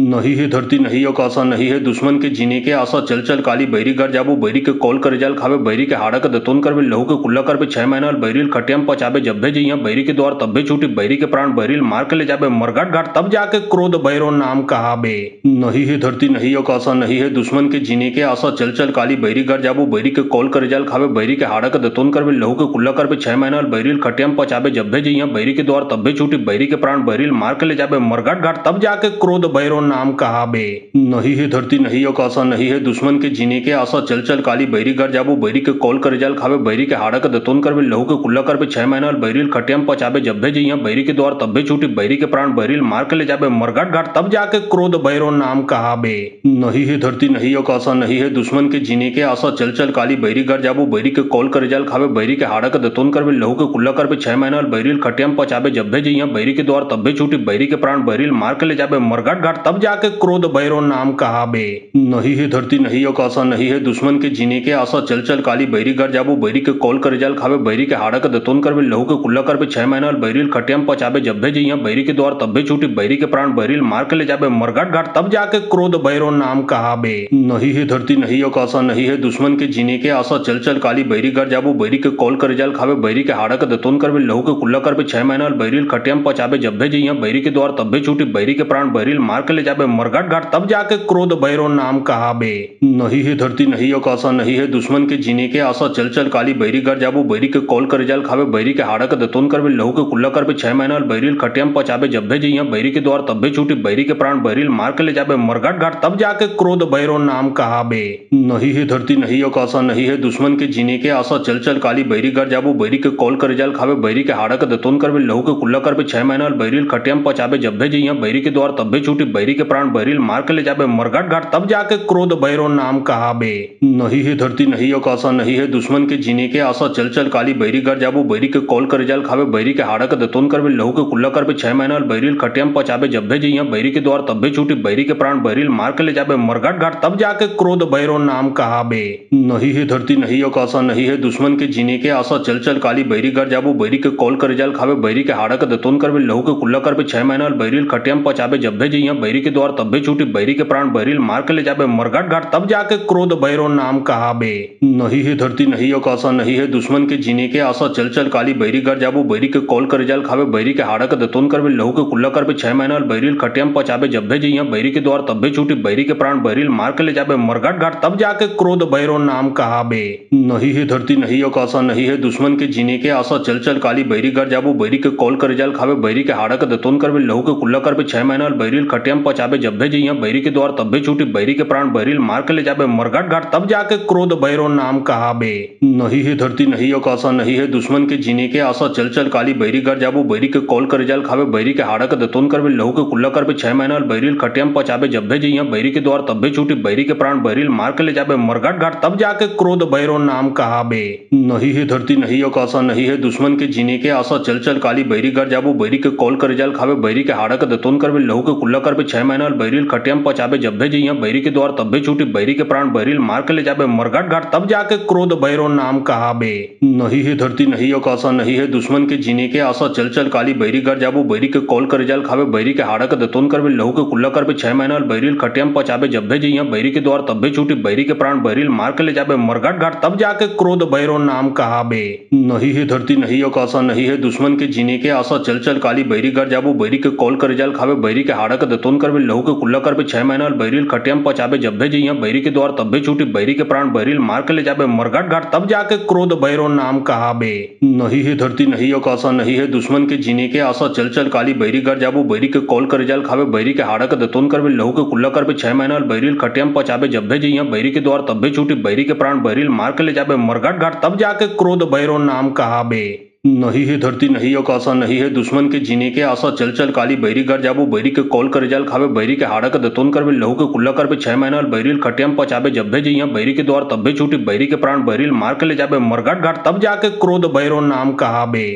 नहीं है धरती नहीं आकाशा नहीं है दुश्मन के जीने के आशा चल चल काली बैरी घर जाबू बैरी के कॉल कर रिजल्ट खावे बैरी के हाड़ा के दतोन करवे लहू के कुल्ला करवे 6 महीना बैरिल खटियम पचाबे जब्बे जइया बैरी के द्वार तब्बे छूटी बैरी के प्राण बैरिल मार के ले जाबे मरघट घाट तब जाके क्रोध भैरो नाम कहाबे। नहीं है धरती नहीं आकाशा नहीं है दुश्मन के जीने के आशा चल चल काली बैरी घर जाबू बैरी के कॉल कर रिजल्ट खावे बैरी के हाड़ा के दतोन करवे लहू के कुल्ला करवे 6 महीना बैरिल खटियम पचाबे जब्बे जइया बैरी के द्वार तब्बे छूटी बैरी के प्राण बैरिल मार के ले जाबे मरघट घाट तब जाके क्रोध भैरो नाम कहाबे। नहीं है धरती नहीं आकाशा नहीं है दुश्मन के जीने के आशा चल चल काली बैरी घर जाबू बैरी के कॉल कर रिजल्ट खावे बैरी के हाड़ा के दतोन करवे लहू के कुल्ला करवे 6 महीना बैरिल खटियम खटियम पचाबे जब्बे जइया बैरी के द्वार तब्बे छूटी बैरी के प्राण बैरिल मार के ले जाबे मरघट घाट तब जाके क्रोध भैरव नाम कहाबे। नहीं है धरती नहीं आकाशा नहीं है दुश्मन के जीने के आशा चल चल काली बैरी घर जाबू बैरी के कॉल कर जाल खावे बैरी के हाड़ा के दतोन करबे लहू के कुल्ला करबे 6 महीना बैरिल खटियम पचाबे जब्बे जइया बैरी के द्वार तब्बे छूटी बैरी के प्राण बैरिल मार के ले जाबे मरघट घाट तब जाके क्रोध भैरव नाम कहाबे। नहीं है धरती नहीं आकाशा नहीं है दुश्मन के जीने के आशा चल चल काली बैरी घर जाबू बैरी के कॉल कर जाल खावे बैरी के हाड़ा के दतोन करबे लहू के कुल्ला करबे 6 महीना बैरिल खटियम पचाबे जब्बे जइया बैरी के द्वार तब्बे छूटी बैरी के प्राण बैरिल मार के ले जाबे मरघट घाट तब जाके क्रोध भैरव नाम कहाबे। नहीं है धरती नहीं आकाशा नहीं है दुश्मन के जीने के आशा चल चल काली बैरी घर जाबू बैरी के कॉल कर जाल खावे बैरी के हाड़ा के दतोन करबे लहू के कुल्ला करबे 6 महीना बैरिल खटियम पचाबे जब्बे जइया बैरी के द्वार तब्बे छूटी बैरी के प्राण बैरिल मार के ले जाबे मरघट घाट तब जाके क्रोध भैरव नाम कहाबे। नहीं है धरती नहीं आकाशा नहीं है दुश्मन के जीने के आशा चल चल काली बैरी घर जाबू बैरी के कॉल कर जाल खावे बैरी के हाड़ा के दतोन करबे लहू के कुल्ला करबे 6 महीना बैरिल खटियम पचाबे जब्बे जइया बैरी के द्वार तब्बे छूटी बैरी के प्राण बैरिल मार के ले जाबे मरघट घाट तब जाके क्रोध भैरव नाम कहाबे। नहीं है धरती नहीं आकाशा नहीं है दुश्मन के जीने के आशा चल चल काली बैरी घर जाबू बैरी के कॉल कर जाल खावे बैरी के हाड़ा के दतोन करबे लहू के कुल्ला करबे 6 महीना बैरिल खटियम पचाबे जब्बे जइया बैरी के द्वार तब्बे छूटी बैरी के प्राण बैरिल मार के ले जाबे मरघट घाट तब जाके क्रोध भैरव नाम कहाबे। नहीं है धरती नहीं आकाशा नहीं है दुश्मन के जीने के आशा चल चल काली बैरी घर जाबू बैरी के कॉल कर जाल खावे बैरी के हाड़ा के दतोन करबे लहू के कुल्ला करबे 6 महीना बैरिल खटियम पचाबे जब्बे जइया बैरी के द्वार तब्बे छूटी बैरी के प्राण बैरिल मार के ले जाबे मरघट घाट तब जाके क्रोध भैरव नाम कहाबे। नहीं है धरती नहीं आकाशा नहीं है दुश्मन के जीने के आशा चल चल काली बैरी घर जाबू बैरी के कॉल कर जाल खावे बैरी के हाड़ा के दतोन करबे लहू के कुल्ला करबे 6 महीना बैरिल खटियम पचाबे जब्बे जइया बैरी के द्वार तब्बे छूटी बैरी के प्राण बैरिल मार के ले जाबे मरघट घाट तब जाके क्रोध भैरव नाम कहाबे। नहीं है धरती नहीं आकाशा नहीं है दुश्मन के जीने के आशा चल चल काली बैरी घर जाबू बैरी के कॉल कर जाल खावे बैरी के हाड़ा के दतोन करबे लहू के कुल्ला करबे 6 महीना बैरिल खटियम पचाबे जब्बे जइया बैरी के द्वार तब्बे छूटी बैरी के प्राण बैरिल मार के ले जाबे मरघट घाट तब जाके क्रोध भैरव नाम कहाबे। नहीं है धरती नहीं आकाशा नहीं है दुश्मन के जीने के आशा चल चल काली बैरी घर जाबू बैरी के कॉल कर जाल खावे बैरी के हाड़ा के दतोन करबे लहू के कुल्ला करबे 6 महीना बैरिल खटियम पचाबे जब्बे जइया बैरी के द्वार तब्बे छूटी बैरी के प्राण बैरिल मार के ले जाबे मरघट घाट तब जाके क्रोध भैरव नाम कहाबे। नहीं है धरती नहीं आकाशा नहीं है दुश्मन के जीने के आशा चल चल काली बैरी घर जाबू बैरी के कॉल कर जाल खावे बैरी के हाड़ा के दतोन करबे लहू के कुल्ला करबे 6 महीना बैरिल खटियम पचाबे जब्बे जइया बैरी के द्वार तब्बे छूटी बैरी के प्राण बैरिल मार के ले जाबे मरघट घाट तब जाके क्रोध भैरव नाम कहाबे। नहीं है धरती नहीं आकाशा नहीं है दुश्मन के जीने के आशा चल चल काली बैरी घर जाबू बैरी के कॉल कर जाल खावे बैरी के हाड़ा के दतोन करबे लहू के कुल्ला करबे 6 महीना बैरिल खटियम पचाबे जब्बे जइया बैरी के द्वार तब्बे छूटी बैरी के प्राण बैरिल मार के ले जाबे मरघट घाट तब जाके क्रोध भैरव नाम कहाबे। नहीं है धरती नहीं आकाशा नहीं है दुश्मन के जीने के आशा चल चल काली बैरी घर जाबू बैरी के कॉल कर जाल खावे बैरी के हाड़ा के दतोन करबे लहू के कुल्ला करबे 6 महीना बैरिल खटियम पचाबे जब्बे जइया बैरी के द्वार तब्बे छूटी बैरी के प्राण बैरिल मार के ले जाबे मरघट घाट तब जाके क्रोध भैरव नाम कहाबे। नहीं है धरती नहीं आकाशा नहीं है दुश्मन के जीने के आशा चल चल काली बैरी घर जाबू बैरी के कॉल कर जाल खावे बैरी के हाड़ा के दतोन करबे लहू के कुल्ला करबे 6 महीना बैरिल खटियम पचाबे जब्बे जइया बैरी के द्वार तब्बे छूटी बैरी के प्राण बैरिल मार के ले जाबे मरघट घाट तब जाके क्रोध भैरव नाम कहाबे। नहीं है धरती नहीं आकाशा नहीं है दुश्मन के जीने के आशा चल चल काली बैरी घर जाबू बैरी के कॉल कर जाल खावे बैरी के हाड़ा के दतोन करबे लहू के कुल्ला करबे 6 महीना बैरिल खटियम पचाबे जब्बे जइया बैरी के द्वार तब्बे छूटी बैरी के प्राण बैरिल मार के ले जाबे मरघट घाट तब जाके क्रोध भैरव नाम कहाबे। नहीं है धरती नहीं आकाशा नहीं है दुश्मन के जीने के आशा चल चल काली बैरी घर जाबू बैरी के कॉल कर जाल खावे बैरी के हाड़ा के दतोन करबे लहू के कुल्ला करबे 6 महीना बैरिल खटियम पचाबे जब्बे जइया बैरी के द्वार तब्बे छूटी बैरी के प्राण बैरिल मार के ले जाबे मरघट घाट तब जाके क्रोध भैरव नाम कहाबे।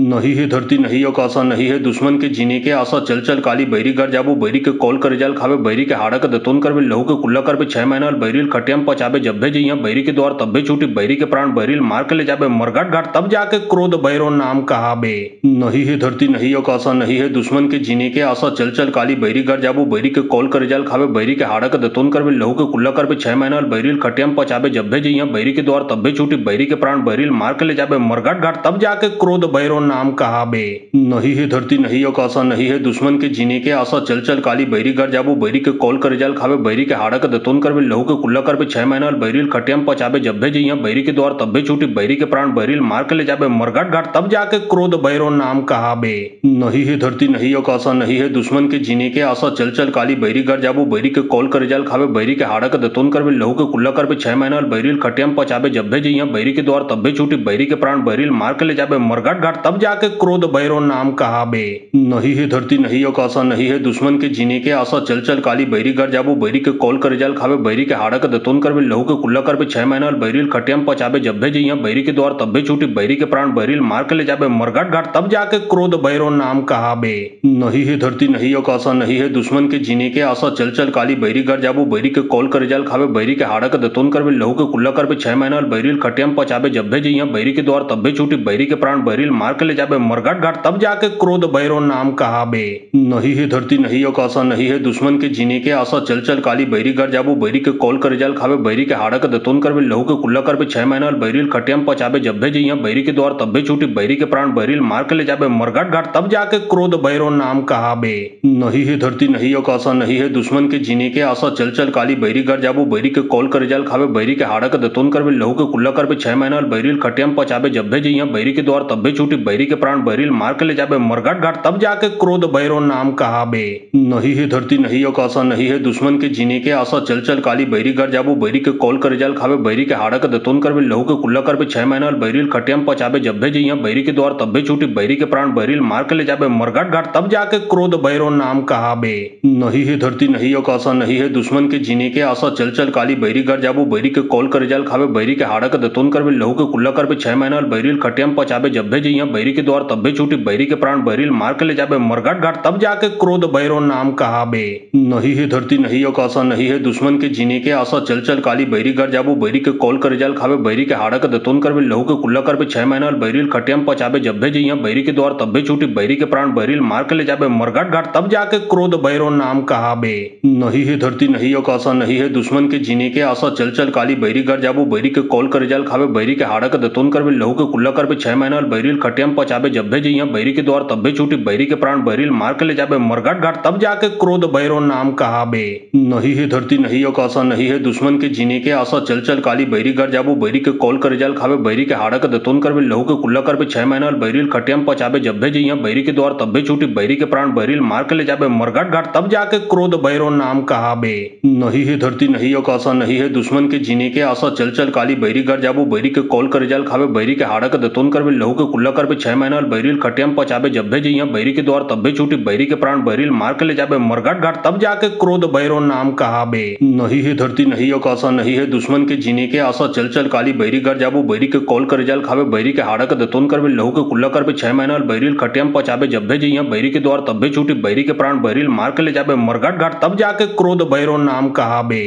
नहीं है धरती नहीं आकाशा नहीं है दुश्मन के जीने के आशा चल चल काली बैरी घर जाबू बैरी के कॉल कर जाल खावे बैरी के हाड़ा के दतोन करबे लहू के कुल्ला करबे 6 महीना बैरिल खटियम पचाबे जब्बे जइया बैरी के द्वार तब्बे छूटी बैरी के प्राण बैरिल मार के ले जाबे मरघट घाट तब जाके क्रोध भैरव नाम कहाबे। नहीं है धरती नहीं आकाशा नहीं है दुश्मन के जीने के आशा चल चल काली बैरी घर जाबू बैरी के कॉल कर जाल खावे बैरी के हाड़ा के दतोन करबे लहू के कुल्ला करबे 6 महीना बैरिल खटियम पचाबे जब्बे जइया बैरी के द्वार तब्बे छूटी बैरी के प्राण बैरिल मार के ले जाबे मरघट घाट तब जाके क्रोध भैरव नाम कहाबे। नहीं है धरती नहीं आकाशा नहीं है दुश्मन के जीने के आशा चल चल काली बैरी घर जाबू बैरी के कॉल कर जाल खावे बैरी के हाड़ा के दतोन करबे लहू के कुल्ला करबे 6 महीना बैरिल खटियम पचाबे जब्बे जइया बैरी के द्वार तब्बे छूटी बैरी के प्राण बैरिल मार के ले जाबे मरघट घाट तब जाके क्रोध भैरव नाम कहाबे। नहीं है धरती नहीं आकाशा नहीं है दुश्मन के जीने के आशा चल चल काली बैरी घर जाबू बैरी के कॉल कर जाल खावे बैरी के हाड़ा के दतोन करबे लहू के कुल्ला करबे 6 महीना बैरिल खटियम पचाबे जब्बे जइया बैरी के द्वार तब्बे छूटी बैरी के प्राण बैरिल मार के ले जाबे मरघट घाट तब जाके क्रोध भैरव नाम कहाबे। नहीं है धरती नहीं आकाशा नहीं है दुश्मन के जीने के आशा चल चल काली बैरी घर जाबो बैरी के कॉल कर जाल खावे बैरी के हाड़ा के दतोन करवे लहू के कुल्ला कर पे 6 महीना बैरिल खटियम पचाबे जब भे जइया बैरी के द्वार तब भे छूटी बैरी के प्राण बैरिल मार के ले जाबे मरघट घाट तब जाके क्रोध भैरव नाम कहाबे। नहीं है धरती नहीं आकाशा नहीं है दुश्मन के जीने के आशा चल चल काली बैरी घर जाबो बैरी के कॉल कर जाल खावे बैरी के हाड़ा के दतोन करवे लहू के कुल्ला कर पे 6 महीना बैरिल खटियम पचाबे जब भे जइया बैरी के द्वार तब भे छूटी बैरी के प्राण बैरिल मार के ले जाबे मरघट घाट तब जाके क्रोध भैरव नाम कहाबे। नहीं है धरती नहीं आकाशा नहीं है दुश्मन के जीने के आशा चल चल काली बैरी घर जाबो बैरी के कॉल कर जाल खावे बैरी के हाड़ा के दतोन करवे लहू के कुल्ला कर पे 6 महीना बैरिल खटियम पचाबे जब भे जइया बैरी के द्वार तब भे छूटी बैरी के प्राण बैरिल मार के ले जाबे मरघट घाट तब जाके क्रोध भैरव नाम कहाबे। नहीं है धरती नहीं आकाशा नहीं है दुश्मन के जीने के आशा चल चल काली बैरी घर जाबो बैरी के कॉल कर जाल खावे बैरी के हाड़ा के दतोन करवे लहू के कुल्ला कर पे 6 महीना बैरिल खटियम पचाबे जब भे जइया बैरी के द्वार तब भे छूटी बैरी के प्राण बैरिल मार के ले जाबे मरघट घाट तब जाके क्रोध भैरव नाम कहाबे। नहीं है धरती नहीं आकाशा नहीं है दुश्मन के जीने के आशा चल चल काली बैरी घर जाबो बैरी के कॉल कर जाल खावे बैरी के हाड़ा के दतोन करवे लहू के कुल्ला कर पे 6 महीना बैरिल खटियम पचाबे जब भे जइया बैरी के द्वार तब भे छूटी बैरी के प्राण बैरिल मार के ले जाबे मरघट घाट तब जाके क्रोध भैरव नाम कहाबे। नहीं है धरती नहीं आकाशा नहीं है दुश्मन के जीने के आशा चल चल काली बैरी घर जाबो बैरी के कॉल कर जाल खावे बैरी के हाड़ा के दतोन करवे लहू के कुल्ला कर पे 6 महीना बैरिल खटियम पचाबे जब भे जइया बैरी के द्वार तब भे छूटी बैरी के प्राण बैरिल मार के ले जाबे मरघट घाट तब जाके क्रोध भैरव नाम कहाबे। नहीं है धरती नहीं आकाशा नहीं है दुश्मन के जीने के आशा चल चल काली बैरी घर जाबो बैरी के कॉल कर जाल खावे बैरी के हाड़ा के दतोन करवे लहू के कुल्ला कर पे 6 महीना बैरिल खटियम पचाबे जब भे जइया बैरी के द्वार तब भे छूटी बैरी के प्राण बैरिल मार के ले जाबे मरघट घाट तब जाके क्रोध भैरव नाम कहाबे। नहीं है धरती नहीं आकाशा नहीं है दुश्मन के जीने के आशा चल चल काली बैरी घर जाबो बैरी के कॉल कर जाल खावे बैरी के हाड़ा के दतोन करवे लहू के कुल्ला कर पे 6 महीना बैरिल खटियम पचाबे जब भे जइया बैरी के द्वार तब भे छूटी बैरी के प्राण बैरिल मार के ले जाबे मरघट घाट तब जाके क्रोध भैरव नाम कहाबे। नहीं है धरती नहीं आकाशा नहीं है दुश्मन के जीने के आशा चल चल काली बैरी घर जाबो बैरी के कॉल कर जाल खावे बैरी के हाड़ा के दतोन करवे लहू के कुल्ला कर पे 6 महीना बैरिल खटियम पचाबे जब भे जइया बैरी के द्वार तब भे छूटी बैरी के प्राण बैरिल मार के ले जाबे मरघट घाट तब जाके क्रोध भैरव नाम कहाबे। नहीं है धरती नहीं आकाशा नहीं है दुश्मन के जीने के आशा चल चल काली बैरी घर जाबो बैरी के कॉल कर जाल खावे बैरी के हाड़ा के दतोन करवे लहू के कुल्ला कर पे 6 महीना बैरिल खटियम पचाबे जब भे जइया बैरी के द्वार तब भे छूटी बैरी के प्राण बैरिल मार के ले जाबे मरघट घाट तब जाके क्रोध भैरव नाम कहाबे। नहीं है धरती नहीं आकाशा नहीं है दुश्मन के जीने के आशा चल चल काली बैरी घर जाबो बैरी के कॉल कर जाल खावे बैरी के हाड़ा के दतोन करवे लहू के कुल्ला कर पे 6 महीना बैरिल खटियम पचाबे जब भे जइया बैरी के द्वार तब भे छूटी बैरी के प्राण बैरिल मार के ले जाबे मरघट घाट तब जाके क्रोध भैरव नाम कहाबे।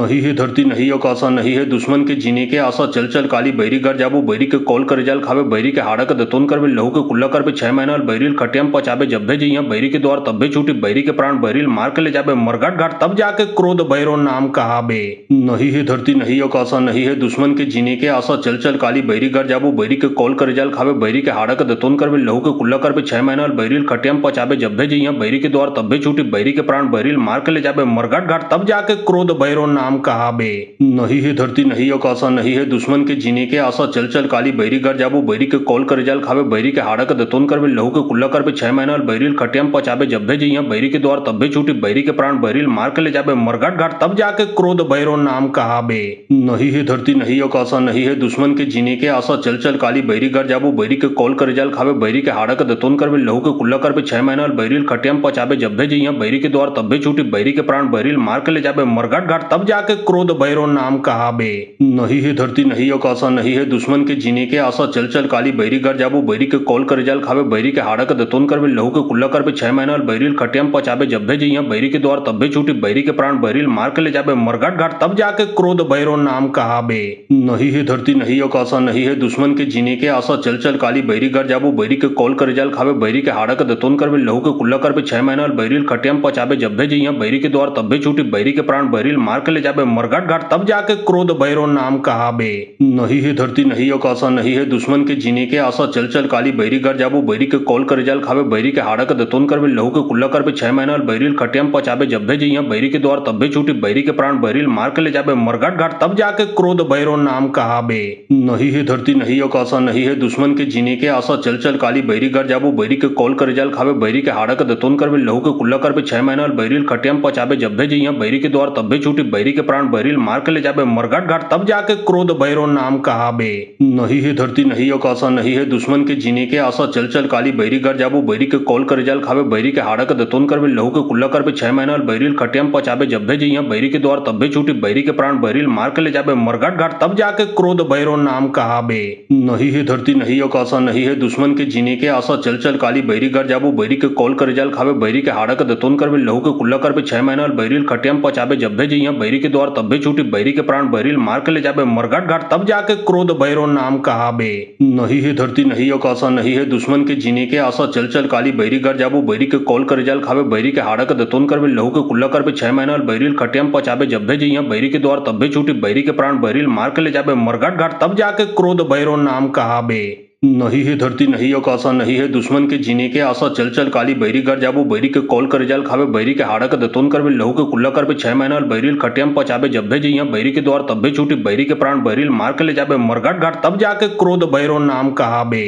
नहीं है धरती नहीं आकाशा नहीं है दुश्मन के जीने के आशा चल चल काली बैरी घर जाबो बैरी के कॉल कर जाल खावे बैरी के हाड़ा के दतोन करवे लहू के कुल्ला कर पे 6 महीना बैरिल खटियम पचाबे जब भे जइया बैरी के द्वार तब भे छूटी बैरी के प्राण बैरिल मार के ले जाबे मरघट घाट तब जाके क्रोध भैरव नाम कहाबे। नहीं है धरती नहीं आकाशा नहीं है दुश्मन के जीने के आशा चल चल काली बैरी घर जाबो बैरी के कॉल कर जाल खावे बैरी के हाड़ा के दतोन करवे लहू के कुल्ला कर पे 6 महीना बैरिल खटियम पचाबे जब भे जइया बैरी के द्वार तब भे छूटी बैरी के प्राण बैरिल मार के ले जाबे मरघट घाट तब जाके क्रोध भैरव नाम कहाबे। नहीं है धरती नहीं आकाशा नहीं है दुश्मन के जीने के आशा चल चल काली बैरी घर जाबो बैरी के कॉल कर जाल खावे बैरी के हाड़ा के दतोन करवे लहू के कुल्ला कर पे 6 महीना बैरिल खटियम पचाबे जब भे जइया बैरी के द्वार तब भे छूटी बैरी के प्राण बैरिल मार के ले जाबे मरघट घाट तब जाके क्रोध भैरव नाम कहाबे। नहीं है धरती नहीं आकाशा नहीं है दुश्मन के जीने के आशा चल चल काली बैरी घर जाबो बैरी के कॉल कर जाल खावे बैरी के हाड़ा के दतोन करवे लहू के कुल्ला कर पे 6 महीना बैरिल खटियम पचाबे जब भे जइया बैरी के द्वार तब भे छूटी बैरी के प्राण बैरिल मार के ले जाबे मरघट घाट तब जाके क्रोध भैरव नाम कहाबे। नहीं है धरती नहीं आकाशा नहीं है दुश्मन के जीने के आशा चल चल काली बैरी घर जाबो बैरी के कॉल कर जाल खावे बैरी के हाड़ा के दतोन करवे लहू के कुल्ला कर पे 6 महीना बैरिल खटियम पचाबे जब भे जइया बैरी के द्वार तब भे छूटी बैरी के प्राण बैरिल मार के ले जाबे मरघट घाट तब जाके क्रोध भैरव नाम कहाबे। नहीं है धरती नहीं आकाशा नहीं है दुश्मन के जीने के आशा चल चल काली बैरी घर जाबो बैरी के कॉल कर जाल खावे बैरी के हाड़ा के दतोन करवे लहू के कुल्ला कर पे 6 महीना बैरिल खटियम पचाबे जब भे जइया बैरी के द्वार तब भे छूटी बैरी के प्राण बैरिल मार के ले जाबे मरघट घाट तब जाके क्रोध भैरव नाम कहाबे। नहीं है धरती नहीं आकाशा नहीं है दुश्मन के जीने के आशा चल चल काली बैरी घर जाबो बैरी के कॉल कर जाल खावे बैरी के हाड़ा के दतोन करवे लहू के कुल्ला कर पे 6 महीना बैरिल खटियम पचाबे जब भे जइया बैरी के द्वार तब भे छूटी बैरी के प्राण बैरिल मार के ले जाबे मरघट घाट तब जाके क्रोध भैरव नाम कहाबे। नहीं है धरती नहीं आकाशा नहीं है दुश्मन के जीने के आशा चल चल काली बैरी घर जाबो बैरी के कॉल कर जाल खावे बैरी के हाड़ा के दतोन करवे लहू के कुल्ला कर पे 6 महीना बैरिल खटियम पचाबे जब भे जइया बैरी के द्वार तब भे छूटी बैरी के प्राण बैरिल मार के ले जाबे मरघट घाट तब जाके क्रोध भैरव नाम कहाबे। नहीं है धरती नहीं आकाशा नहीं है दुश्मन के जीने के आशा चल चल काली बैरी घर जाबू बैरी के कॉल करे जाल खावे बैरी के हाड़ा के दतोन करबे लहू के कुल्ला करबे 6 महीना बैरिल खटियाम पचाबे जब भे जइया बैरी के द्वार तब भे छूटी बैरी के प्राण बैरिल मार के ले जाबे मरघट घाट तब जाके क्रोध भैरो नाम कहाबे। नहीं है धरती नहीं आकाशा नहीं है दुश्मन के जीने के आशा चल चल काली बैरी घर जाबू बैरी के कॉल करे जाल खावे बैरी के हाड़ा के दतोन करबे लहू के कुल्ला करबे 6 महीना बैरिल खटियाम पचाबे जब भे जइया बैरी के द्वार तब भे छूटी बैरी के प्राण बैरिल मार के ले जाबे मरघट घाट तब जाके क्रोध भैरो नाम कहाबे। नहीं है धरती नहीं आकाशा नहीं है दुश्मन के जीने के आशा चल चल काली बैरी घर जाबू बैरी के कॉल करे जाल खावे बैरी के हाड़ा के दतोन करबे लहू के कुल्ला करबे 6 महीना बैरिल खटियाम पचाबे जब भे जइया बैरी के द्वार तब भे छूटी बैरी के प्राण बैरिल मार के ले जाबे मरघट घाट तब जाके क्रोध भैरो नाम कहाबे। नहीं है धरती नहीं आकाशा नहीं है दुश्मन के जीने के आशा चल चल काली बैरी घर जाबू बैरी के कॉल करे जाल खावे बैरी के हाड़ा के दतोन करबे लहू के कुल्ला करबे 6 महीना बैरिल खटियाम पचाबे जब भे जइया बैरी के द्वार तब भे छूटी बैरी के प्राण बैरिल मार के ले जाबे मरघट घाट तब जाके क्रोध भैरो नाम कहाबे।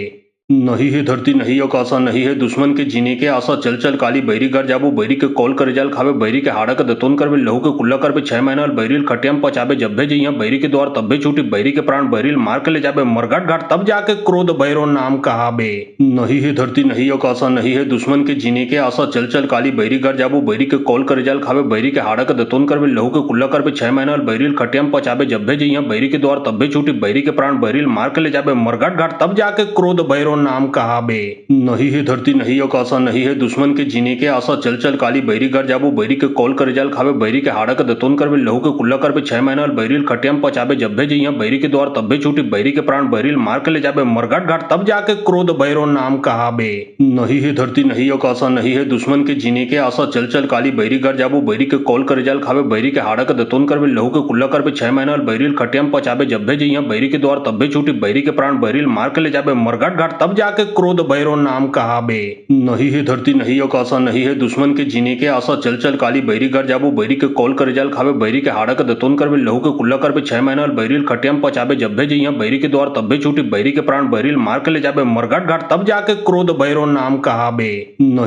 नहीं है धरती नहीं आकाशा नहीं है दुश्मन के जीने के आशा चल चल काली बैरी घर जाबू बैरी के कॉल करे जाल खावे बैरी के हाड़ा के दतोन करबे लहू के कुल्ला करबे 6 महीना बैरिल खटियाम पचाबे जब भे जइया बैरी के द्वार तब भे छूटी बैरी के प्राण बैरिल मार के ले जाबे मरघट घाट तब जाके क्रोध भैरो नाम कहाबे। नहीं है धरती नहीं आकाशा नहीं है दुश्मन के जीने के आशा चल चल काली बैरी घर जाबू बैरी के कॉल करे जाल खावे बैरी के हाड़ा के दतोन करबे लहू के कुल्ला करबे 6 महीना बैरिल खटियाम पचाबे जब भे जइया बैरी के द्वार तब भे छूटी बैरी के प्राण बैरिल मार के ले जाबे मरघट घाट तब जाके क्रोध भैरो नाम कहाबे। नहीं है धरती नहीं आकाशा नहीं है दुश्मन के जीने के आशा चल चल काली बैरी घर जाबू बैरी के कॉल करे जाल खावे बैरी के हाड़ा के दतोन करबे लहू के कुल्ला करबे 6 महीना बैरिल खटियाम पचाबे जब भे जइया बैरी के द्वार तब भे छूटी बैरी के प्राण बैरिल मार के ले जाबे मरघट घाट तब जाके क्रोध भैरो नाम कहाबे। नहीं है धरती नहीं आकाशा नहीं है दुश्मन के जीने के आशा चल चल काली बैरी घर जाबू बैरी के कॉल करे जाल खावे बैरी के हाड़ा के दतोन करबे लहू के कुल्ला करबे 6 महीना बैरिल खटियाम पचाबे जब भे जइया बैरी के द्वार तब भे छूटी बैरी के प्राण बैरिल मार के ले जाबे मरघट घाट तब जाके क्रोध भैरो नाम कहाबे। नहीं है धरती नहीं आकाशा नहीं है दुश्मन के जीने के आशा चल चल काली बैरी घर जाबू बैरी के कॉल करे जाल खावे बैरी के हाड़ा के दतोन करबे लहू के कुल्ला करबे 6 महीना बैरिल खटियाम पचाबे जब भे जइया बैरी के द्वार तब भे छूटी बैरी के प्राण बैरिल मार के ले जाबे मरघट घाट तब जाके क्रोध भैरो नाम कहाबे।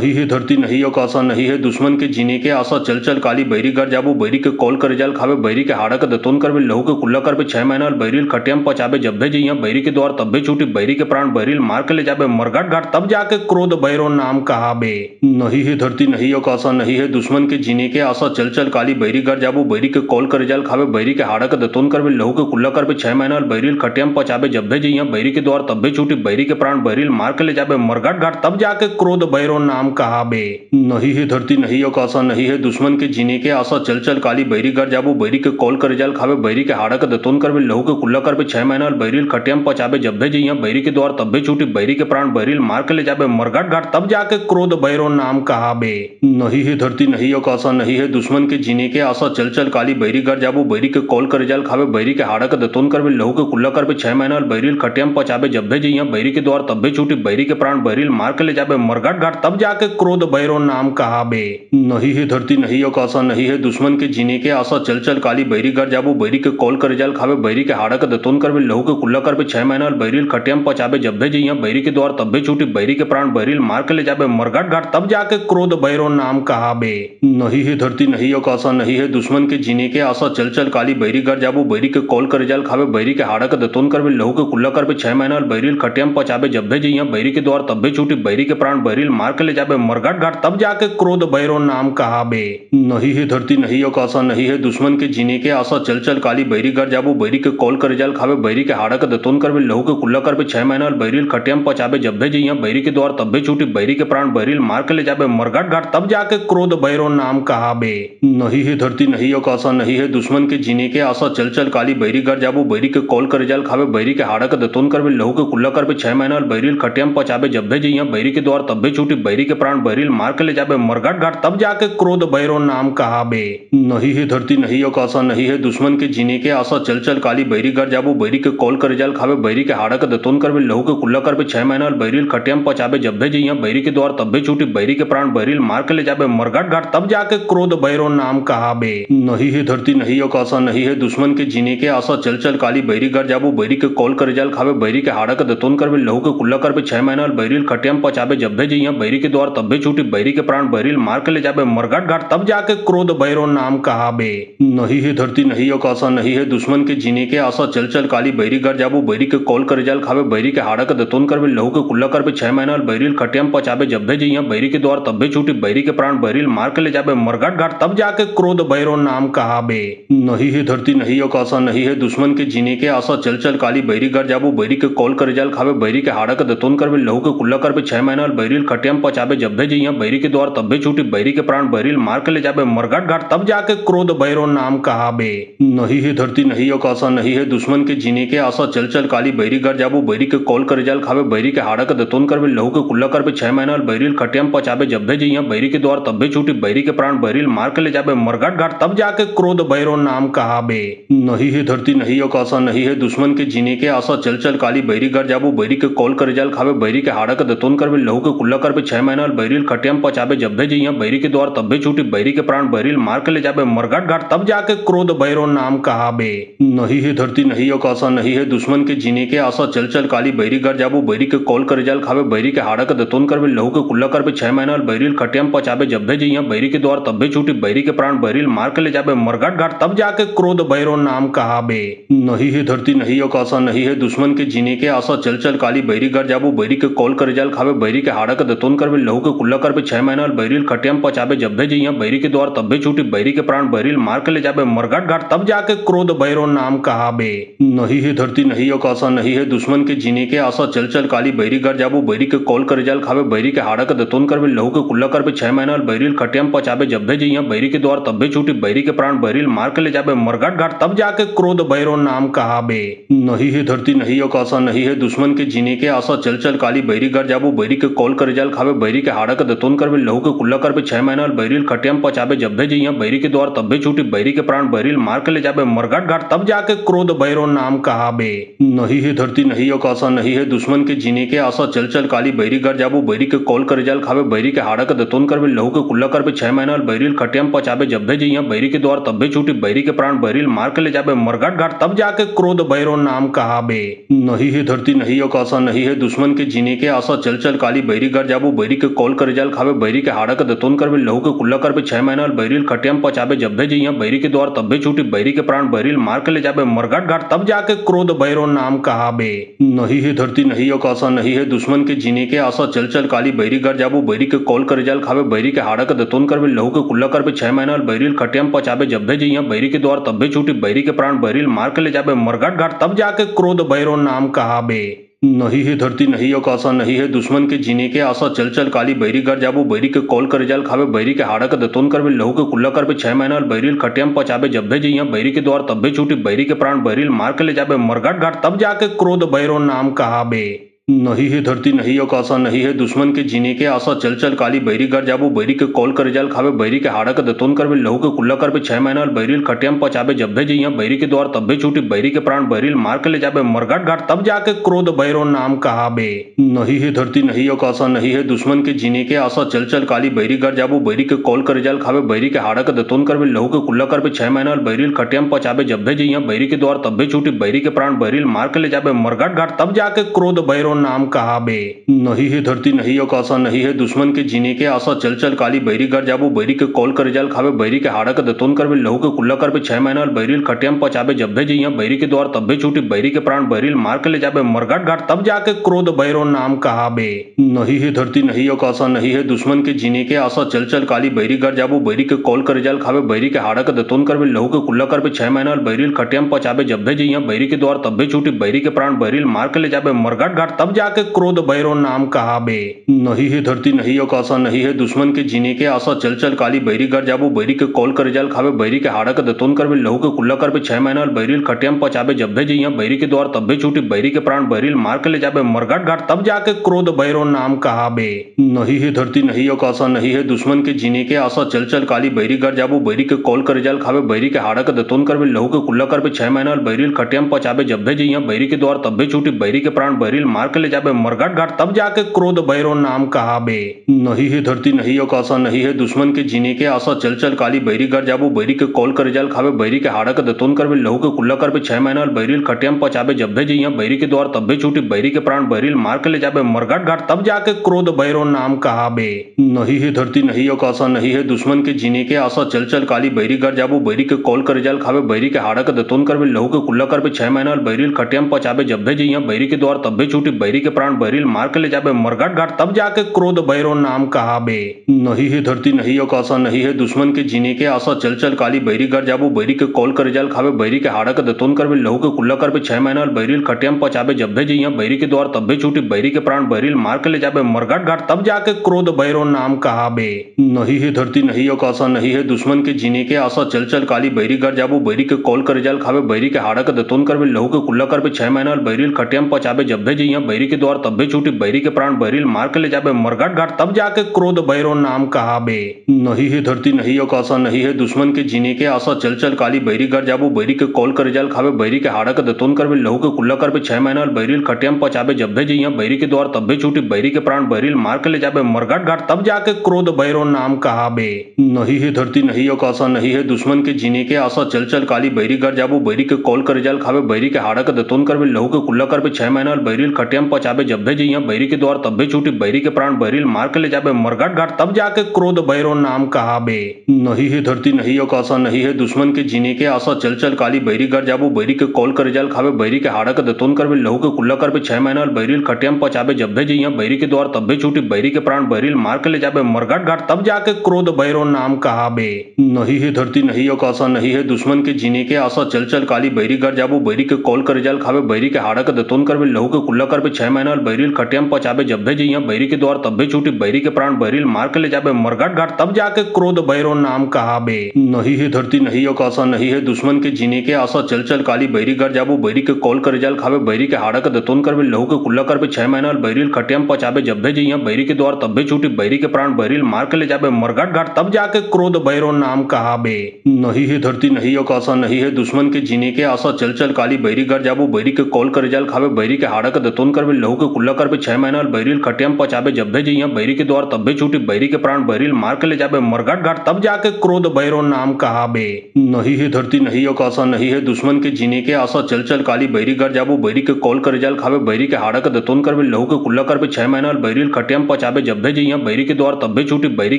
नहीं है धरती नहीं आकाशा नहीं है दुश्मन के जीने के आशा चल चल काली बैरी घर जाबू बैरी के कॉल करे जाल खावे बैरी के हाड़ा के दतोन करबे लहू के कुल्ला करबे 6 महीना बैरिल खटियाम पचाबे जब भे जइया बैरी के द्वार तब भे छूटी बैरी के प्राण बैरिल मार के ले जाबे मरघट घाट तब जाके क्रोध भैरो नाम कहाबे। नहीं है धरती नहीं आकाशा नहीं है दुश्मन के जीने के आशा चल चल काली बैरी घर जाबू बैरी के कॉल करे जाल खावे बैरी के हाड़ा के दतोन करबे लहू के कुल्ला करबे 6 महीना बैरिल खटियाम पचाबे जब भे जइया बैरी के द्वार तब भे छूटी बैरी के प्राण बैरिल मार के ले जाबे मरघट घाट तब जाके क्रोध भैरो नाम कहाबे। नहीं है धरती नहीं आकाशा नहीं है दुश्मन के जीने के आशा चल चल काली बैरी घर जाबू बैरी के कॉल करे जाल खावे बैरी के हाड़ा के दतोन करबे लहू के कुल्ला करबे 6 महीना बैरिल खटियाम पचाबे जब भे जइया बैरी के द्वार तब भे छूटी बैरी के प्राण बैरिल मार के ले जाबे मरघट घाट तब जाके क्रोध भैरो नाम कहाबे। नहीं है धरती नहीं आकाशा नहीं है दुश्मन के जीने के आशा चल चल काली बैरी घर जाबू बैरी के कॉल करे जाल खावे बैरी के हाड़ा के दतोन करबे लहू के कुल्ला करबे 6 महीना बैरिल खटियाम पचाबे जब भे जइया बैरी के द्वार तब भे छूटी बैरी के प्राण बैरिल मार के ले जाबे मरघट घाट तब जाके क्रोध भैरो नाम कहाबे। नहीं है धरती नहीं आकाशा नहीं है दुश्मन के जीने के आशा चल चल काली बैरी घर जाबू बैरी के कॉल करे जाल खावे बैरी के हाड़ा के दतोन करबे लहू के कुल्ला करबे 6 महीना बैरिल खटियाम पचाबे जब भे जइया बैरी के द्वार तब भे छूटी बैरी के प्राण बैरिल मार के ले जाबे मरघट घाट तब जाके क्रोध भैरो नाम कहाबे। नहीं है धरती नहीं आकाशा नहीं है दुश्मन के जीने के आशा चल चल काली बैरी घर जाबू बैरी के कॉल करे जाल खावे बैरी के हाड़ा के दतोन करबे लहू के कुल्ला करबे 6 महीना बैरिल खटियाम पचाबे जब भे जइया बैरी के द्वार तब भे छूटी बैरी के प्राण बैरिल मार के ले जाबे मरघट घाट तब जाके क्रोध भैरो नाम कहाबे। नहीं है धरती नहीं आकाशा नहीं है दुश्मन के जीने के आशा चल चल काली बैरी घर जाबू बैरी के कॉल करे जाल खावे बैरी के हाड़ा के दतोन करबे लहू के कुल्ला करबे 6 महीना बैरिल खटियाम पचाबे जब भे जइया बैरी के द्वार तब भे छूटी बैरी के प्राण बैरिल मार के ले जाबे मरघट घाट तब जाके क्रोध भैरो नाम कहाबे। नहीं है धरती नहीं आकाशा नहीं है दुश्मन के जीने के आशा चल चल काली बैरी घर जाबू बैरी के कॉल करे जाल खावे बैरी के हाड़ा के दतोन करबे लहू के कुल्ला करबे 6 महीना बैरिल खटियाम पचाबे जब भे जइया बैरी के द्वार तब भे छूटी बैरी के प्राण बैरिल मार के ले जाबे मरघट घाट तब जाके क्रोध भैरो नाम कहाबे। नहीं है धरती नहीं आकाशा नहीं है दुश्मन के जीने के आशा चल चल काली बैरी घर जाबू बैरी के कॉल करे जाल खावे बैरी के हाड़ा के दतोन करबे लहू के कुल्ला करबे 6 महीना बैरिल खटियाम पचाबे जब भे जइया बैरी के द्वार तब भे छूटी बैरी के प्राण बैरिल मार के ले जाबे मरघट घाट तब जाके क्रोध भैरो नाम कहाबे। नहीं है धरती नहीं आकाशा नहीं है दुश्मन के जीने के आशा चल चल काली बैरी घर जाबू बैरी के कॉल करे जाल खावे बैरी के हाड़ा के दतोन करबे लहू के कुल्ला करबे 6 महीना बैरिल खटियाम पचाबे जब भे जइया बैरी के द्वार तब भे छूटी बैरी के प्राण बैरिल मार के ले जाबे मरघट घाट तब जाके क्रोध भैरो नाम कहाबे। नहीं है धरती नहीं आकाशा नहीं है दुश्मन के जीने के आशा चल चल काली बैरी घर जाबू बैरी के कॉल करे जाल खावे बैरी के हाड़ा के दतोन कर भी लहू के कुल्ला कर भी 6 महीना बैरिल खटियम पचाबे जब भी जइया बैरी के द्वार तब भी छूटी बैरी के प्राण बैरिल मार के ले जाबे मरघट घाट तब जाके क्रोध भैरव नाम कहाबे। नहीं है धरती नहीं आकाशा नहीं है दुश्मन के जीने के आशा चल चल काली बैरी घर जाबू बैरी के कॉल कर जाल खावे बैरी के हाड़ा के दतोन कर भी लहू के कुल्ला कर भी 6 महीना बैरिल खटियम पचाबे जब भी जइया बैरी के द्वार तब भी छूटी बैरी के प्राण बैरिल मार के ले जाबे मरघट घाट तब जाके क्रोध भैरव नाम कहाबे। नहीं है धरती नहीं आकाशा नहीं है दुश्मन के जीने के आशा चल चल काली बैरी घर जाबू बैरी के कॉल कर जाल खावे बैरी के हाड़ा के दतोन कर भी लहू के कुल्ला कर भी 6 महीना बैरिल खटियम पचाबे जब भी जइया बैरी के द्वार तब भी छूटी बैरी के प्राण बैरिल मार के ले जाबे मरघट घाट तब जाके क्रोध भैरव नाम कहाबे। नहीं है धरती नहीं आकाशा नहीं है दुश्मन के जीने के आशा चल चल काली बैरी घर जाबू बैरी के कॉल कर जाल खावे बैरी के हाड़ा के दतोन कर भी लहू के कुल्ला कर भी 6 महीना बैरिल खटियम पचाबे जब भी जइया बैरी के द्वार तब भी छूटी बैरी के प्राण बैरिल मार के ले जाबे मरघट घाट तब जाके क्रोध भैरव नाम कहाबे। नहीं है धरती नहीं आकाशा नहीं है दुश्मन के जीने के आशा चल चल काली बैरी घर जाबू बैरी के कॉल कर जाल खावे बैरी के हाड़ा के दतोन कर भी लहू के कुल्ला कर भी 6 महीना बैरिल खटियम पचाबे जब भी जइया बैरी के द्वार तब भी छूटी बैरी के प्राण बैरिल मार के ले जाबे मरघट घाट तब जाके क्रोध भैरव नाम कहाबे। नहीं है धरती नहीं आकाशा नहीं है दुश्मन के जीने के आशा चल चल काली बैरी घर जाबू बैरी के कॉल कर जाल खावे बैरी के हाड़ा के दतोन कर भी लहू के कुल्ला कर भी 6 महीना बैरिल खटियम पचाबे जब भी जइया बैरी के द्वार तब भी छूटी बैरी के प्राण बैरिल मार के ले जाबे मरघट घाट तब जाके क्रोध भैरव नाम कहाबे। नहीं है धरती नहीं आकाशा नहीं है दुश्मन के जीने के आशा चल चल काली बैरी घर जाबू बैरी के कॉल कर जाल खावे बैरी के हाड़ा के दतोन कर भी लहू के कुल्ला कर भी 6 महीना बैरिल खटियम पचाबे जब भी जइया बैरी के द्वार तब भी छूटी बैरी के प्राण बैरिल मार के ले जाबे मरघट घाट तब जाके क्रोध भैरव नाम कहाबे। नहीं है धरती नहीं आकाशा नहीं है दुश्मन के जीने के आशा चल चल काली बैरी घर जाबू बैरी के कॉल कर जाल खावे बैरी के हाड़ा के दतोन कर भी लहू के कुल्ला कर भी 6 महीना बैरिल खटियम पचाबे जब भी जइया बैरी के द्वार तब भी छूटी बैरी के प्राण बैरिल मार के ले जाबे मरघट घाट तब जाके क्रोध भैरव नाम कहाबे। नहीं है धरती नहीं आकाशा नहीं है दुश्मन के जीने के आशा चल चल काली बैरी घर जाबू बैरी के कॉल कर जाल खावे बैरी के हाड़ा के दतोन कर भी लहू के कुल्ला कर भी 6 महीना बैरिल खटियम पचाबे जब भी जइया बैरी के द्वार तब भी छूटी बैरी के प्राण बैरिल मार के ले जाबे मरघट घाट तब जाके क्रोध भैरव नाम कहाबे। नहीं है धरती नहीं आकाशा नहीं है दुश्मन के जीने के आशा चल चल काली बैरी घर जाबू बैरी के कॉल कर जाल खावे बैरी के हाड़ा के दतोन कर भी लहू के कुल्ला कर भी 6 महीना बैरिल खटियम पचाबे जब भी जइया बैरी के द्वार तब भी छूटी बैरी के प्राण बैरिल मार के ले जाबे मरघट घाट तब जाके क्रोध भैरव नाम कहाबे। नहीं है धरती नहीं आकाशा नहीं है दुश्मन के जीने के आशा चल चल काली बैरी घर जाबू बैरी के कॉल कर जाल खावे बैरी के हाड़ा के दतोन कर भी लहू के कुल्ला कर भी 6 महीना बैरिल खटियम पचाबे जब भी जइया बैरी के द्वार तब भी छूटी बैरी के प्राण बैरिल मार के ले जाबे मरघट घाट तब जाके क्रोध भैरव नाम कहाबे। नहीं है धरती नहीं आकाशा नहीं है दुश्मन के जीने के आशा चल चल काली बैरी घर जाबू बैरी के कॉल कर जाल खावे बैरी के हाड़ा के दतोन कर भी लहू के कुल्ला कर भी 6 महीना बैरिल खटियम पचाबे जब भी जइया बैरी के द्वार तब भी छूटी बैरी के प्राण बैरिल मार के ले जाबे मरघट घाट तब जाके क्रोध भैरव नाम कहाबे। नहीं है धरती नहीं आकाशा नहीं है दुश्मन के जीने के आशा चल चल काली बैरी घर जाबू बैरी के कॉल कर जाल खावे बैरी के हाड़ा के दतोन कर भी लहू के कुल्ला कर भी 6 महीना बैरिल खटियम पचाबे जब भी जइया बैरी के द्वार तब भी छूटी बैरी के प्राण बैरिल मार के ले जाबे मरघट घाट तब जाके क्रोध भैरव नाम कहाबे। नहीं है धरती नहीं आकाशा नहीं है दुश्मन के जीने के आशा चल चल काली बैरी घर जाबू बैरी के कॉल कर जाल खावे बैरी के हाड़ा के दतोन कर भी लहू के कुल्ला कर भी 6 महीना बैरिल खटियम पचाबे जब भी जइया बैरी के द्वार तब भी छूटी बैरी के प्राण बैरिल मार के ले जाबे मरघट घाट तब जाके क्रोध भैरव नाम कहाबे। नहीं है धरती नहीं आकाशा नहीं है दुश्मन के जीने के आशा चल चल काली बैरी घर जाबू बैरी के कॉल कर जाल खावे बैरी के हाड़ा के दतोन कर भी लहू के कुल्ला कर भी 6 महीना बैरिल खटियम पचाबे जब भी जइया बैरी के द्वार तब भी छूटी बैरी के प्राण बैरिल मार के ले जाबे मरघट घाट तब जाके क्रोध भैरव नाम कहाबे। नहीं है धरती नहीं आकाशा नहीं है दुश्मन के जीने के आशा चल चल काली बैरी घर जाबू बैरी के कॉल कर जाल खावे बैरी के हाड़ा के दतोन कर भी लहू के कुल्ला कर भी 6 महीना बैरिल खटियम पचाबे जब भी जइया बैरी के द्वार तब भी छूटी बैरी के प्राण बैरिल मार के ले जाबे मरघट घाट तब जाके क्रोध भैरव नाम कहाबे। नहीं है धरती नहीं आकाशा नहीं है दुश्मन के जीने के आशा चल चल काली बैरी घर जाबू बैरी के कॉल कर जाल खावे बैरी के हाड़ा के दतोन कर भी लहू के कुल्ला कर भी 6 महीना बैरिल खटियम पचाबे जब भी जइया बैरी के द्वार तब भी छूटी बैरी के प्राण बैरिल मार के ले जाबे मरघट घाट तब जाके क्रोध भैरव नाम कहाबे। नहीं है धरती नहीं आकाशा नहीं है दुश्मन के जीने के आशा चल चल काली बैरी घर जाबू बैरी के कॉल कर जाल खावे बैरी के हाड़ा के दतोन कर भी लहू के कुल्ला कर भी 6 महीना बैरिल खटियम पचाबे जब भी जइया बैरी के द्वार तब भी छूटी बैरी के प्राण बैरिल मार के ले जाबे मरघट घाट तब जाके क्रोध भैरव नाम कहाबे। नहीं है धरती नहीं आकाशा नहीं है दुश्मन के जीने के आशा चल चल काली बैरी घर जाबू बैरी के कॉल कर जाल खावे बैरी के हाड़ा के दतोन कर भी लहू के कुल्ला कर भी 6 महीना बैरिल खटियम पचाबे जब भी जइया बैरी के द्वार तब भी छूटी बैरी के प्राण बैरिल मार के ले जाबे मरघट घाट तब जाके क्रोध भैरव नाम कहाबे। नहीं है धरती नहीं आकाशा नहीं है दुश्मन के जीने के आशा चल चल काली बैरी घर जाबू बैरी के कॉल कर जाल खावे बैरी के हाड़ा के दतोन कर भी लहू के कुल्ला कर भी 6 महीना बैरिल खटियम पचाबे जब भी जइया बैरी के द्वार तब भी छूटी बैरी के प्राण बैरिल मार के ले जाबे मरघट घाट तब जाके क्रोध भैरो नाम कहाबे। नहीं है धरती नहीं आकाशा नहीं है दुश्मन के जीने के आशा चल चल काली बैरी घर जाबू बैरी के कॉल कर जाल खावे बैरी के हाड़ा के दतोन करबे लहू के कुल्ला करबे 6 महीना बैरिल खटियम पचाबे जब्बे जइया बैरी के द्वार तब्बे छूटी बैरी के प्राण बैरिल मार के ले जाबे मरघट घाट तब जाके क्रोध भैरो नाम कहाबे। नहीं है धरती नहीं आकाशा नहीं है दुश्मन के जीने के आशा चल चल काली बैरी घर जाबू बैरी के कॉल कर जाल खावे बैरी के हाड़ा के दतोन करबे लहू के कुल्ला करबे 6 महीना बैरिल खटियम पचाबे जब्बे जइया बैरी के द्वार तब्बे छूटी बैरी के प्राण बैरिल मार के ले जाबे मरघट घाट तब जाके क्रोध भैरो नाम कहाबे। नहीं है धरती नहीं आकाशा नहीं है दुश्मन के जीने के आशा चल चल काली बैरी घर जाबू बैरी के कॉल कर जाल खावे बैरी के हाड़ा के दतोन करबे लहू के कुल्ला करबे 6 महीना बैरिल खटियम पचाबे जब्बे जइया बैरी के द्वार तब्बे छूटी बैरी के प्राण बैरिल मार के ले जाबे मरघट घाट तब जाके क्रोध भैरो नाम कहाबे। नहीं है धरती नहीं आकाशा नहीं है दुश्मन के जीने के आशा चल चल काली बैरी घर जाबू बैरी के कॉल कर जाल खावे बैरी के हाड़ा के दतोन करबे लहू के कुल्ला करबे 6 महीना बैरिल खटियम पचाबे जब्बे जइया बैरी के द्वार तब्बे छूटी बैरी के प्राण बैरिल मार के ले जाबे मरघट घाट तब जाके क्रोध भैरो नाम कहाबे। नहीं है धरती नहीं आकाशा नहीं है दुश्मन के जीने के आशा चल चल काली बैरी घर जाबू बैरी के कॉल कर जाल खावे बैरी के हाड़ा के दतोन करबे लहू के कुल्ला करबे 6 महीना बैरिल खटियम पचाबे जब्बे जइया बैरी के द्वार तब्बे छूटी बैरी के प्राण बैरिल मार के ले जाबे मरघट घाट तब जाके क्रोध भैरो नाम कहाबे। नहीं है धरती नहीं आकाशा नहीं है दुश्मन के जीने के आशा चल चल काली बैरी घर जाबू बैरी के कॉल कर जाल खावे बैरी के हाड़ा के दतोन करबे लहू के कुल्ला करबे 6 महीना बैरिल खटियम पचाबे जब्बे जइया बैरी के द्वार तब्बे छूटी बैरी के प्राण बैरिल मार के ले जाबे मरघट घाट तब जाके क्रोध भैरो नाम कहाबे। नहीं है धरती नहीं आकाशा नहीं है दुश्मन के जीने के आशा चल चल काली बैरी घर जाबू बैरी के कॉल कर जाल खावे बैरी के हाड़ा के दतोन करबे लहू के कुल्ला करबे 6 महीना बैरिल खटियम पचाबे जब्बे जइया बैरी के द्वार तब्बे छूटी बैरी के प्राण बैरिल मार के ले जाबे मरघट घाट तब जाके क्रोध भैरो नाम कहाबे। नहीं है धरती नहीं आकाशा नहीं है दुश्मन के जीने के आशा चल चल काली बैरी घर जाबू बैरी के कॉल कर जाल खावे बैरी के हाड़ा के दतोन करबे लहू के कुल्ला करबे 6 महीना बैरिल खटियम पचाबे जब्बे जइया बैरी के द्वार तब्बे छूटी बैरी के प्राण बैरिल मार के ले जाबे मरघट घाट तब जाके क्रोध भैरो नाम कहाबे। नहीं है धरती नहीं आकाशा नहीं है दुश्मन के जीने के आशा चल चल काली बैरी घर जाबू बैरी के कॉल कर जाल खावे बैरी के हाड़ा के दतोन करबे लहू के कुल्ला करबे 6 महीना बैरिल खटियम पचाबे जब्बे जइया बैरी के द्वार तब्बे छूटी बैरी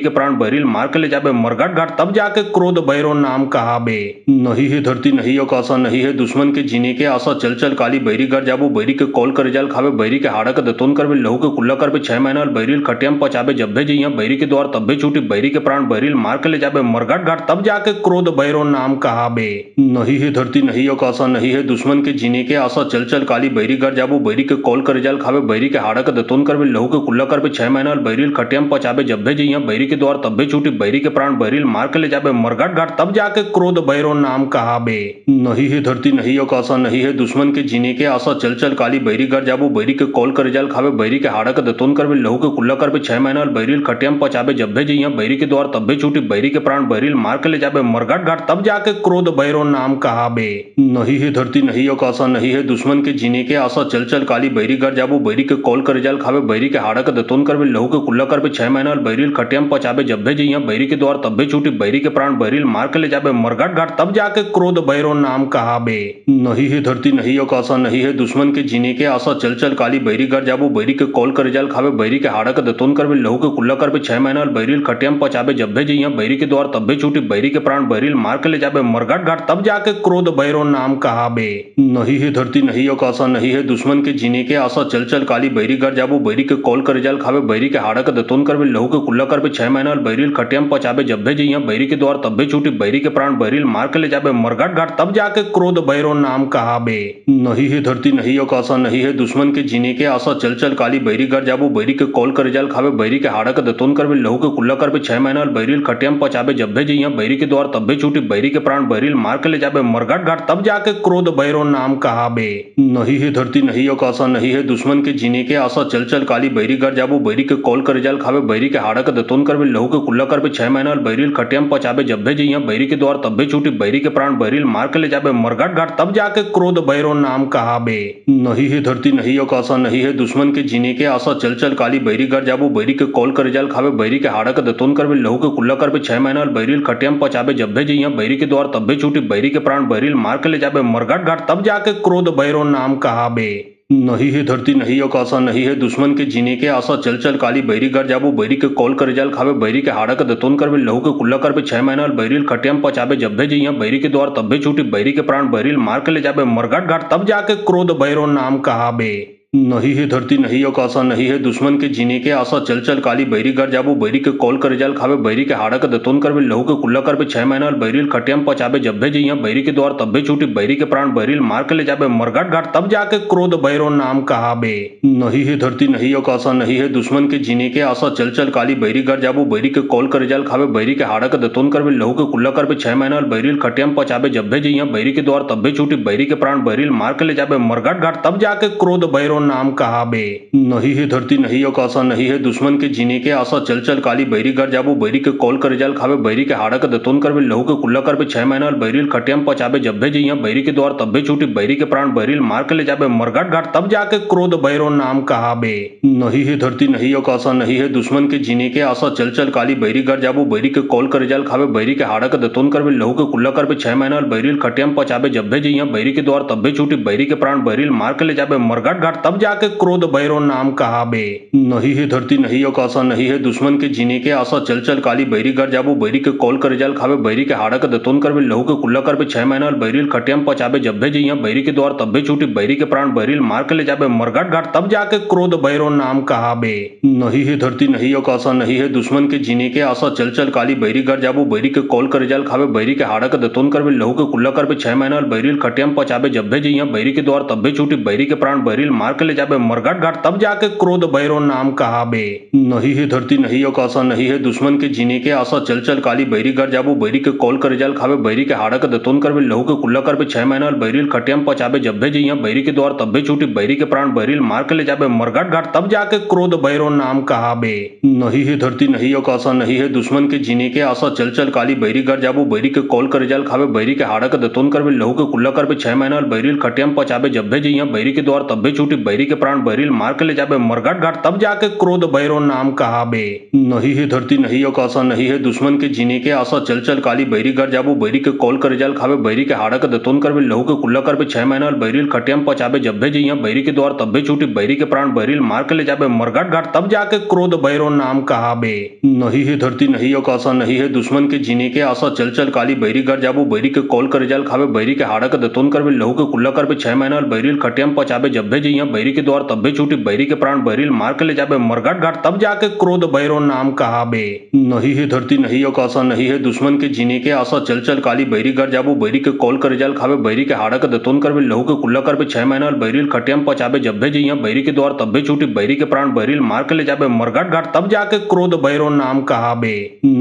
के प्राण बैरिल मार के ले जाबे मरघट घाट तब जाके क्रोध भैरो नाम कहाबे। नहीं है धरती नहीं आकाशा नहीं है दुश्मन के जीने के आशा चल चल काली बैरी घर जाबू बैरी के कॉल कर जाल खावे बैरी के हाड़ा के दतोन करबे लहू के कुल्ला करबे 6 महीना बैरिल खटियम पचाबे जब्बे जइया बैरी के द्वार तब्बे छूटी बैरी के प्राण बैरिल मार के ले जाबे मरघट घाट तब जाके क्रोध भैरो नाम कहाबे। नहीं है धरती नहीं आकाशा नहीं है दुश्मन के जीने के आशा चल चल काली बैरी घर जाबू बैरी के कॉल कर जाल खावे बैरी के हाड़ा के दतोन करबे लहू के कुल्ला करबे 6 महीना बैरिल खटियम पचाबे जब्बे जइया बैरी के द्वार तब्बे छूटी बैरी के प्राण बैरिल मार के ले जाबे मरघट घाट तब जाके क्रोध भैरो नाम कहाबे। नहीं है धरती नहीं आकाशा नहीं है दुश्मन के जीने के आशा चल चल काली बैरी घर जाबू बैरी के कॉल कर जाल खावे बैरी के हाड़ा के दतोन करबे लहू के कुल्ला करबे 6 महीना बैरिल खटियम पचाबे जब्बे जइया बैरी के द्वार तब्बे छूटी बैरी के प्राण बैरिल मार के ले जाबे मरघट घाट तब जाके क्रोध भैरो नाम कहाबे। नहीं है धरती नहीं आकाशा नहीं है दुश्मन के जीने के आशा चल चल काली बैरी घर जाबू बैरी के कॉल कर जाल खावे बैरी के हाड़ा के दतोन करबे लहू के कुल्ला करबे 6 महीना बैरिल खटियम पचाबे जब्बे जइया बैरी के द्वार तब्बे छूटी बैरी के प्राण बैरिल मार के ले जाबे मरघट घाट तब जाके क्रोध भैरो नाम कहाबे। नहीं है धरती नहीं आकाशा नहीं है दुश्मन के जीने के आशा चल चल काली बैरी घर जाबू बैरी के कॉल कर जाल खावे बैरी के हाड़ा के दतोन करबे लहू के कुल्ला करबे 6 महीना बैरिल खटियम पचाबे जब्बे जइया बैरी के द्वार तब्बे छूटी बैरी के प्राण बैरिल मार के ले जाबे मरघट घाट तब जाके क्रोध भैरो नाम कहाबे। नहीं है धरती नहीं आकाशा नहीं है दुश्मन के जीने के आशा चल चल काली बैरी घर जाबू बैरी के कॉल कर जाल खावे बैरी के हाड़ा के दतोन करबे लहू के कुल्ला करबे 6 महीना बैरिल खटियम पचाबे जब्बे जइया बैरी के द्वार तब्बे छूटी बैरी के प्राण बैरिल मार के ले जाबे मरघट घाट तब जाके क्रोध भैरो नाम कहाबे। नहीं है धरती नहीं आकाशा नहीं है दुश्मन के जीने के आशा चल चल काली बैरी घर जाबू बैरी के कॉल कर जाल खावे बैरी के हाड़ा के दतोन करबे लहू के कुल्ला करबे 6 महीना बैरिल खटियम पचाबे जब्बे जइया बैरी के द्वार तब्बे छूटी बैरी के प्राण बैरिल मार के ले जाबे मरघट घाट तब जाके क्रोध भैरो नाम कहाबे। नहीं है धरती नहीं आकाशा नहीं है दुश्मन के जीने के आशा चल चल काली बैरी घर जाबू बैरी के कॉल कर जाल खावे बैरी के हाड़ा के दतोन करबे लहू के कुल्ला करबे 6 महीना बैरिल खटियम पचाबे जब्बे जइया बैरी के द्वार तब्बे छूटी बैरी के प्राण बैरिल मार के ले जाबे मरघट घाट तब जाके क्रोध भैरो नाम कहाबे। नहीं है धरती नहीं आकाशा नहीं है दुश्मन के जीने के आशा चल चल काली बैरी घर जाबू बैरी के कॉल कर जाल खावे बैरी के हाड़ा के दतोन करबे लहू के कुल्ला करबे 6 महीना बैरिल खटियम पचाबे जब्बे जइया बैरी के द्वार तब्बे छूटी बैरी के प्राण बैरिल मार के ले जाबे मरघट घाट तब जाके क्रोध भैरो नाम कहाबे। नहीं है धरती नहीं आकाशा नहीं है दुश्मन के जीने के आशा चल चल काली बैरी घर जाबू बैरी के कॉल कर जाल खावे बैरी के हाड़ा के दतोन करबे लहू के कुल्ला करबे 6 महीना बैरिल खटियम पचाबे जब्बे जइया बैरी के द्वार तब्बे छूटी बैरी के प्राण बैरिल मार के ले जाबे मरघट घाट तब जाके क्रोध भैरो नाम कहाबे। नहीं है धरती नहीं आकाशा नहीं है दुश्मन के जीने के आशा चल चल काली बैरी घर जाबू बैरी के कॉल करे जाल खावे बैरी के हाड़ा के दतोन कर लहू के कुल्ला कर पे 6 महीना बैरील खटियम पचाबे जब भे जइया बैरी के द्वार तब्बे छूटी बैरी के प्राण बैरील मार के ले जाबे मरघट घाट तब जाके क्रोध भैरो नाम कहाबे। नहीं है धरती नहीं आकाशा नहीं है दुश्मन के जीने के आशा चल चल काली बैरी घर जाबू बैरी के कॉल करे जाल खावे बैरी के हाड़ा के दतोन कर लहू के कुल्ला कर पे 6 महीना बैरील खटियम पचाबे जब भे जइया बैरी के द्वार तब्बे छूटी बैरी के प्राण बैरील मार के ले जाबे मरघट घाट तब जाके क्रोध भैरो नाम कहाबे। नहीं है धरती नहीं आकाशा नहीं है दुश्मन के जीने के आशा चल चल काली बैरी घर जाबू बैरी के कॉल करे जाल खावे बैरी के हाड़ा के दतोन कर लहू के कुल्ला कर पे 6 महीना बैरील खटियम पचाबे जब भे जइया बैरी के द्वार तब्बे छूटी बैरी के प्राण बैरील मार के ले जाबे मरघट घाट तब जाके क्रोध भैरो नाम कहाबे। नहीं है धरती नहीं आकाशा नहीं है दुश्मन के जीने के आशा चल चल काली बैरी घर जाबू बैरी के कॉल करे जाल खावे बैरी के हाड़ा के दतोन कर लहू के कुल्ला कर पे 6 महीना बैरील खटियम पचाबे जब भे जइया बैरी के द्वार तब्बे छूटी बैरी के प्राण बैरील मार के ले जाबे मरघट घाट तब जाके क्रोध भैरो नाम कहाबे। नहीं है धरती नहीं आकाशा नहीं है दुश्मन के जीने के आशा चल चल काली बैरी घर जाबू बैरी के कॉल करे जाल खावे बैरी के हाड़ा के दतोन कर लहू के कुल्ला कर पे 6 महीना बैरील खटियम पचाबे जब भे जइया बैरी के द्वार तब्बे छूटी बैरी के प्राण बैरील मार के ले जाबे मरघट घाट तब जाके क्रोध भैरो नाम कहाबे। नहीं है धरती नहीं आकाशा नहीं है दुश्मन के जीने के आशा चल चल काली बैरी घर जाबू बैरी के कॉल करे जाल खावे बैरी के हाड़ा के दतोन कर लहू के कुल्ला कर पे 6 महीना बैरील खटियम पचाबे जब भे जइया बैरी के द्वार तब्बे छूटी बैरी के प्राण बैरील मार के ले जाबे मरघट घाट तब जाके क्रोध भैरो नाम कहाबे। नहीं है धरती नहीं आकाशा नहीं है दुश्मन के जीने के आशा चल चल काली बैरी घर जाबू बैरी के कॉल करे जाल खावे बैरी के हाड़ा के दतोन कर लहू के कुल्ला कर पे 6 महीना बैरील खटियम पचाबे जब भे जइया बैरी के द्वार तब्बे छूटी बैरी के प्राण बैरील मार के ले जाबे मरघट घाट तब जाके क्रोध भैरो नाम कहाबे। नहीं है धरती नहीं आकाशा नहीं है दुश्मन के जीने के आशा चल चल काली बैरी घर जाबू बैरी के कॉल करे जाल खावे बैरी के हाड़ा के दतोन कर लहू के कुल्ला कर पे 6 महीना बैरील खटियम पचाबे जब भे जइया बैरी के द्वार तब्बे छूटी बैरी के प्राण बैरील मार के ले जाबे मरघट घाट तब जाके क्रोध भैरो नाम कहाबे। नहीं है धरती नहीं आकाशा नहीं है दुश्मन के जीने के आशा चल चल काली बैरी घर जाबू बैरी के कॉल करे जाल खावे बैरी के हाड़ा के दतोन कर लहू के कुल्ला कर पे 6 महीना बैरील खटियम पचाबे जब भे जइया बैरी के द्वार तब्बे छूटी बैरी के प्राण बैरील मार के ले जाबे मरघट घाट तब जाके क्रोध भैरो नाम कहाबे। नहीं है धरती नहीं आकाशा नहीं है दुश्मन के जीने के आशा चल चल काली बैरी घर जाबू बैरी के कॉल करे जाल खावे बैरी के हाड़ा के दतोन कर लहू के कुल्ला कर पे 6 महीना बैरील खटियम पचाबे जब भे जइया बैरी के द्वार तब्बे छूटी बैरी के प्राण बैरील मार के ले जाबे मरघट घाट तब जाके क्रोध भैरो नाम कहाबे। नहीं है धरती नहीं आकाशा नहीं है दुश्मन के जीने के आशा चल चल काली बैरी घर जाबू बैरी के कॉल करे जाल खावे बैरी के हाड़ा के दतोन कर लहू के कुल्ला कर पे 6 महीना बैरील खटियम पचाबे जब भे जइया बैरी के द्वार तब्बे छूटी बैरी के प्राण बैरील मार के ले जाबे मरघट घाट तब जाके क्रोध भैरो नाम कहाबे।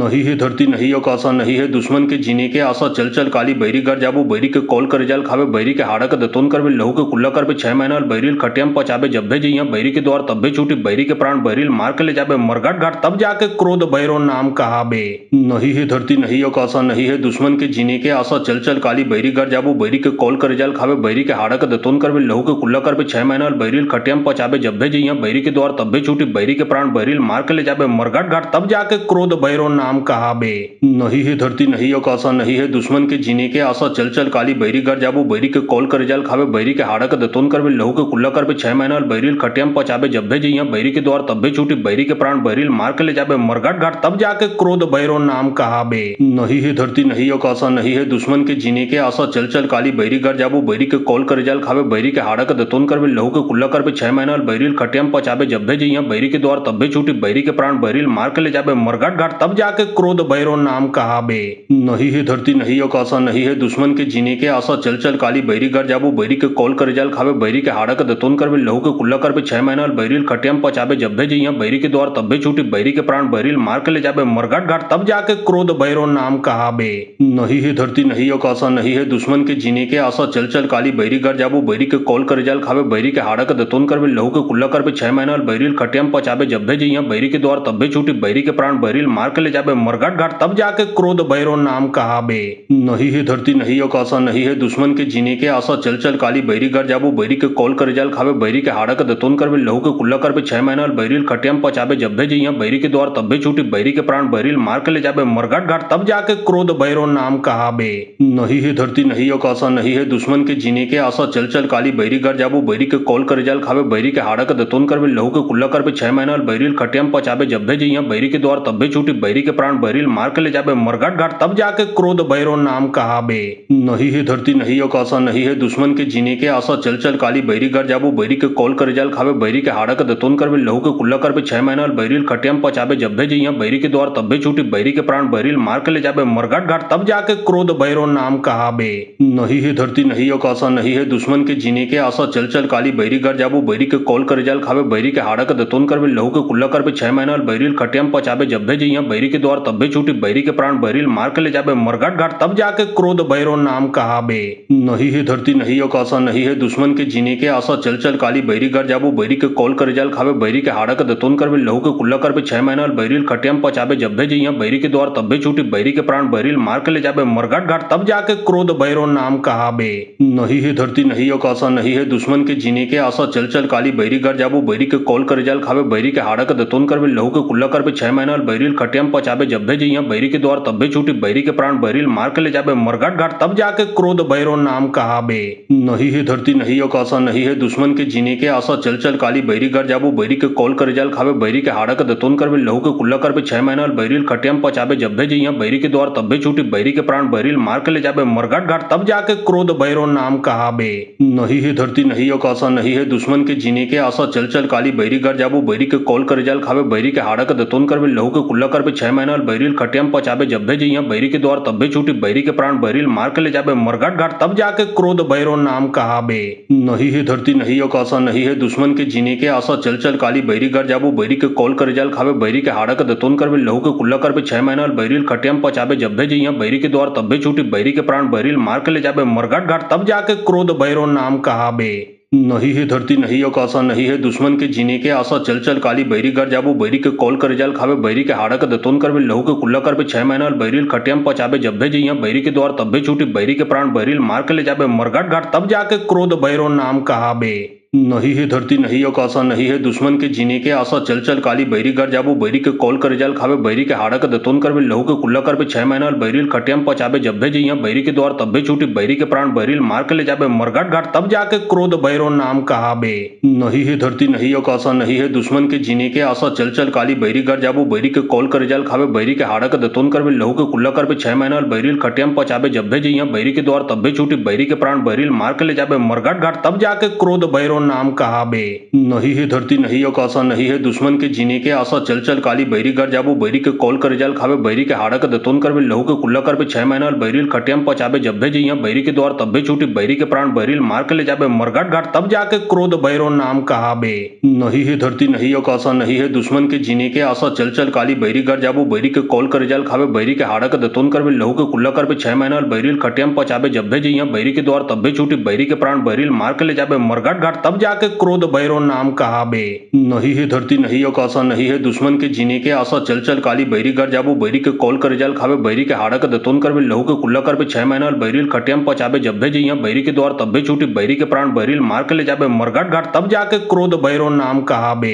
नहीं है धरती नहीं आकाशा नहीं है दुश्मन के जीने के आशा चल चल काली बैरी घर जाबू बैरी के कॉल करे जाल खावे बैरी के हाड़ा के दतोन कर लहू के कुल्ला कर पे 6 महीना बैरील खटियम पचाबे जब भे जइया बैरी के द्वार तब्बे छूटी बैरी के प्राण बैरील मार के ले जाबे मरघट घाट तब जाके क्रोध भैरो नाम कहाबे। नहीं है धरती नहीं आकाशा नहीं है दुश्मन के जीने के आशा चल चल काली बैरी घर जाबू बैरी के कॉल करे जाल खावे बैरी के हाड़ा के दतोन कर लहू के कुल्ला कर पे 6 महीना बैरील खटियम पचाबे जब भे जइया बैरी के द्वार तब्बे छूटी बैरी के प्राण बैरील मार के ले जाबे मरघट घाट तब जाके क्रोध भैरो नाम कहाबे। नहीं है धरती नहीं आकाशा नहीं है दुश्मन के जीने के आशा चल चल काली बैरी घर जाबू बैरी के कॉल करे जाल खावे बैरी के हाड़ा के दतोन कर लहू के कुल्ला कर पे 6 महीना बैरील खटियम पचाबे जब भे जइया बैरी के द्वार तब्बे छूटी बैरी के प्राण बैरील मार के ले जाबे मरघट घाट तब जाके क्रोध भैरो नाम कहाबे। नहीं है धरती नहीं आकाशा नहीं है दुश्मन के जीने के आशा चल चल काली बैरी घर जाबू बैरी के कॉल करे जाल खावे बैरी के हाड़ा के दतोन कर लहू के कुल्ला कर पे 6 महीना बैरील खटियम पचाबे जब भे जइया बैरी के द्वार तब्बे छूटी बैरी के प्राण बैरील मार के ले जाबे मरघट घाट तब जाके क्रोध भैरो नाम कहाबे। नहीं है धरती नहीं आकाशा नहीं है दुश्मन के जीने के आशा चल चल काली बैरी घर जाबू बैरी के कॉल करे जाल खावे बैरी के हाड़ा के दतोन कर लहू के कुल्ला कर पे 6 महीना बैरील खटियम पचाबे जब भे जइया बैरी के द्वार तब्बे छूटी बैरी के प्राण बैरील मार के ले जाबे मरघट घाट तब जाके क्रोध भैरो नाम कहाबे। नहीं है धरती नहीं आकाशा नहीं है दुश्मन के जीने के आशा चल चल काली बैरी घर जाबू बैरी के कॉल करे जाल खावे बैरी के हाड़ा के दतोन कर लहू के कुल्ला कर पे 6 महीना बैरील खटियम पचाबे जब भे जइया बैरी के द्वार तब्बे छूटी बैरी के प्राण बैरील मार के ले जाबे मरघट घाट तब जाके क्रोध भैरो नाम कहाबे। नहीं है धरती नहीं आकाशा नहीं है दुश्मन के जीने के आशा चल चल काली बैरी घर जाबू बैरी के कॉल करे जाल खावे बैरी के हाड़ा के दतोन कर लहू के कुल्ला कर पे 6 महीना बैरील खटियम पचाबे जब भे जइया बैरी के द्वार तब्बे छूटी बैरी के प्राण बैरील मार के ले जाबे मरघट घाट तब जाके क्रोध भैरो नाम कहाबे। नहीं है धरती नहीं आकाशा नहीं है दुश्मन के जीने के आशा चल चल काली बैरी घर जाबू बैरी के कॉल करे जाल खावे बैरी के हाड़ा के दतोन कर लहू के कुल्ला कर पे 6 महीना बैरील खटियम पचाबे जब भे जइया बैरी के द्वार तब्बे छूटी बैरी के प्राण बैरील मार के ले जाबे मरघट घाट तब जाके क्रोध भैरो नाम कहाबे। नहीं है धरती नहीं आकाशा नहीं है दुश्मन के जीने के आशा चल चल काली बैरी घर जाबू बैरी के कॉल कर जाल खावे बैरी के हाड़ा के दतोन करवे लहू के कुल्ला करवे 6 महीना बैरिल खटियाम पचावे जब भेजे यहाँ बैरी के द्वार तब्बे छूटी बैरी के प्राण बैरिल मार के ले जाबे मरघट घाट तब जाके क्रोध भैरव नाम कहाबे। नहीं है धरती नहीं आकाशा नहीं है दुश्मन के जीने के आशा चल चल काली बैरी घर जाबू बैरी के कॉल कर जाल खावे बैरी के हाड़ा के दतोन करवे लहू के कुल्ला करवे 6 महीना बैरिल खटियाम पचावे जब भेजे यहाँ बैरी के द्वार तब्बे छूटी बैरी के प्राण बैरिल मार के ले जाबे मरघट घाट तब जाके क्रोध भैरव नाम कहाबे। नहीं है धरती नहीं आकाशा नहीं है दुश्मन के जीने के आशा चल चल काली बैरी घर जाबू बैरी के कॉल कर जाल खावे बैरी के हाड़ा के दतोन करवे लहू के कुल्ला करवे 6 महीना बैरिल खटियाम पचावे जब भेजे यहाँ बैरी के द्वार तब्बे छूटी बैरी के प्राण बैरिल मार के ले जाबे मरघट घाट तब जाके क्रोध भैरव नाम कहाबे। नहीं है धरती नहीं आकाशा नहीं है दुश्मन के जीने के आशा चल चल काली बैरी घर जाबू बैरी के कॉल कर जाल खावे बैरी के हाड़ा के दतोन करवे लहू के कुल्ला करवे 6 महीना बैरिल खटियाम पचावे जब भेजे यहाँ बैरी के द्वार तब्बे छूटी बैरी के प्राण बैरिल मार के ले जाबे मरघट घाट तब जाके क्रोध भैरव नाम कहाबे। नहीं है धरती नहीं आकाशा नहीं है दुश्मन के जीने के आशा चल चल काली बैरी घर जाबू बैरी के कॉल कर जाल खावे बैरी के हाड़ा के दतोन करवे लहू के कुल्ला करवे 6 महीना बैरिल खटियाम पचावे जब भेजे यहाँ बैरी के द्वार तब्बे छूटी बैरी के प्राण बैरिल मार के ले जाबे मरघट घाट तब जाके क्रोध भैरव नाम कहाबे। नहीं है धरती नहीं आकाशा नहीं है दुश्मन के जीने के आशा चल चल काली बैरी घर जाबू बैरी के कॉल कर जाल खावे बैरी के हाड़ा के दतोन करवे लहू के कुल्ला करवे 6 महीना बैरिल खटियाम पचावे जब भेजे यहाँ बैरी के द्वार तब्बे छूटी बैरी के प्राण बैरिल मार के ले जाबे मरघट घाट तब जाके क्रोध भैरव नाम कहाबे। नहीं है धरती नहीं आकाशा नहीं है दुश्मन के जीने के आशा चल चल काली बैरी घर जाबू बैरी के कॉल कर जाल खावे बैरी के हाड़ा के दतोन करवे लहू के कुल्ला करवे 6 महीना बैरिल खटियाम पचावे जब भेजे यहाँ बैरी के द्वार तब्बे छूटी बैरी के प्राण बैरिल मार के ले जाबे मरघट घाट तब जाके क्रोध भैरव नाम कहाबे। नहीं है धरती नहीं आकाशा नहीं है दुश्मन के जीने के आशा चल चल काली बैरी घर जाबू बैरी के कॉल कर जाल खावे बैरी के हाड़ा के दतोन करवे लहू के कुल्ला करवे 6 महीना बैरिल खटियाम पचावे जब भेजे यहाँ बैरी के द्वार तब्बे छूटी बैरी के प्राण बैरिल मार के ले जाबे मरघट घाट तब जाके क्रोध भैरव नाम कहाबे। नहीं है धरती नहीं आकाशा नहीं है दुश्मन के जीने के आशा चल चल काली बैरी घर जाबू बैरी के कॉल कर जाल खावे बैरी के हाड़ा के दतोन करवे लहू के कुल्ला करवे 6 महीना बैरिल खटियाम पचावे जब भेजे यहाँ बैरी के द्वार तब्बे छूटी बैरी के प्राण बैरिल मार के ले जाबे मरघट घाट तब जाके क्रोध भैरव नाम कहाबे। नहीं है धरती नहीं आकाशा नहीं है दुश्मन के जीने के आशा चल चल काली बैरी घर जाबू बैरी के कॉल कर जाल खावे बैरी के हाड़ा के दतोन करवे लहू के कुल्ला करवे 6 महीना बैरिल खटियाम पचावे जब भेजे यहाँ बैरी के द्वार तब्बे छूटी बैरी के प्राण बैरिल मार के ले जाबे मरघट घाट तब जाके क्रोध भैरव नाम कहाबे। नहीं है धरती नहीं आकाशा नहीं है दुश्मन के जीने के आशा चल चल काली बैरी घर जाबू बैरी के कॉल कर जाल खावे बैरी के हाड़ा के दतोन करवे लहू के कुल्ला करवे 6 महीना बैरिल खटियाम पचावे जब भेजे यहाँ बैरी के द्वार तब्बे छूटी बैरी के प्राण बैरिल मार के ले जाबे मरघट घाट तब जाके क्रोध भैरव नाम कहाबे। नहीं है धरती नहीं आकाशा नहीं है दुश्मन के जीने के आशा चल चल काली बैरी घर जाबू बैरी के कॉल कर जाल खावे बैरी के हाड़ा के दतोन करवे लहू के कुल्ला करवे 6 महीना बैरिल खटियाम पचावे जब भेजे यहाँ बैरी के द्वार तब्बे छूटी बैरी के प्राण बैरिल मार के ले जाबे मरघट घाट तब जाके क्रोध भैरव नाम कहाबे। नहीं है धरती नहीं आकाशा नहीं है दुश्मन के जीने के आशा चल चल काली बैरी घर जाबू बैरी के कॉल कर जाल खावे बैरी के हाड़ा के दतोन करवे लहू के कुल्ला करवे 6 महीना बैरिल खटियाम पचावे जब भेजे यहाँ बैरी के द्वार तब्बे छूटी बैरी के प्राण बैरिल मार के ले जाबे मरघट घाट तब जाके क्रोध भैरव नाम कहाबे।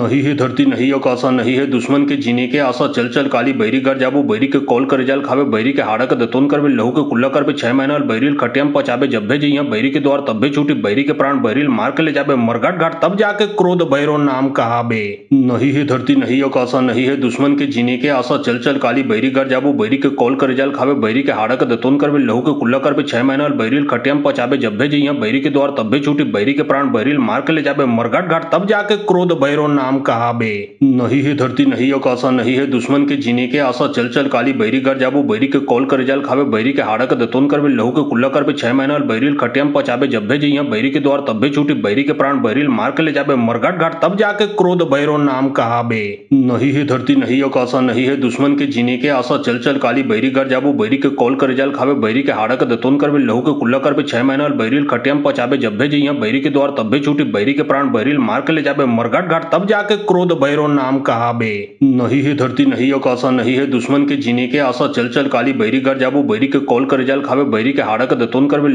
नहीं है धरती नहीं आकाशा नहीं है दुश्मन के जीने के आशा चल चल काली बैरी घर जाबू बैरी के कॉल कर जाल खावे बैरी के हाड़ा के दतोन करवे लहू के कुल्ला करवे 6 महीना बैरिल खटियाम पचावे जब भेजे यहाँ बैरी के द्वार तब्बे छूटी बैरी के प्राण बैरिल मार के ले जाबे मरघट घाट तब जाके क्रोध भैरव नाम कहाबे। नहीं है धरती नहीं आकाशा नहीं है दुश्मन के जीने के आशा चल चल काली बैरी घर जाबू बैरी के कॉल कर जाल खावे बैरी के हाड़ा के दतोन करवे लहू के कुल्ला करवे 6 महीना बैरिल खटियाम पचावे जब भेजे यहाँ बैरी के द्वार तब्बे छूटी बैरी के प्राण बैरिल मार के ले जाबे मरघट घाट तब जाके क्रोध भैरव नाम कहाबे। नहीं है धरती नहीं आकाशा नहीं है दुश्मन के जीने के आशा चल चल काली बैरी घर जाबू बैरी के कॉल कर जाल खावे बैरी के हाड़ा के दतोन करवे लहू के कुल्ला करवे 6 महीना बैरिल खटियाम पचावे जब भेजे यहाँ बैरी के द्वार तब्बे छूटी बैरी के प्राण बैरिल मार के ले जाबे मरघट घाट तब जाके क्रोध भैरव नाम कहाबे। नहीं है धरती नहीं आकाशा नहीं है दुश्मन के जीने के आशा चल चल काली बैरी घर जाबू बैरी के कॉल कर जाल खावे बैरी के हाड़ा के दतोन करवे लहू के कुल्ला करवे 6 महीना बैरिल खटियाम पचावे जब भेजे यहाँ बैरी के द्वार तब्बे छूटी बैरी के प्राण बैरिल मार के ले जाबे मरघट घाट तब जाके क्रोध भैरव नाम कहाबे। नहीं है धरती नहीं आकाशा नहीं है दुश्मन के जीने के आशा चल चल काली बैरी घर जाबू बैरी के कॉल कर जाल खावे बैरी के हाड़ा के दतोन करवे